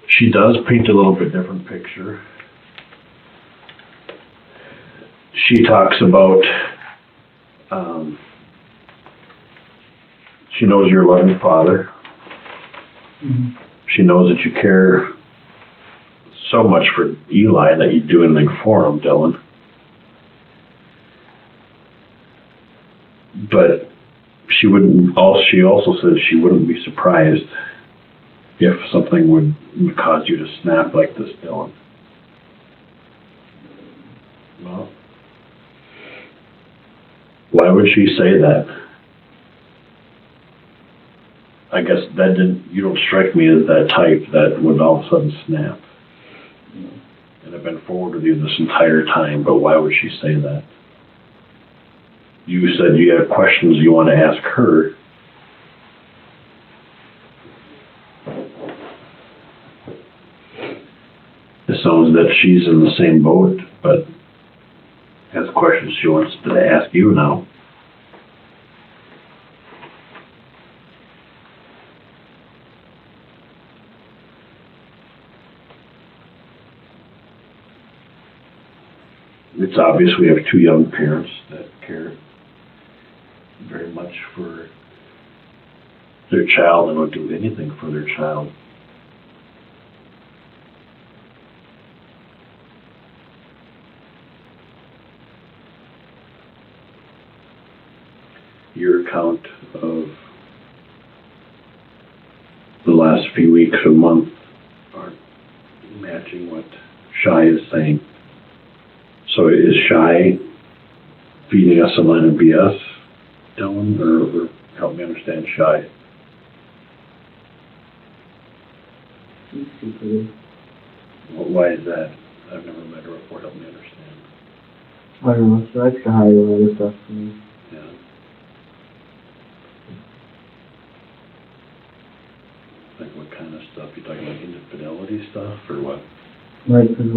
She does paint a little bit different picture. She talks about, she knows you're a loving father. Mm-hmm. She knows that you care so much for Eli that you'd do anything for him, Dillon. But she also said she wouldn't be surprised if something would cause you to snap like this, Dillon. Well, why would she say that? I guess you don't strike me as that type that would all of a sudden snap. And I've been forward with you this entire time, but why would she say that? you said you have questions you want to ask her. It sounds that she's in the same boat, but has questions she wants to ask you now. It's obvious we have two young parents that care very much for their child and would do anything for their child. Your account of the last few weeks or month aren't matching what Shai is saying. So is Shai feeding us a line of BS, Dillon, or help me understand Shai? He's secretive. Why is that? I've never met her before. Help me understand. I don't know, she likes to hide a lot of stuff from me. Yeah. Like what kind of stuff? You talking like infidelity stuff or what? Like, cause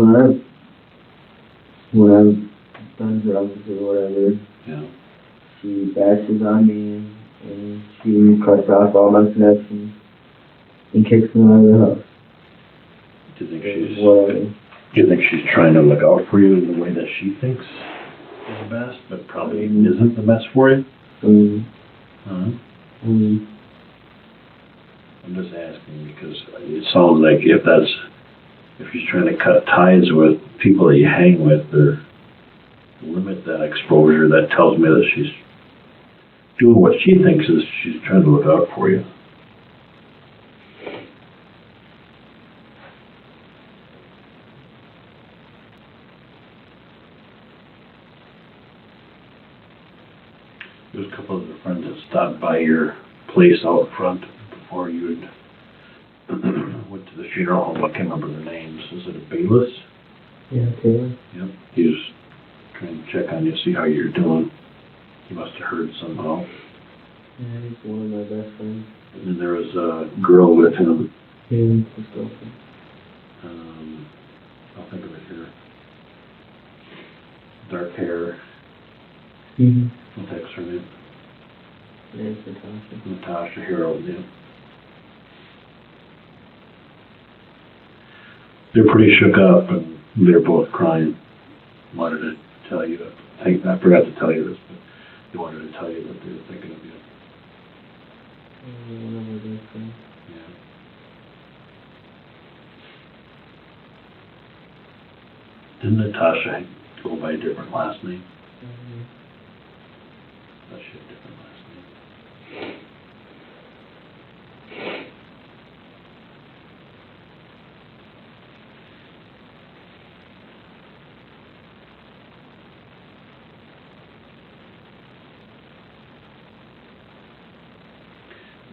when I've done drugs or whatever, Yeah. she bashes on me and she cuts off all my connections and kicks me out of the house. Do you think Well, do you think she's trying to look out for you in the way that she thinks is best, but probably isn't the best for you? Uh-huh. I'm just asking because it sounds like if she's trying to cut ties with people that you hang with or limit that exposure, that tells me that she's doing what she thinks is she's trying to look out for you. There's a couple of the friends that stopped by your place out front before you had went to the funeral home. I can't remember their names. Is it a Bayless? yeah, Taylor. Yep. He was trying to check on you, see how you're doing. He must have heard somehow. Yeah, he's one of my best friends. And then there was a girl with him. Yeah, his girlfriend. I'll think of it here. Dark hair. What's her name? Yeah, it's Natasha. Natasha Harold, yeah. They're pretty shook up and they're both crying. Wanted to tell you, I forgot to tell you this, but they wanted to tell you that they were thinking of you. One of my best friends. Yeah. Didn't Natasha go by a different last name? She had a different last name.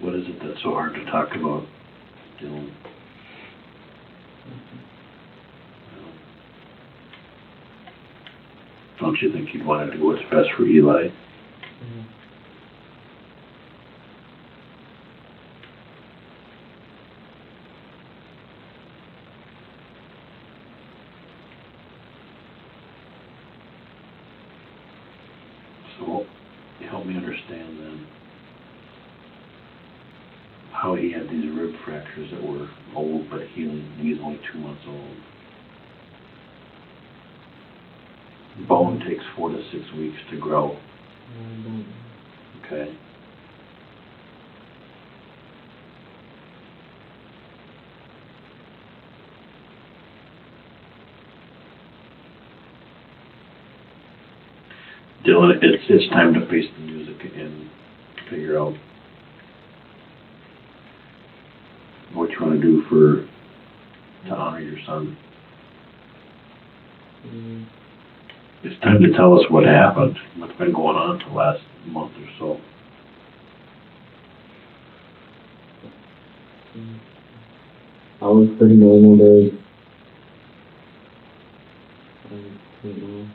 What is it that's so hard to talk about, Dillon? Don't you think you'd want to do what's best for Eli? So, help me understand then how he had these rib fractures that were old but healing. He's only 2 months old. Bone takes 4 to 6 weeks to grow. Okay. Dillon, it's time to face the music and figure out what you want to do to honor your son. It's time to tell us what happened, what's been going on for the last month or so. I was pretty normal day. I don't know.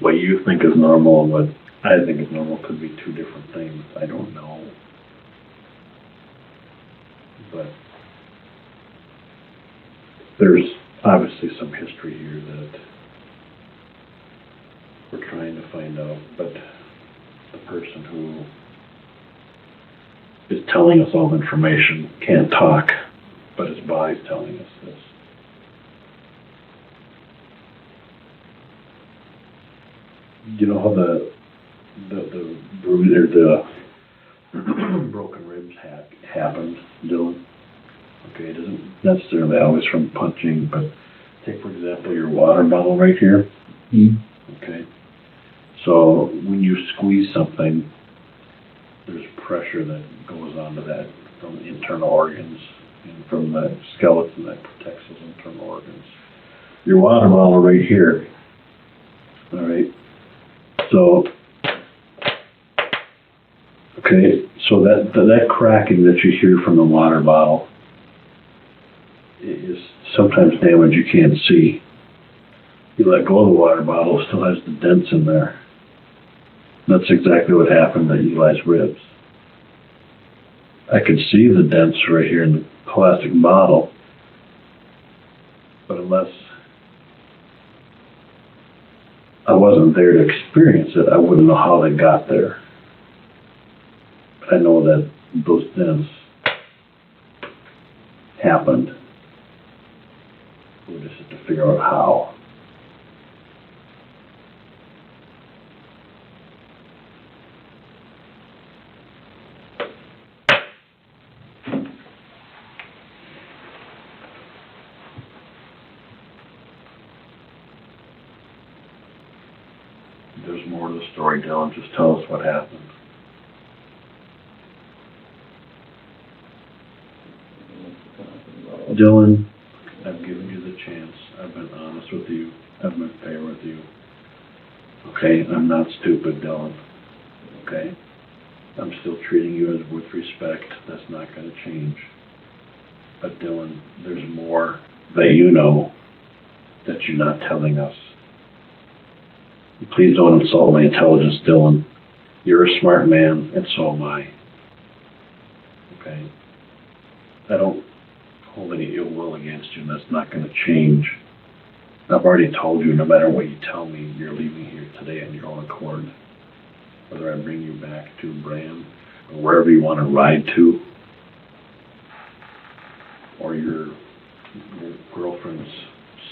what you think is normal and what I think is normal could be two different things. I don't know. But there's obviously some history here that we're trying to find out, but the person who is telling us all the information can't talk, but his body's telling us this. You know how the bruise or the broken ribs happened, Dillon? Okay, it isn't necessarily always from punching, but take, for example, your water bottle right here. Okay. So when you squeeze something, there's pressure that goes onto that from the internal organs and from the skeleton that protects those internal organs. Your water bottle right here. All right. So, okay, so that cracking that you hear from the water bottle is sometimes damage you can't see. You let go of the water bottle, it still has the dents in there. That's exactly what happened to Eli's ribs. I could see the dents right here in the plastic bottle, but unless I wasn't there to experience it, I wouldn't know how they got there. But I know that those dents happened. We just have to figure out how. There's more to the story, Dillon. Just tell us what happened. Dillon, I've given you the chance. I've been honest with you. I've been fair with you. Okay? I'm not stupid, Dillon. Okay? I'm still treating you as with respect. That's not going to change. But Dillon, there's more that you know that you're not telling us. Please don't insult my intelligence, Dillon. You're a smart man, and so am I. Okay? I don't hold any ill will against you, and that's not going to change. I've already told you, no matter what you tell me, you're leaving here today on your own accord. Whether I bring you back to Braham, or wherever you want to ride to, or your girlfriend's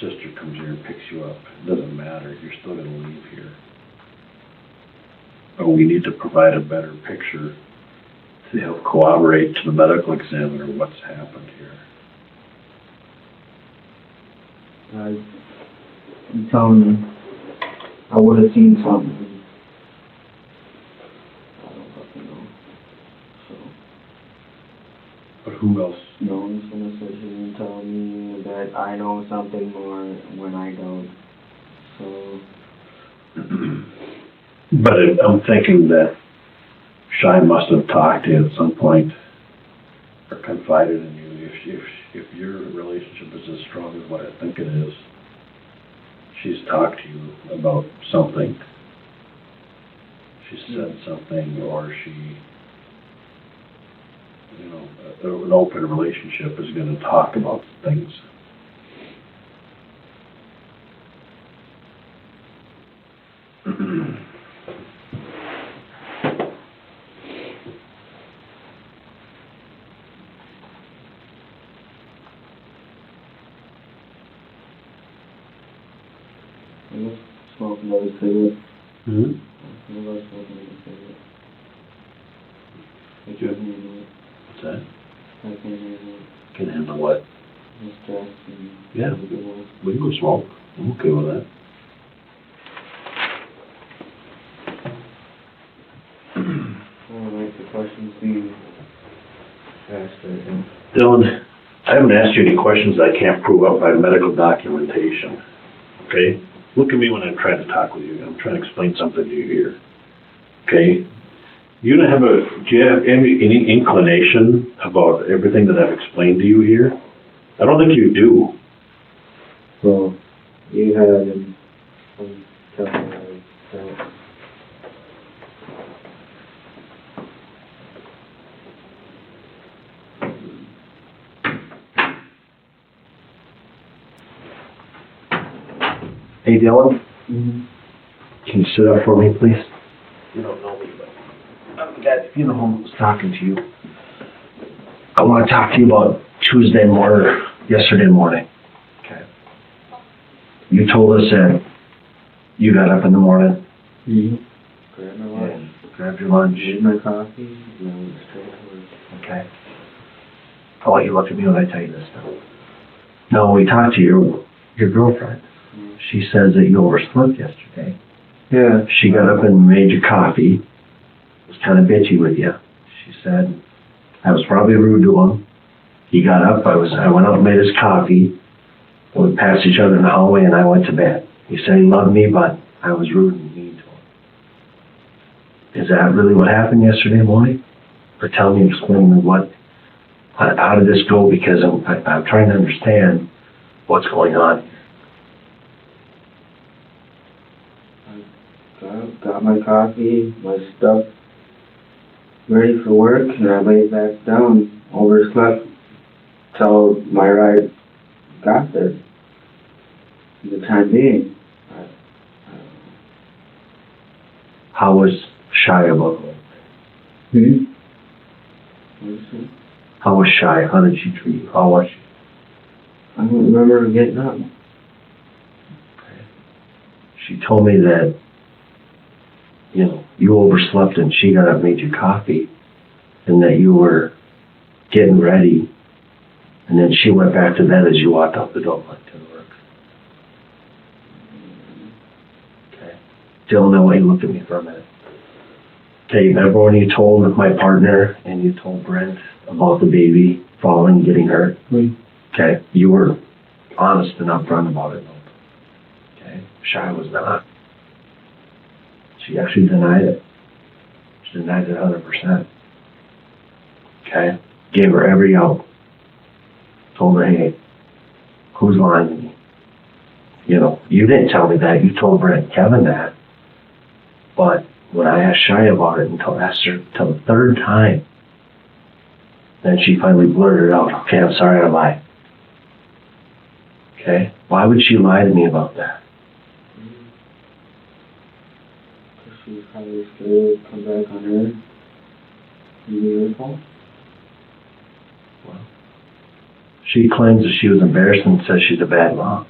sister comes here and picks you up, it doesn't matter. You're still going to leave here. But we need to provide a better picture to help corroborate to the medical examiner what's happened here. I'm telling you, I would have seen something. I don't fucking know. So. But who else? No one's gonna sit here and tell me that I know something more when I don't. So. But I'm thinking that Shai must have talked to you at some point or confided in you. If your relationship is as strong as what I think it is, she's talked to you about something. She said something, or she, an open relationship is going to talk about things. Let's smoke another cigarette. Mm-hmm. Let's smoke another cigarette. I Good. can't handle it. What's that? I can't handle it. Can handle what? The stress and Yeah. everything. We can go smoke. I'm okay with that. I don't like the questions being asked right now. Dillon, I haven't asked you any questions I can't prove up by medical documentation. Okay? Look at me when I'm trying to talk with you. I'm trying to explain something to you here. Okay? Do you have any inclination about everything that I've explained to you here? I don't think you do. Well, you had, and I'm telling you, Hey, Dillon, Mm-hmm. can you sit up for me, please? You don't know me, but I'm the guy at the funeral home that was talking to you. I want to talk to you about yesterday morning. Okay. You told us that you got up in the morning Mm-hmm. Grab my lunch. and grabbed your lunch. Made my coffee, and I went straight to work. Okay. I'll let you look at me when I tell you this now. No, we talked to your girlfriend. She says that you overslept yesterday. Yeah. She got up and made you coffee. Was kind of bitchy with you. She said I was probably rude to him. He got up. I went out and made his coffee. We passed each other in the hallway, and I went to bed. He said he loved me, but I was rude and mean to him. Is that really what happened yesterday morning? Or tell me, explain to me how did this go? Because I'm trying to understand what's going on. Got my coffee, my stuff ready for work, and I laid back down, overslept till my ride got there. For the time being. How was Shy about it? How was Shy? How did she treat you? How was she? I don't remember her getting up. She told me that, you overslept and she got up and made you coffee, and that you were getting ready, and then she went back to bed as you walked out the door like to work. Okay. Dillon, I want you to look at me for a minute. Okay, remember when you told my partner and you told Brent about the baby falling, getting hurt? Okay, you were honest and upfront about it. Okay, Shy was not. She actually denied it. She denied it 100%. Okay, gave her every out. Told her, hey, who's lying to me? You didn't tell me that. You told Brent and Kevin that. But when I asked Shy about it, asked her till the third time, then she finally blurted out, okay, I'm sorry, I lied. Okay? Why would she lie to me about that? Because she was probably scared to come back on her and be her fault. Well, she claims that she was embarrassed and says she's a bad mom.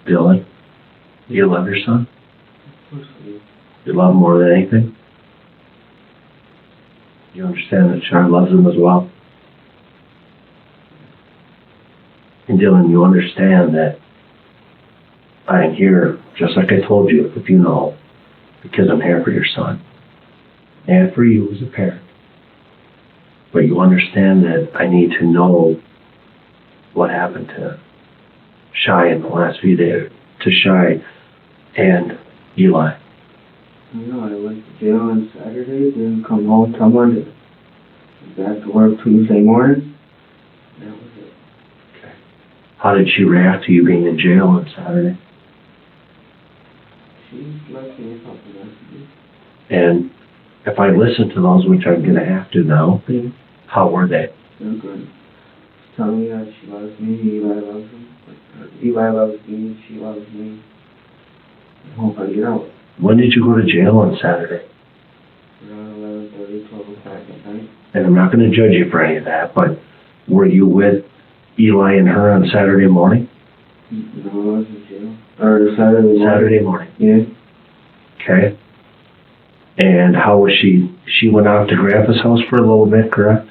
Dillon, do you love your son? Of course I do. You love him more than anything? You understand that Shy loves him as well? And Dillon, you understand that I am here, just like I told you, if you know, because I'm here for your son. And for you as a parent. But you understand that I need to know what happened to Shy in the last few days, to Shy and Eli. No, I went to jail on Saturday, didn't come home till Monday. Back to work Tuesday morning. That was it. Okay. How did she react to you being in jail on Saturday? She left me a couple messages. And if I listen to those, which I'm going to have to now, how were they? They're good. She's telling me that she loves me, Eli loves him. Eli loves me, she loves me. I hope I get out. When did you go to jail on Saturday? Around 11:30, 12 o'clock at night. And I'm not going to judge you for any of that, but were you with Eli and her on Saturday morning? No, I was in jail. Or Saturday morning. Saturday morning. Yeah. Okay. And how was she? She went out to Grandpa's house for a little bit, correct?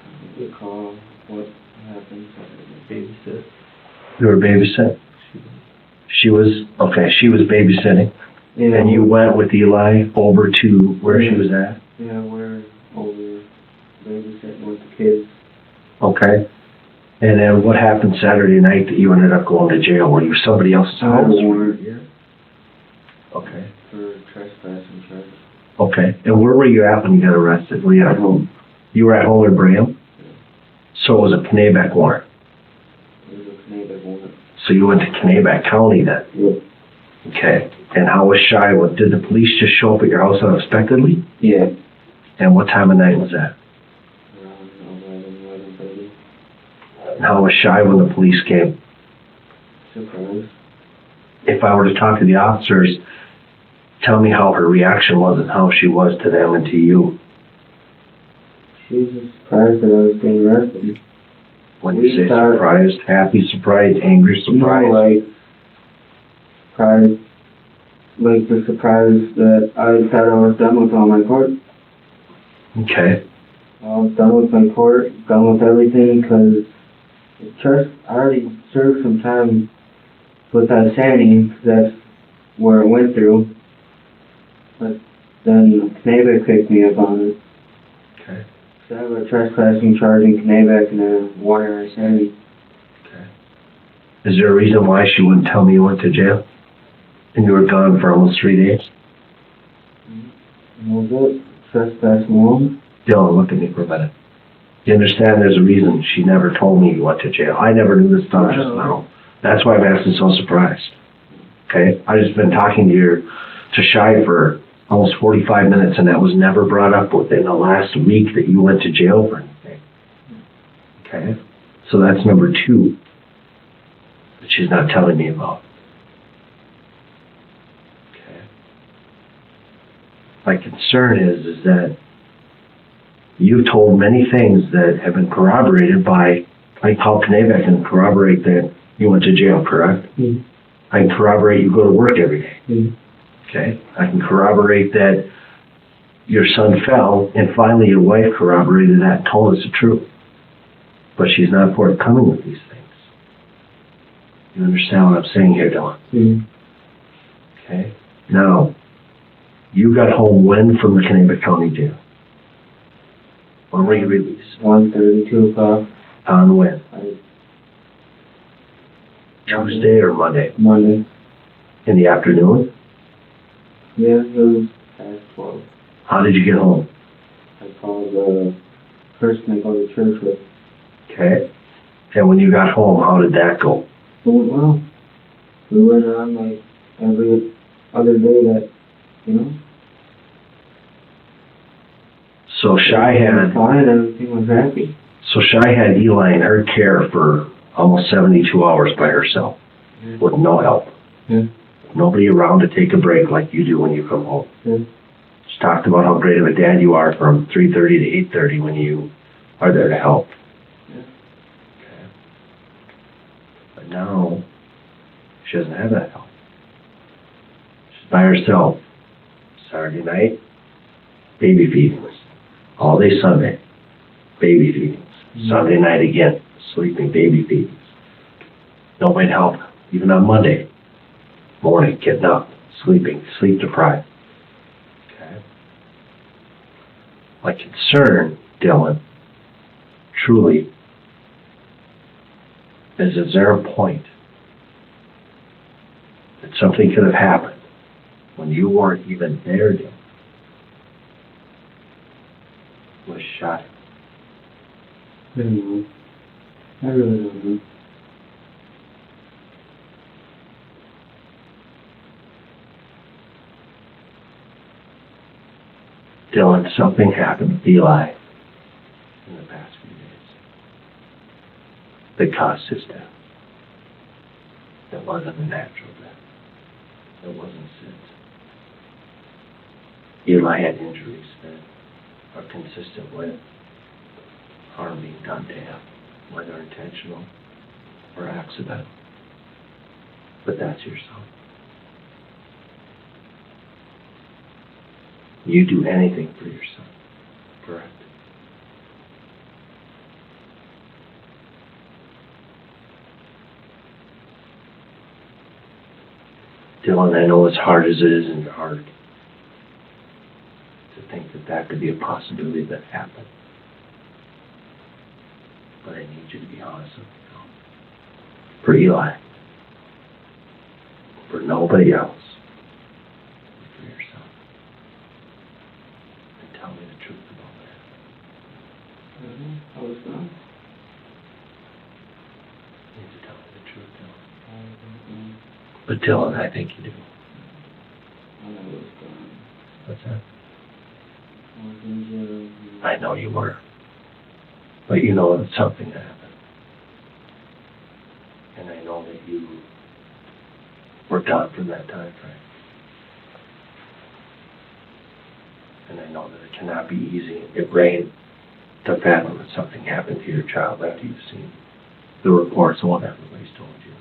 I recall what happened Saturday. Babysit. You were babysitting? She was babysitting. Yeah. And you went with Eli over to where she was at? Yeah, we're over babysitting with the kids. Okay. And then what happened Saturday night that you ended up going to jail? Were you somebody else's I had house? a warrant, yeah. Okay. For trespassing charge. Okay. And where were you at when you got arrested? Were you at home? You were at home in Braham? Yeah. So it was a Panabac warrant. It was a Canadian warrant. So you went to Kanabec County then? Yeah. Okay. And how was Shy? What, did the police just show up at your house unexpectedly? Yeah. And what time of night was that? Around 11:30. And how was Shy when the police came? Surprised. If I were to talk to the officers, tell me how her reaction was and how she was to them and to you. She was just surprised that I was getting arrested. When you say surprised, happy surprised, angry surprised? No, like, surprised. Like the surprise that I thought I was done with all my court. Okay. I was done with my court, done with everything, because I already served some time with Isanti, that's where it went through. But then Kanabec picked me up on it. Okay. So I have a trespassing charge in Kanabec and a warrant in Isanti. Okay. Is there a reason why she wouldn't tell me you went to jail? And you were gone for almost 3 days? And that was it. Trespassing alone. Dillon, look at me for a minute. You understand there's a reason she never told me you went to jail. I never knew this stuff just now. That's why I'm asking so surprised. Okay? I've just been talking to Shy for almost 45 minutes, and that was never brought up within the last week that you went to jail for anything. Okay? So that's number 2 that she's not telling me about. Okay? My concern is that you've told many things that have been corroborated by, I call Kanabec and corroborate that you went to jail, correct? Mm-hmm. I can corroborate you go to work every day. Mm-hmm. Okay? I can corroborate that your son fell, and finally your wife corroborated that and told us the truth. But she's not forthcoming with these things. You understand what I'm saying here, Dillon? Mm-hmm. Okay? Now, you got home when from the Kanabec County jail? When were you released? 1:30, 2 o'clock. On when? I Tuesday or Monday? Monday. In the afternoon? Yeah, it was past 12. How did you get home? I called the person I go to church with. Okay. And when you got home, how did that go? It went well. We went on like every other day that, you know. So Shy had fine, everything was happy. had Eli in her care for almost 72 hours by herself, with no help. Yeah. Nobody around to take a break like you do when you come home. Yeah. She talked about how great of a dad you are from 3:30 to 8:30 when you are there to help. Yeah. Okay. But now, she doesn't have that help. She's by herself. Saturday night, baby feedings. All day Sunday, baby feedings. Sunday night again, sleeping, baby feedings. Nobody to help, even on Monday morning, getting up, sleeping, sleep deprived. Okay. My concern, Dillon, truly, is there a point that something could have happened when you weren't even there, Dillon? Was shot. I don't know. I really don't know. Dillon, something happened with Eli in the past few days that caused his death. It wasn't a natural death. It wasn't sin. Eli had injuries that are consistent with harm being done to him, whether intentional or accidental. But that's your son. You do anything for your son, correct? Dillon, I know as hard as it is in your heart to think that that could be a possibility that happened. But I need you to be honest with me. For Eli. For nobody else. For yourself. And tell me the truth about that. I was not. You need to tell me the truth, Dillon. But Dillon, I think you do. When I was gone. What's that? I was in jail. I know you were. But you know that something happened. And I know that you were gone from that time frame. And I know that it cannot be easy in your brain to fathom that something happened to your child after you've seen the reports of what everybody's told you.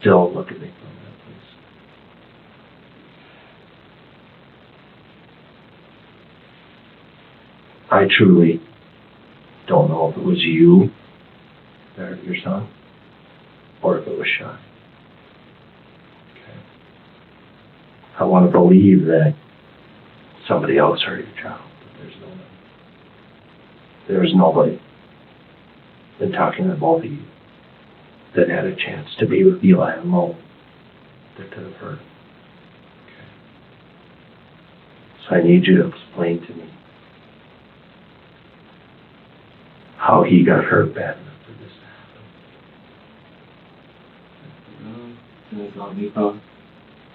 Don't look at me for a minute, please. I truly don't know if it was you that hurt your son, or if it was Shy. Okay. I want to believe that somebody else hurt your child, but there's nobody. There's nobody. Been talking to both of you that had a chance to be with Eli alone that could have hurt. Okay. So I need you to explain to me how he got hurt bad enough for this to happen. I don't recall.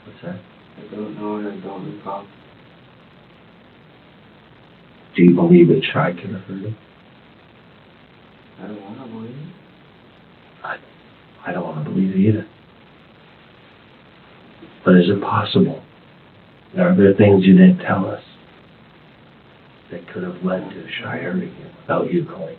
What's that? I don't know and I don't recall. Do you believe that Shy could have hurt him? I don't want to believe it. I don't want to believe it either. But is it possible? Are there things you didn't tell us that could have led to Shy hurting him without you going?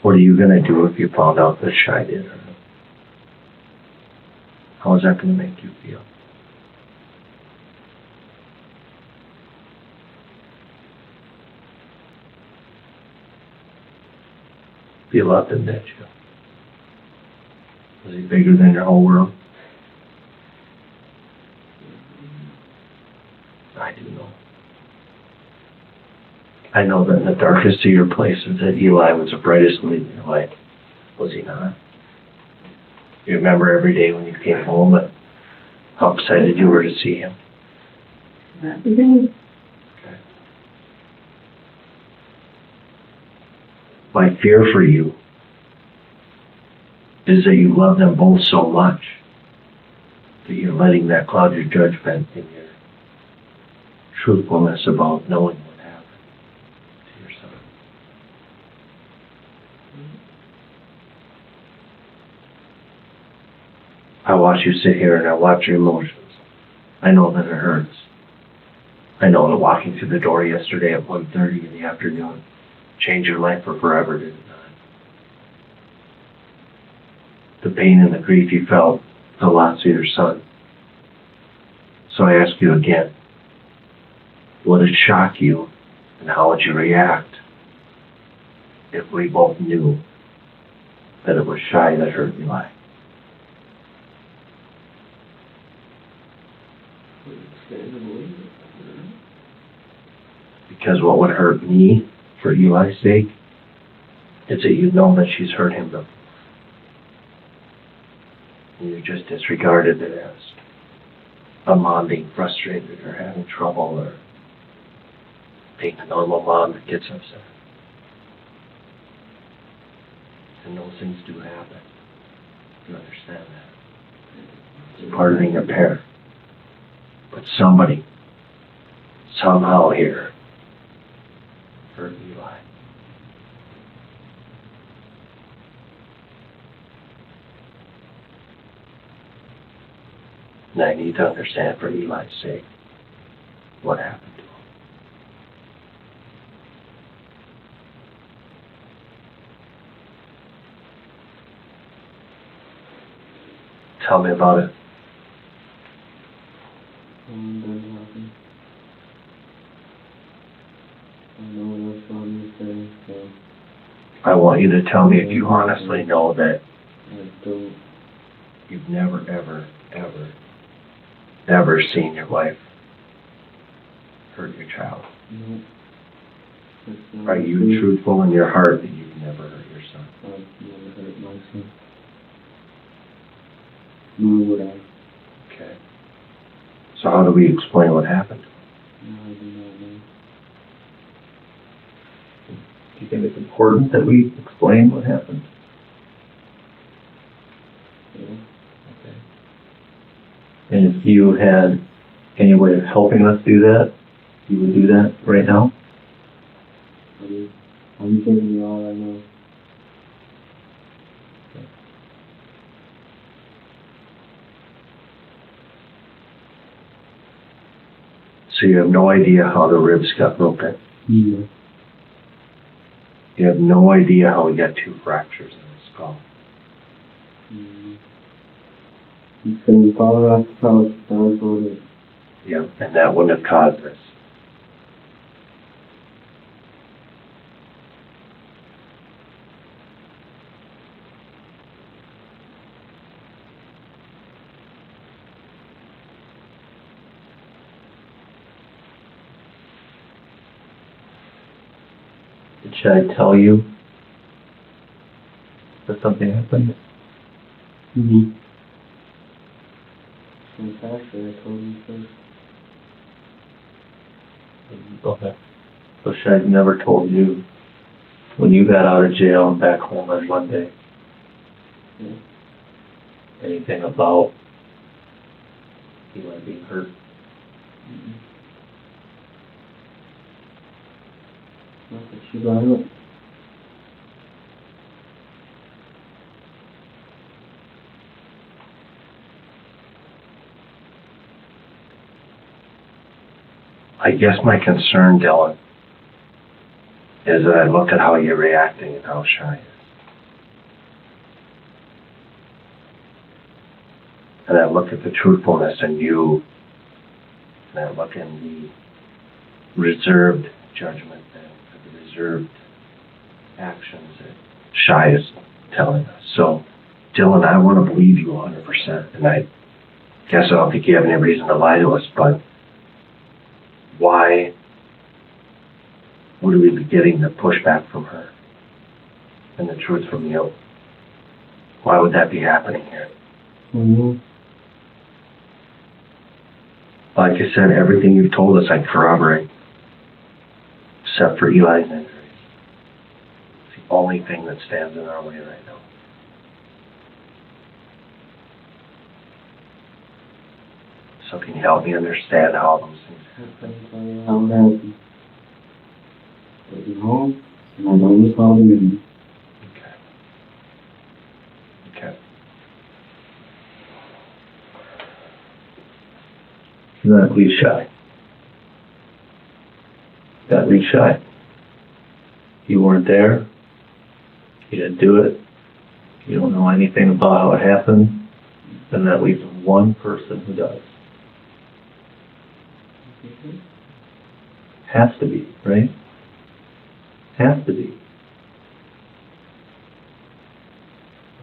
What are you going to do if you found out that Shy did hurt him? How is that going to make you feel? You loved him, didn't you? Was he bigger than your whole world? I do know. I know that in the darkest of your places that Eli was the brightest light in your life. Was he not? You remember every day when you came home and how excited you were to see him? Every day. Okay. My fear for you is that you love them both so much that you're letting that cloud your judgment in your truthfulness about knowing what happened to your son. I watch you sit here and I watch your emotions. I know that it hurts. I know that walking through the door yesterday at 1:30 in the afternoon changed your life for forever, did it not? The pain and the grief you felt, the loss of your son. So I ask you again, would it shock you and how would you react if we both knew that it was Shy that hurt Eli? Because what would hurt me, for Eli's sake, is that you know that she's hurt him before. And you just disregarded it as a mom being frustrated or having trouble or being a normal mom that gets upset. And those things do happen. You understand that. It's part of being a parent. But somebody, somehow here, hurt Eli. And I need to understand for Eli's sake what happened to him. Tell me about it. Doesn't happen. I know what else wrong with things, so I want you to tell me if you honestly know that I don't. you've never, ever, ever, ever seen your wife hurt your child. No. Are you truthful in your heart that you've never hurt your son. I've never hurt my son. Nor would I. Okay. So how do we explain what happened? No, I do not know. Do you think it's important that we explain what happened? Yeah. Okay. And if you had any way of helping us do that, you would do that right now? I'm giving you all I know. So you have no idea how the ribs got broken. Yeah. You have no idea how he got 2 fractures in his skull. He couldn't fall off the couch. That was all it. Yeah, and that wouldn't have caused this. Did Shai tell you that something happened? Mm-hmm. In fact, I told him first. Okay. So Shai never told you when you got out of jail and back home on Monday Yeah. anything about Eli being hurt? Mm-hmm. Not that she brought up. I guess my concern, Dillon, is that I look at how you're reacting and how Shy is. And I look at the truthfulness in you, and I look in the reserved judgment and the reserved actions that Shy is telling us. So, Dillon, I want to believe you 100%, and I guess I don't think you have any reason to lie to us, but why would we be getting the pushback from her and the truth from you? Why would that be happening here? Mm-hmm. Like I said, everything you've told us I corroborate, except for Eli's injuries. It's the only thing that stands in our way right now. So can you help me understand how those things I can tell you how it happened. I was at home, and I know you called me. Okay. Okay. That leaves Shai. That leaves Shai. You weren't there. You didn't do it. You don't know anything about how it happened. Then that leaves one person who does. Mm-hmm. Has to be, right? Has to be.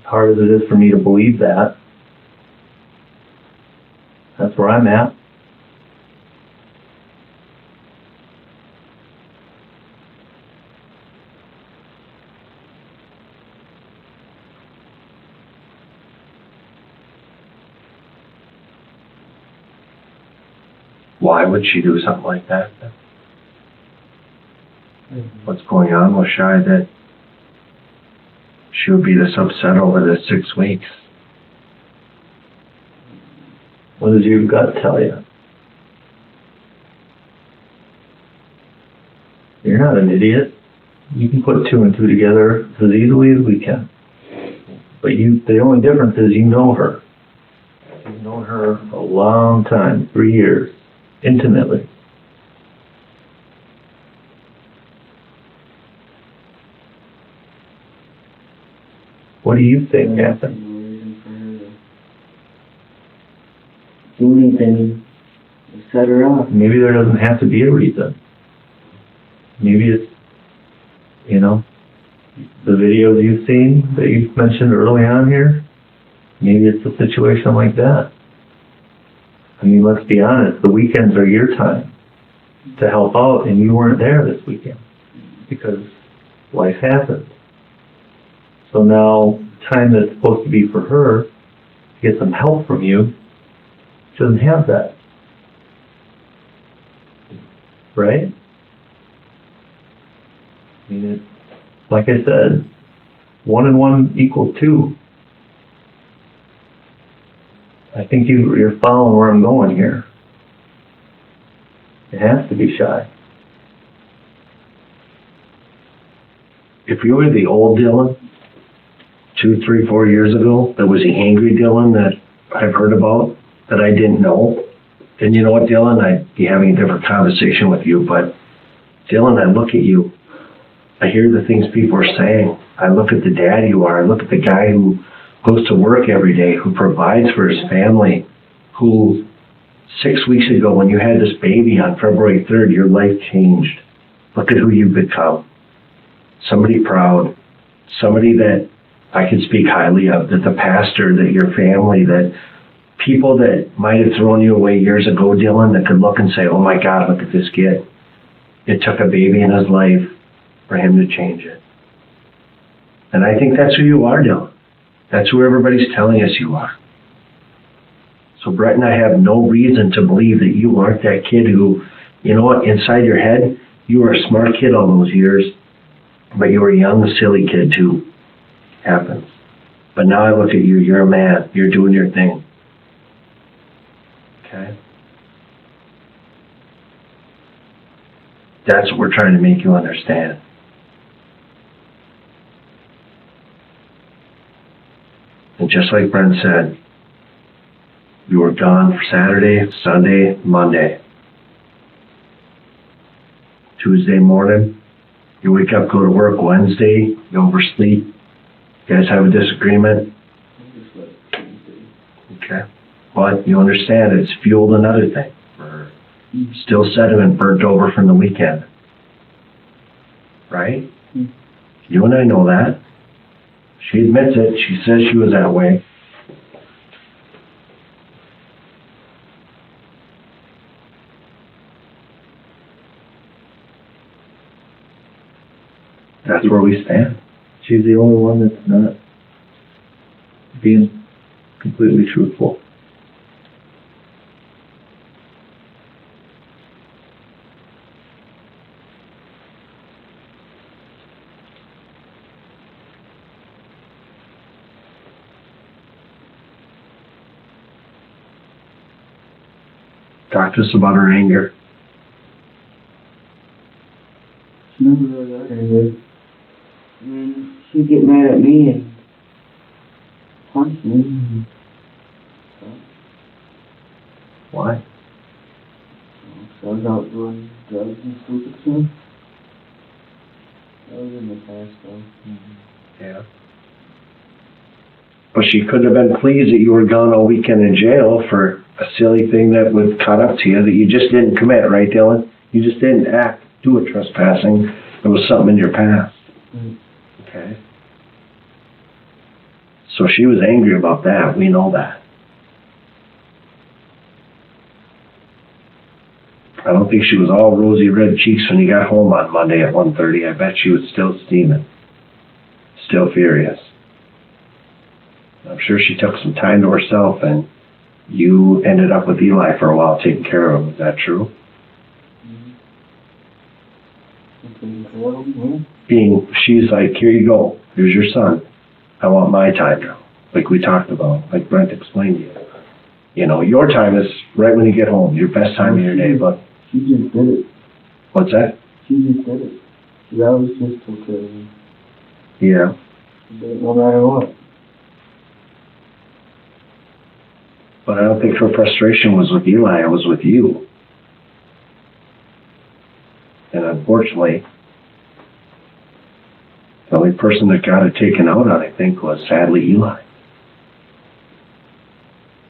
As hard as it is for me to believe that, that's where I'm at. Why would she do something like that? What's going on with Shy that she would be this upset over this 6 weeks? What does your gut tell you? You're not an idiot. You can put 2 and 2 together as easily as we can. But the only difference is you know her. You've known her a long time, 3 years, intimately. What do you think happened? No reason for her to do anything to set her off. Maybe there doesn't have to be a reason. Maybe it's, the videos you've seen that you've mentioned early on here. Maybe it's a situation like that. I mean, let's be honest, the weekends are your time to help out, and you weren't there this weekend because life happened. So now, time that's supposed to be for her, to get some help from you, she doesn't have that. Right? I mean, like I said, 1 and 1 equals 2. I think you're following where I'm going here. It has to be Shy. If you were the old Dillon, 2, 3, 4 years ago, that was the angry Dillon that I've heard about, that I didn't know, then you know what, Dillon, I'd be having a different conversation with you, but Dillon, I look at you, I hear the things people are saying, I look at the dad you are, I look at the guy who goes to work every day, who provides for his family, who 6 weeks ago when you had this baby on February 3rd, your life changed. Look at who you've become. Somebody proud, somebody that I can speak highly of, that the pastor, that your family, that people that might have thrown you away years ago, Dillon, that could look and say, oh my God, look at this kid. It took a baby in his life for him to change it. And I think that's who you are, Dillon. That's who everybody's telling us you are. So Brett and I have no reason to believe that you aren't that kid who, you know what, inside your head, you were a smart kid all those years, but you were a young, silly kid too. Happens. But now I look at you, you're a man, you're doing your thing. Okay? That's what we're trying to make you understand. And just like Brent said, you were gone for Saturday, Sunday, Monday. Tuesday morning, you wake up, go to work. Wednesday, you oversleep. You guys have a disagreement. Okay. But you understand it's fueled another thing. Still sediment burnt over from the weekend. Right? You and I know that. She admits it. She says she was that way. That's where we stand. She's the only one that's not being completely truthful. Talk to us about her anger. Never really got angry. I mean, she'd get mad at me and punch me. Why? So I was out doing drugs and stupid stuff. That was in the past though. Yeah. But she couldn't have been pleased that you were gone all weekend in jail for a silly thing that would caught up to you that you just didn't commit, right, Dillon? You just didn't do a trespassing. It was something in your past. Okay. So she was angry about that. We know that. I don't think she was all rosy red cheeks when you got home on Monday at 1:30. I bet she was still steaming. Still furious. I'm sure she took some time to herself and you ended up with Eli for a while taking care of him. Is that true? She's like, here you go. Here's your son. I want my time now. Like we talked about, like Brent explained to you. You know, your time is right when you get home, your best time of your day, but... She just did it. What's that? She just did it. She always just took care of me. Yeah. She did it no matter what. But I don't think her frustration was with Eli, it was with you. And unfortunately, the only person that got it taken out on, I think, was sadly Eli.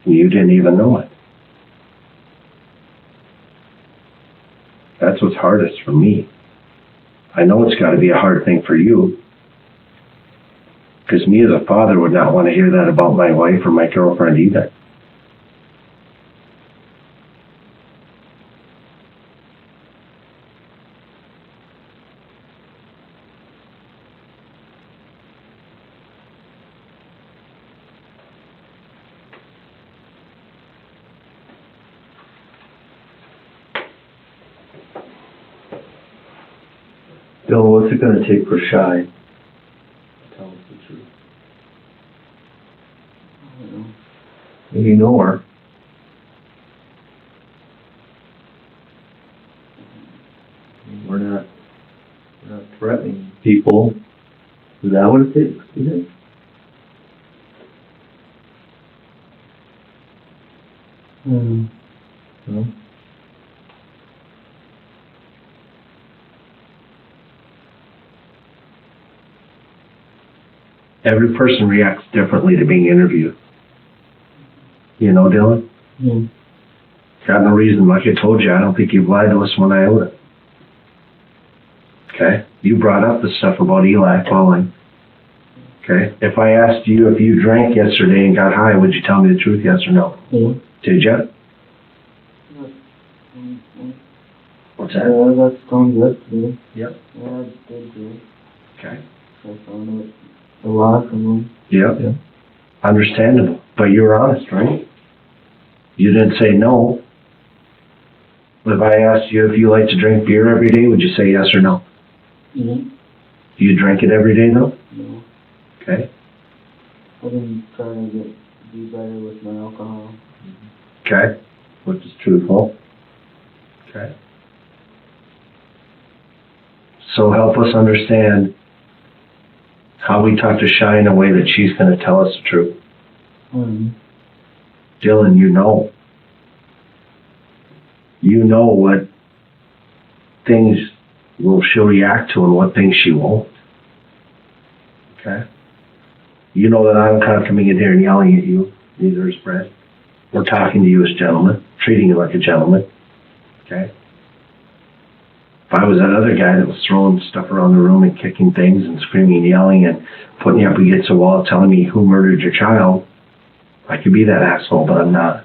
And you didn't even know it. That's what's hardest for me. I know it's got to be a hard thing for you. Because me as a father would not want to hear that about my wife or my girlfriend either. Dillon, what's it gonna take for Shy to tell us the truth? I don't know. You know her. We're not threatening people. Is that what it takes? Is it? No? Every person reacts differently to being interviewed. You know, Dillon? Yeah. Got no reason, like I told you, I don't think you've lied to us one iota. Okay? You brought up the stuff about Eli falling. Okay? If I asked you if you drank yesterday and got high, would you tell me the truth, yes or no? Yeah. Did you? What's that? Yeah, that sounds good to me. Yep. Yeah, I did too. Okay. I found it a lot from them. Yep. Yeah. Understandable. But you were honest, right? You didn't say no. If I asked you if you like to drink beer every day, would you say yes or no? Yeah. Do you drink it every day though? No. Okay. I've been trying to be better with my alcohol. Okay. Which is truthful. Okay. So help us understand how we talk to Shy in a way that she's going to tell us the truth. Dillon, you know. You know what things she'll react to and what things she won't. Okay? You know that I'm kind of coming in here and yelling at you. Neither is Brett. We're talking to you as gentlemen, treating you like a gentleman. Okay? If I was that other guy that was throwing stuff around the room and kicking things and screaming and yelling and putting you up against a wall telling me who murdered your child, I could be that asshole, but I'm not.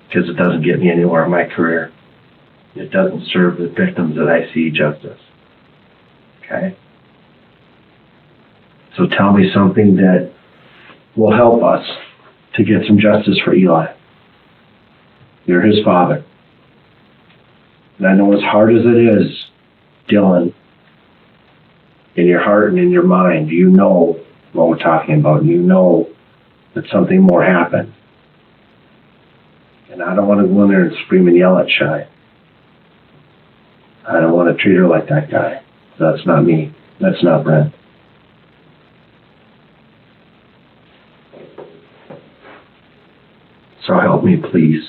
Because it doesn't get me anywhere in my career. It doesn't serve the victims that I see justice. Okay? So tell me something that will help us to get some justice for Eli. You're his father. And I know as hard as it is, Dillon, in your heart and in your mind, you know what we're talking about. You know that something more happened. And I don't want to go in there and scream and yell at Shy. I don't want to treat her like that guy. That's not me. That's not Brent. So help me, please.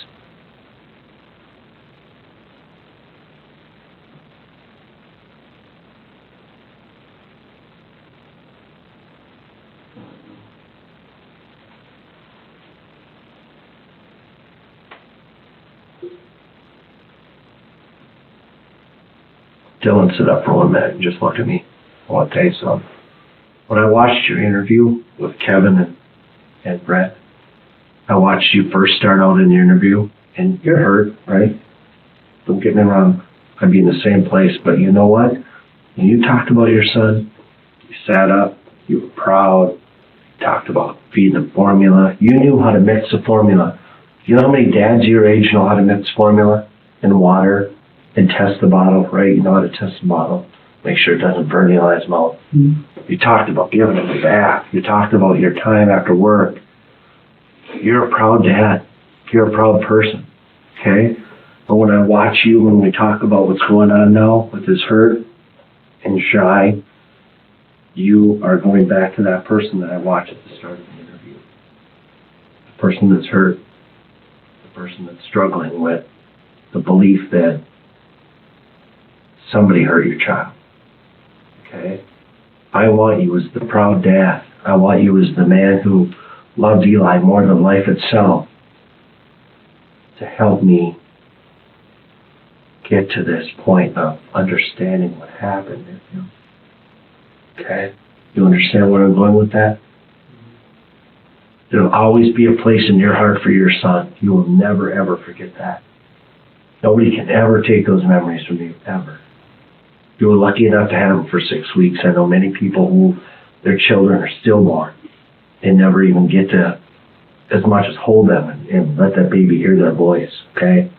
Dillon, sit up for 1 minute and just look at me. I want to tell you something. When I watched your interview with Kevin and Brett, I watched you first start out in the interview, and you're hurt, right? Don't get me wrong. I'd be in the same place, but you know what? When you talked about your son, you sat up, you were proud, you talked about feeding him formula. You knew how to mix the formula. You know how many dads your age know how to mix formula and water and test the bottle, right? You know how to test the bottle. Make sure it doesn't burn Eli's mouth. Mm-hmm. You talked about giving him a bath. You talked about your time after work. You're a proud dad. You're a proud person, okay? But when I watch you, when we talk about what's going on now with his hurt and Shy, you are going back to that person that I watched at the start of the interview. The person that's hurt. The person that's struggling with the belief that somebody hurt your child, okay? I want you as the proud dad. I want you as the man who loves Eli more than life itself to help me get to this point of understanding what happened. Okay? You understand where I'm going with that? There'll always be a place in your heart for your son. You will never, ever forget that. Nobody can ever take those memories from you, ever. You were lucky enough to have them for 6 weeks. I know many people who their children are stillborn. They never even get to as much as hold them and let that baby hear their voice, okay?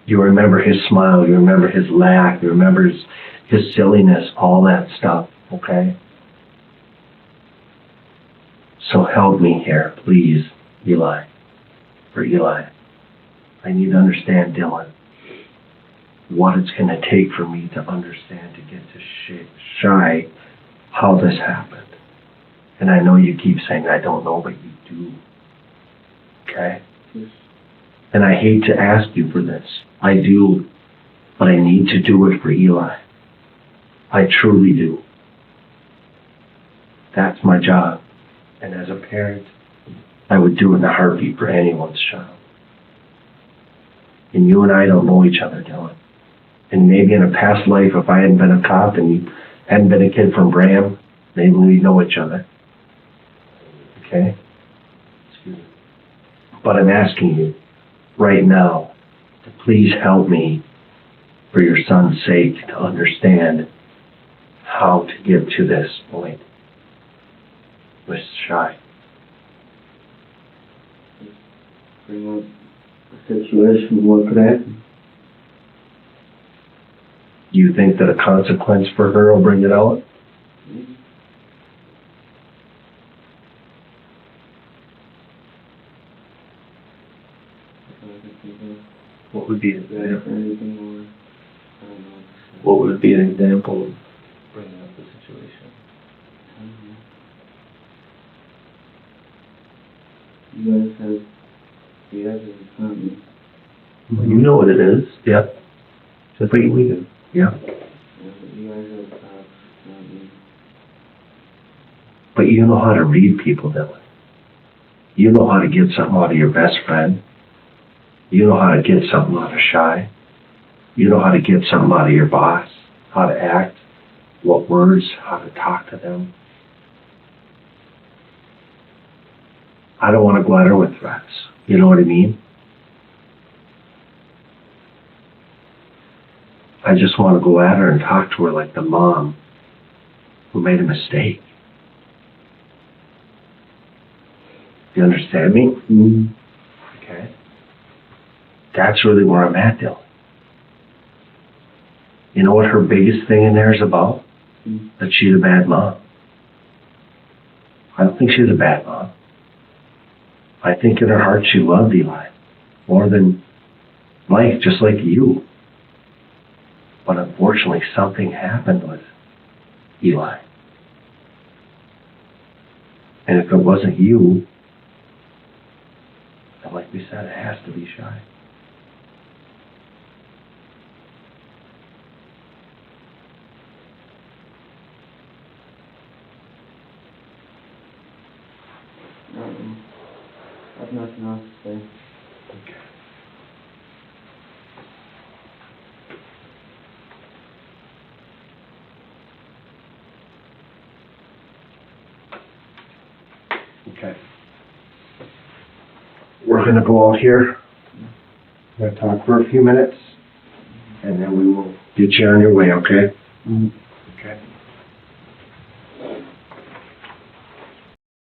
You remember his smile, you remember his laugh, you remember his silliness, all that stuff, okay? So help me here, please, Eli. For Eli, I need to understand, Dillon, what it's going to take for me to understand, to get to Shy, how this happened. And I know you keep saying, I don't know, but you do. Okay? And I hate to ask you for this. I do, but I need to do it for Eli. I truly do. That's my job. And as a parent, I would do it in a heartbeat for anyone's child. And you and I don't know each other, Dillon. And maybe in a past life, if I hadn't been a cop and you hadn't been a kid from Braham, maybe we'd know each other. Okay? Excuse me. But I'm asking you right now to please help me, for your son's sake, to understand how to get to this point with Shy. Bring up the situation, what could happen? Do you think that a consequence for her will bring it out? What would be an Or example? anything, or, I don't know. What would be an example of bringing up the situation? You guys have the evidence, don't you? You know what it is. Yep. Just like we do. Yeah. Yeah, but you guys have cops, not me. But you know how to read people, Dillon. You know how to get something out of your best friend. You know how to get something out of Shy. You know how to get something out of your boss, how to act, what words, how to talk to them. I don't want to go at her with threats. You know what I mean? I just want to go at her and talk to her like the mom who made a mistake. You understand me? Mm-hmm. Okay. That's really where I'm at, Dillon. You know what her biggest thing in there is about? Mm-hmm. That she's a bad mom. I don't think she's a bad mom. I think in her heart she loved Eli more than life, just like you. But unfortunately, something happened with Eli. And if it wasn't you, then like we said, it has to be Shy. I've nothing else to say. Okay. Okay. We're going to go out here. We're going to talk for a few minutes, and then we will get you on your way, okay? Mm-hmm.